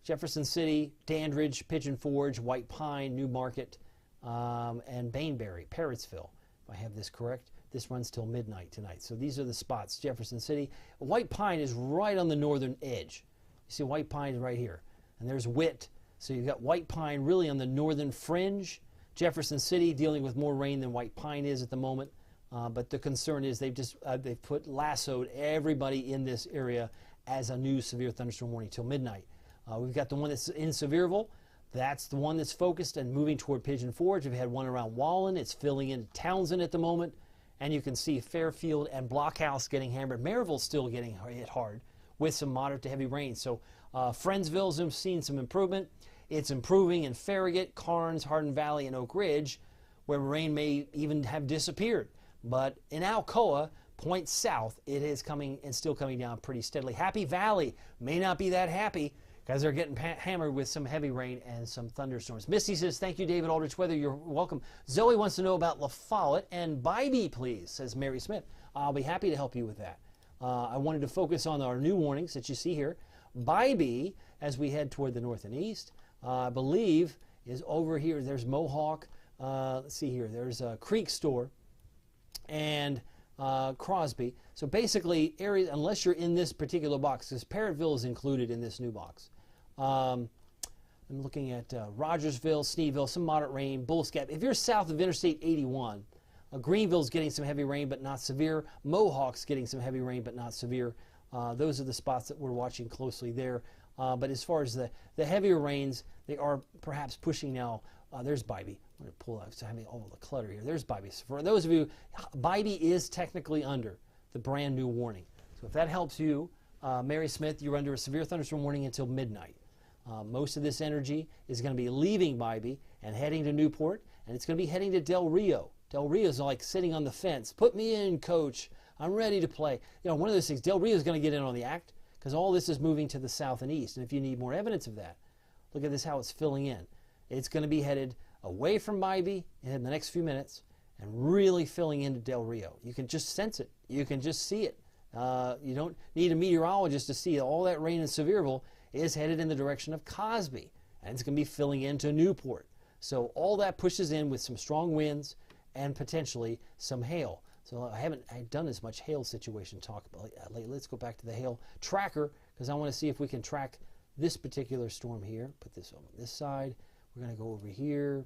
Jefferson City, Dandridge, Pigeon Forge, White Pine, Newmarket, and Bainbury, Parrotsville. If I have this correct, this runs till midnight tonight. So these are the spots. Jefferson City. White Pine is right on the northern edge. You see White Pine is right here. And there's Witt. So you've got White Pine really on the northern fringe. Jefferson City dealing with more rain than White Pine is at the moment. But the concern is they've put lassoed everybody in this area as a new severe thunderstorm warning till midnight. We've got the one that's in Sevierville. That's the one that's focused and moving toward Pigeon Forge. We've had one around Wallen. It's filling in Townsend at the moment. And you can see Fairfield and Blockhouse getting hammered. Maryville's still getting hit hard with some moderate to heavy rain. So Friendsville's seen some improvement. It's improving in Farragut, Karnes, Hardin Valley, and Oak Ridge, where rain may even have disappeared. But in Alcoa, point south, it is coming and still coming down pretty steadily. Happy Valley may not be that happy because they're getting hammered with some heavy rain and some thunderstorms. Misty says, thank you, David Aldrich Weather. You're welcome. Zoe wants to know about La Follette and Bybee, please, says Mary Smith. I'll be happy to help you with that. I wanted to focus on our new warnings that you see here. Bybee, as we head toward the north and east, I believe is over here. There's Mohawk. Let's see here. There's a Creek Store and Crosby. So basically, areas, unless you're in this particular box, because Parrottville is included in this new box. I'm looking at Rogersville, Sneedville, some moderate rain, Bulls Gap. If you're south of Interstate 81, Greenville's getting some heavy rain, but not severe. Mohawk's getting some heavy rain, but not severe. Those are the spots that we're watching closely there. But as far as the heavier rains, they are perhaps pushing now. There's Bybee. I'm going to pull out, so having all the clutter here. There's Bybee. So for those of you, Bybee is technically under the brand new warning. So if that helps you, Mary Smith, you're under a severe thunderstorm warning until midnight. Most of this energy is going to be leaving Bybee and heading to Newport, and it's going to be heading to Del Rio. Del Rio's like sitting on the fence. Put me in, coach. I'm ready to play. You know, one of those things, Del Rio's going to get in on the act because all this is moving to the south and east. And if you need more evidence of that, look at this, how it's filling in. It's going to be headed away from Bybee in the next few minutes and really filling into Del Rio. You can just sense it. You can just see it. You don't need a meteorologist to see it. All that rain in Sevierville is headed in the direction of Cosby, and it's going to be filling into Newport. So all that pushes in with some strong winds and potentially some hail. So I haven't done as much hail situation talk about lately. Let's go back to the hail tracker because I want to see if we can track this particular storm here. Put this on this side. We're going to go over here,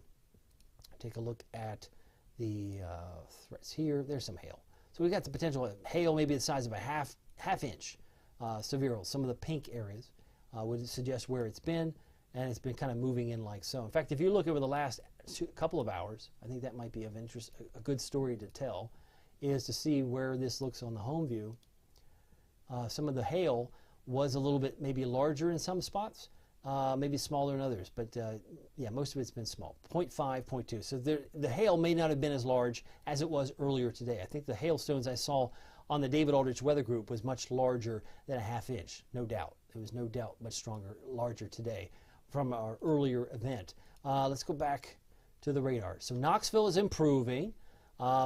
take a look at the threats here. There's some hail. So we've got the potential hail maybe the size of a half inch. Severe, some of the pink areas would suggest where it's been, and it's been kind of moving in like so. In fact, if you look over the last couple of hours, I think that might be of interest, a good story to tell, is to see where this looks on the home view. Some of the hail was a little bit maybe larger in some spots, maybe smaller in others, but yeah, most of it's been small, 0.5, 0.2. So the hail may not have been as large as it was earlier today. I think the hailstones I saw on the David Aldrich Weather Group was much larger than a half inch, no doubt. It was no doubt much stronger, larger today from our earlier event. Let's go back to the radar. So Knoxville is improving.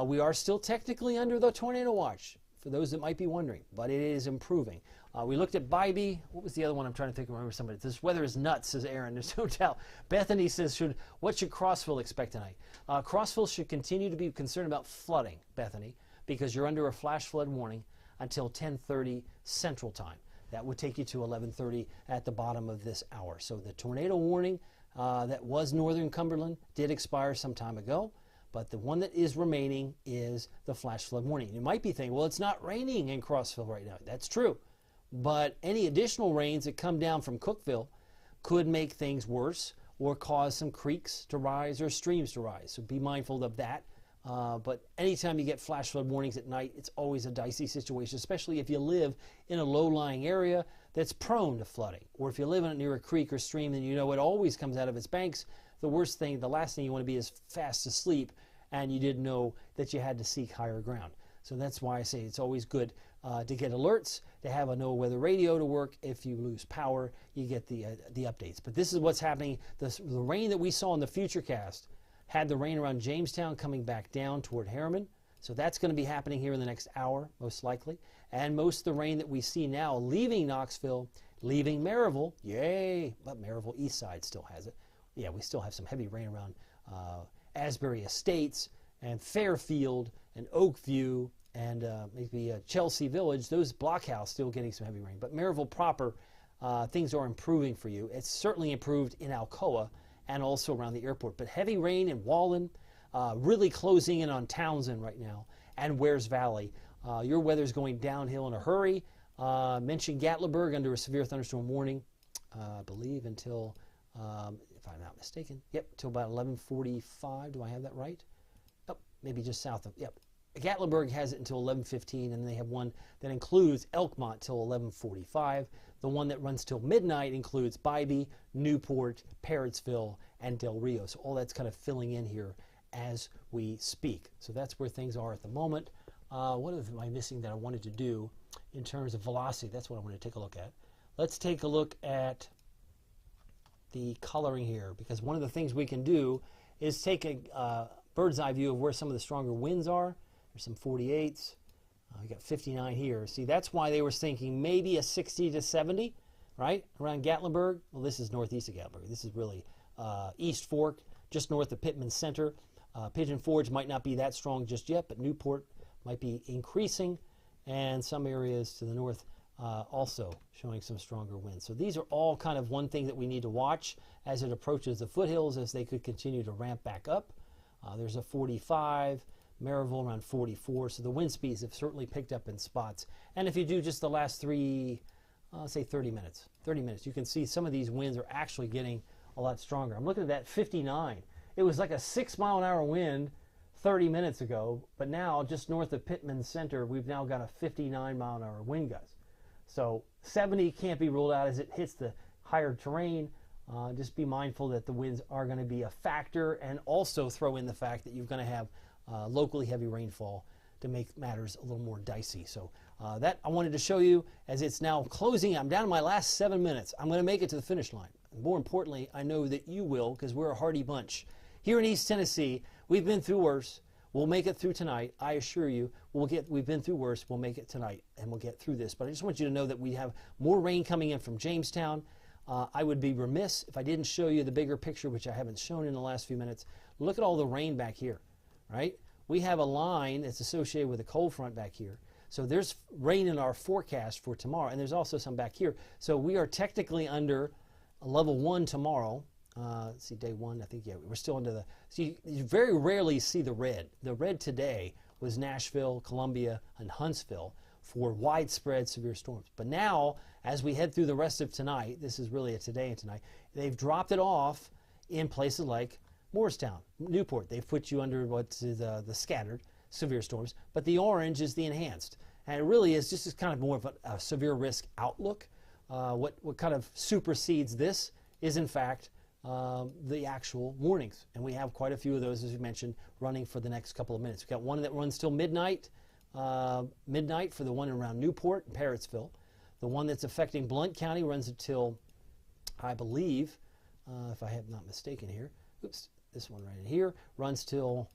We are still technically under the tornado watch, for those that might be wondering, but it is improving. We looked at Bybee. What was the other one? I'm trying to think. Remember somebody. This weather is nuts, says Aaron. There's no doubt. Bethany says, what should Crossville expect tonight? Crossville should continue to be concerned about flooding, Bethany, because you're under a flash flood warning until 10:30 Central Time. That would take you to 11:30 at the bottom of this hour. So the tornado warning that was northern Cumberland did expire some time ago. But the one that is remaining is the flash flood warning. You might be thinking, well, it's not raining in Crossville right now. That's true. But any additional rains that come down from Cookeville could make things worse or cause some creeks to rise or streams to rise. So be mindful of that. But anytime you get flash flood warnings at night, it's always a dicey situation, especially if you live in a low-lying area that's prone to flooding. Or if you live near a creek or stream and you know it always comes out of its banks, the last thing you want to be is fast asleep and you didn't know that you had to seek higher ground. So that's why I say it's always good to get alerts, to have a NOAA weather radio to work. If you lose power, you get the updates. But this is what's happening. The rain that we saw in the Futurecast had the rain around Jamestown coming back down toward Harriman. So that's going to be happening here in the next hour, most likely. And most of the rain that we see now leaving Knoxville, leaving Maryville, yay, but Maryville East Side still has it. Yeah, we still have some heavy rain around Asbury Estates and Fairfield and Oakview and maybe Chelsea Village. Those Blockhouse still getting some heavy rain. But Maryville proper, things are improving for you. It's certainly improved in Alcoa and also around the airport. But heavy rain in Wallen, really closing in on Townsend right now, and Wares Valley. Your weather's going downhill in a hurry. Mentioned Gatlinburg under a severe thunderstorm warning, I believe until, if I'm not mistaken, yep, till about 11:45. Do I have that right? Oh, maybe just south of, yep, Gatlinburg has it until 11:15, and they have one that includes Elkmont till 11:45. The one that runs till midnight includes Bybee, Newport, Parrotsville, and Del Rio. So all that's kind of filling in here as we speak. So that's where things are at the moment. What am I missing that I wanted to do in terms of velocity? That's what I want to take a look at. Let's take a look at the coloring here, because one of the things we can do is take a bird's eye view of where some of the stronger winds are. There's some 48s. We got 59 here. See, that's why they were thinking maybe a 60 to 70, right, around Gatlinburg. Well, this is northeast of Gatlinburg. This is really East Fork, just north of Pittman Center. Pigeon Forge might not be that strong just yet, but Newport might be increasing, and some areas to the north also showing some stronger winds. So these are all kind of one thing that we need to watch as it approaches the foothills, as they could continue to ramp back up. There's a 45, Maryville around 44, so the wind speeds have certainly picked up in spots. And if you do just the last say 30 minutes, you can see some of these winds are actually getting a lot stronger. I'm looking at that 59. It was like a 6-mile-an-hour wind 30 minutes ago, but now just north of Pittman Center, we've now got a 59-mile-an-hour wind gust. So 70 can't be ruled out as it hits the higher terrain. Just be mindful that the winds are going to be a factor, and also throw in the fact that you're going to have locally heavy rainfall to make matters a little more dicey. So that I wanted to show you as it's now closing. I'm down to my last 7 minutes. I'm going to make it to the finish line. More importantly, I know that you will, because we're a hardy bunch. Here in East Tennessee, we've been through worse. We'll make it through tonight. I assure you, we've been through worse. We'll make it tonight, and we'll get through this. But I just want you to know that we have more rain coming in from Jamestown. I would be remiss if I didn't show you the bigger picture, which I haven't shown in the last few minutes. Look at all the rain back here, right? We have a line that's associated with a cold front back here. So there's rain in our forecast for tomorrow, and there's also some back here. So we are technically under a level 1 tomorrow. Let's see, day 1, I think, yeah, we're still under the, see, you very rarely see the red. The red today was Nashville, Columbia, and Huntsville for widespread severe storms. But now, as we head through the rest of tonight, this is really a today and tonight, they've dropped it off in places like Morristown, Newport. They've put you under what's the scattered severe storms, but the orange is the enhanced. And it really is just kind of more of a severe risk outlook. What kind of supersedes this is, in fact, the actual warnings. And we have quite a few of those, as we mentioned, running for the next couple of minutes. We've got one that runs till midnight for the one around Newport and Parrotsville. The one that's affecting Blount County runs until, I believe, if I have not mistaken here, oops, this one right in here, runs till,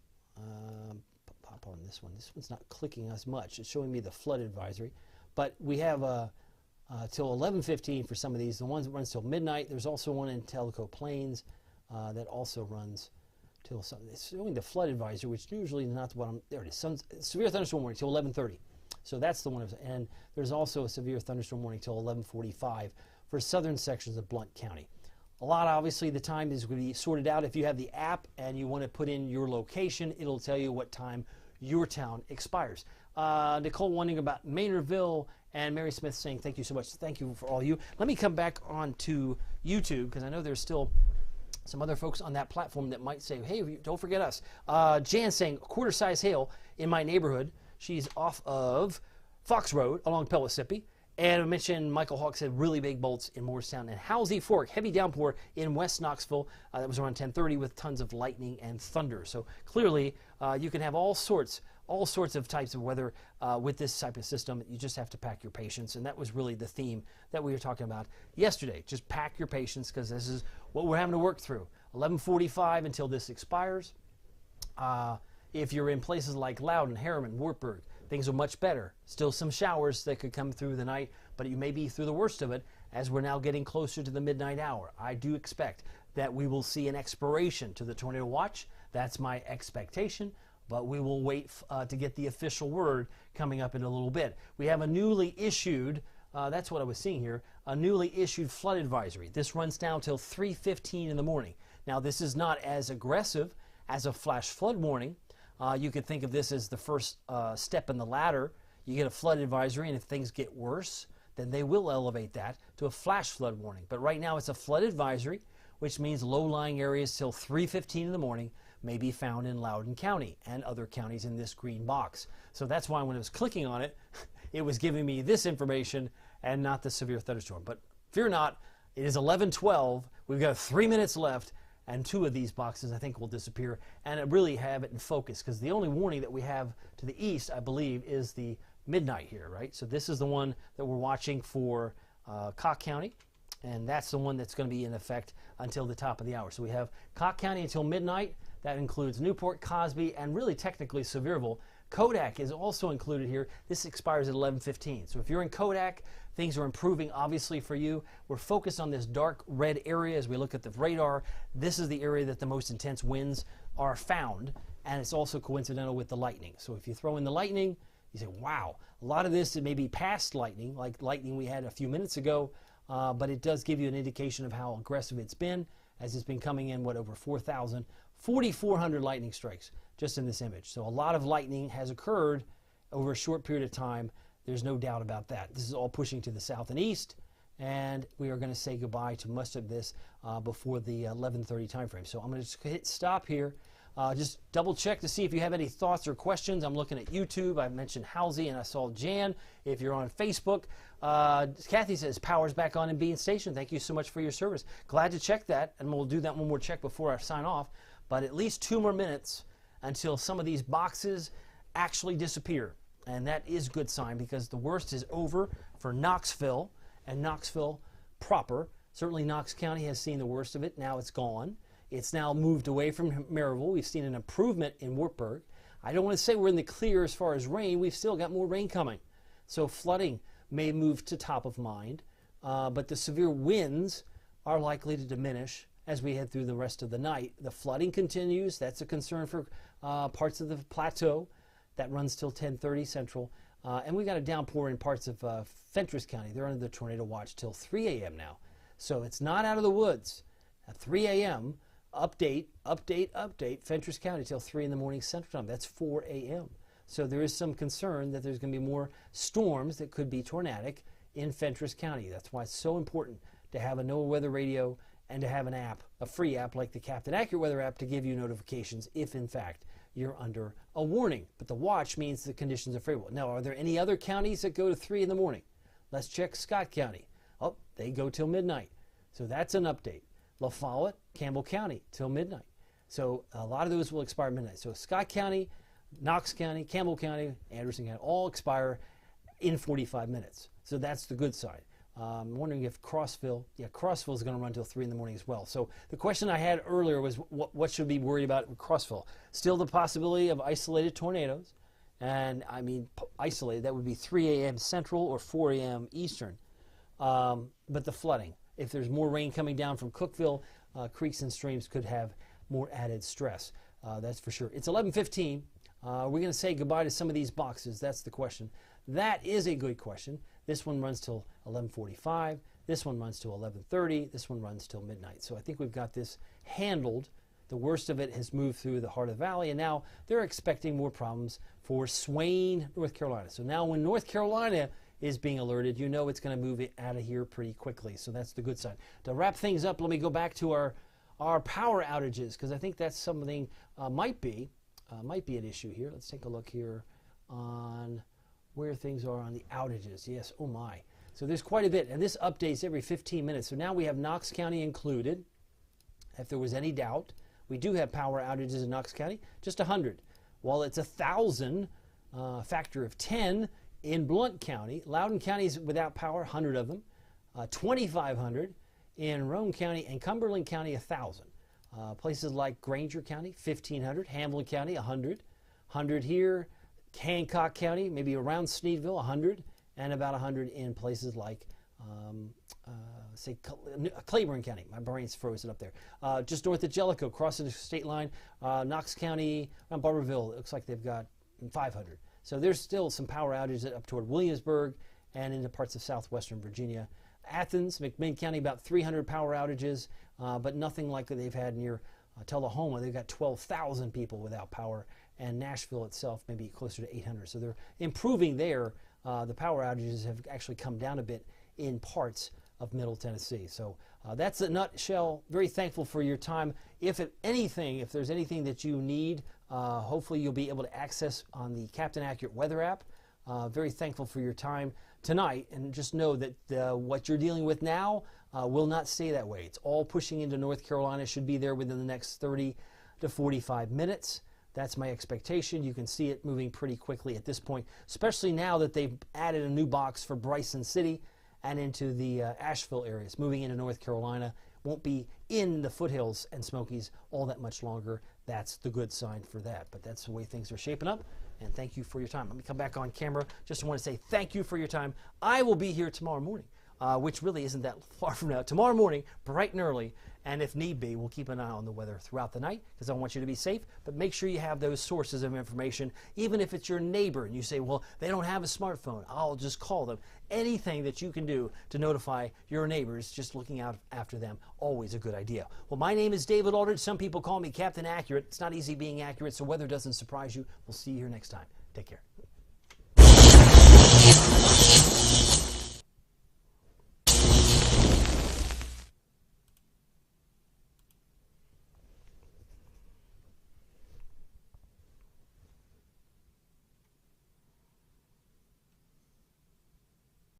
pop on this one. This one's not clicking as much. It's showing me the flood advisory. But we have till 11:15 for some of these. The ones that runs till midnight. There's also one in Tellico Plains that also runs till some. It's showing the flood advisory, which usually is not the one. There it is. Some severe thunderstorm warning till 11:30. So that's the one. And there's also a severe thunderstorm warning till 11:45 for southern sections of Blount County. A lot, obviously, the time is going to be sorted out. If you have the app and you want to put in your location, it'll tell you what time your town expires. Nicole wondering about Maynardville, and Mary Smith saying thank you so much. Thank you for all you. Let me come back onto YouTube, because I know there's still some other folks on that platform that might say, hey, don't forget us. Jan saying quarter-size hail in my neighborhood. She's off of Fox Road along Pellissippi. And I mentioned Michael Hawk said really big bolts in Morristown and Halsey Fork. Heavy downpour in West Knoxville. That was around 10:30 with tons of lightning and thunder. So clearly you can have all sorts of types of weather with this type of system. You just have to pack your patience. And that was really the theme that we were talking about yesterday. Just pack your patience, because this is what we're having to work through. 11:45 until this expires. If you're in places like Loudon, Harriman, Wartburg, things are much better. Still some showers that could come through the night, but you may be through the worst of it as we're now getting closer to the midnight hour. I do expect that we will see an expiration to the tornado watch. That's my expectation, but we will wait to get the official word coming up in a little bit. We have a newly issued, that's what I was seeing here, a newly issued flood advisory. This runs down till 3:15 in the morning. Now, this is not as aggressive as a flash flood warning. You could think of this as the first step in the ladder. You get a flood advisory, and if things get worse, then they will elevate that to a flash flood warning. But right now it's a flood advisory, which means low-lying areas till 3:15 in the morning. may be found in Loudoun County and other counties in this green box. So that's why when I was clicking on it, it was giving me this information and not the severe thunderstorm. But fear not, it is 11:12. We've got 3 minutes left, and 2 of these boxes I think will disappear, and I really have it in focus because the only warning that we have to the east, I believe, is the midnight here, right? So this is the one that we're watching for Cocke County, and that's the one that's going to be in effect until the top of the hour. So we have Cocke County until midnight. That includes Newport, Cosby, and really technically Sevierville. Kodak is also included here. This expires at 11:15. So if you're in Kodak, things are improving obviously for you. We're focused on this dark red area as we look at the radar. This is the area that the most intense winds are found, and it's also coincidental with the lightning. So if you throw in the lightning, you say, wow, a lot of this may be past lightning, like lightning we had a few minutes ago, but it does give you an indication of how aggressive it's been, as it's been coming in, over 4,400 lightning strikes just in this image. So a lot of lightning has occurred over a short period of time. There's no doubt about that. This is all pushing to the south and east, and we are going to say goodbye to much of this before the 11:30 time frame. So I'm going to just hit stop here. Just double check to see if you have any thoughts or questions. I'm looking at YouTube. I mentioned Halsey and I saw Jan. If you're on Facebook, Kathy says power's back on in Bean Station. Thank you so much for your service. Glad to check that, and we'll do that one more check before I sign off. But at least 2 more minutes until some of these boxes actually disappear. And that is a good sign because the worst is over for Knoxville and Knoxville proper. Certainly Knox County has seen the worst of it. Now it's gone. It's now moved away from Maryville. We've seen an improvement in Wartburg. I don't want to say we're in the clear as far as rain. We've still got more rain coming. So flooding may move to top of mind, but the severe winds are likely to diminish as we head through the rest of the night. The flooding continues. That's a concern for parts of the plateau. That runs till 10:30 Central. And we got a downpour in parts of Fentress County. They're under the tornado watch till 3 a.m. now. So it's not out of the woods. At 3 a.m., update, Fentress County till 3 in the morning Central Time. That's 4 a.m. So there is some concern that there's going to be more storms that could be tornadic in Fentress County. That's why it's so important to have a NOAA weather radio and to have an app, a free app like the Captain Accurate Weather app, to give you notifications if, in fact, you're under a warning. But the watch means the conditions are favorable. Now, are there any other counties that go to 3 in the morning? Let's check Scott County. Oh, they go till midnight. So that's an update. La Follette, Campbell County, till midnight. So a lot of those will expire at midnight. So Scott County, Knox County, Campbell County, Anderson County, all expire in 45 minutes. So that's the good side. I'm wondering if Crossville is going to run till 3 in the morning as well. So the question I had earlier was what should we be worried about with Crossville? Still the possibility of isolated tornadoes. And I mean, isolated, that would be 3 a.m. Central or 4 a.m. Eastern. But the flooding. If there's more rain coming down from Cookeville, creeks and streams could have more added stress. That's for sure. It's 11:15. We're going to say goodbye to some of these boxes. That's the question. That is a good question. This one runs till 11:45. This one runs till 11:30. This one runs till midnight. So I think we've got this handled. The worst of it has moved through the heart of the valley, and now they're expecting more problems for Swain, North Carolina. So now when North Carolina is being alerted, you know it's going to move it out of here pretty quickly. So that's the good side. To wrap things up, let me go back to our power outages, because I think that's something might be an issue here. Let's take a look here on where things are on the outages. Yes, oh my. So there's quite a bit, and this updates every 15 minutes. So now we have Knox County included. If there was any doubt, we do have power outages in Knox County, just 100. While it's 1,000, factor of 10 in Blount County. Loudoun County is without power, 100 of them. 2,500 in Roane County, and Cumberland County, 1,000. Places like Granger County, 1,500. Hamlin County, 100. 100 here. Hancock County, maybe around Sneedville, 100. And about 100 in places like, say, Claiborne County. My brain's frozen up there. Just north of Jellicoe, crossing the state line. Knox County, around Barberville, it looks like they've got 500. So there's still some power outages up toward Williamsburg and into parts of southwestern Virginia. Athens, McMinn County, about 300 power outages, but nothing like they've had near Tullahoma. They've got 12,000 people without power, and Nashville itself maybe closer to 800. So they're improving there. The power outages have actually come down a bit in parts of Middle Tennessee. So that's a nutshell. Very thankful for your time. If there's anything that you need, hopefully you'll be able to access on the Captain Accurate weather app. Very thankful for your time tonight, and just know that what you're dealing with now will not stay that way. It's all pushing into North Carolina, should be there within the next 30 to 45 minutes. That's my expectation. You can see it moving pretty quickly at this point, especially now that they've added a new box for Bryson City and into the Asheville areas. Moving into North Carolina, won't be in the foothills and Smokies all that much longer. That's the good sign for that. But that's the way things are shaping up. And thank you for your time. Let me come back on camera. Just want to say thank you for your time. I will be here tomorrow morning, which really isn't that far from now. Tomorrow morning, bright and early, and if need be, we'll keep an eye on the weather throughout the night because I want you to be safe. But make sure you have those sources of information, even if it's your neighbor and you say, well, they don't have a smartphone. I'll just call them. Anything that you can do to notify your neighbors, just looking out after them, always a good idea. Well, my name is David Aldridge. Some people call me Captain Accurate. It's not easy being accurate, so weather doesn't surprise you. We'll see you here next time. Take care.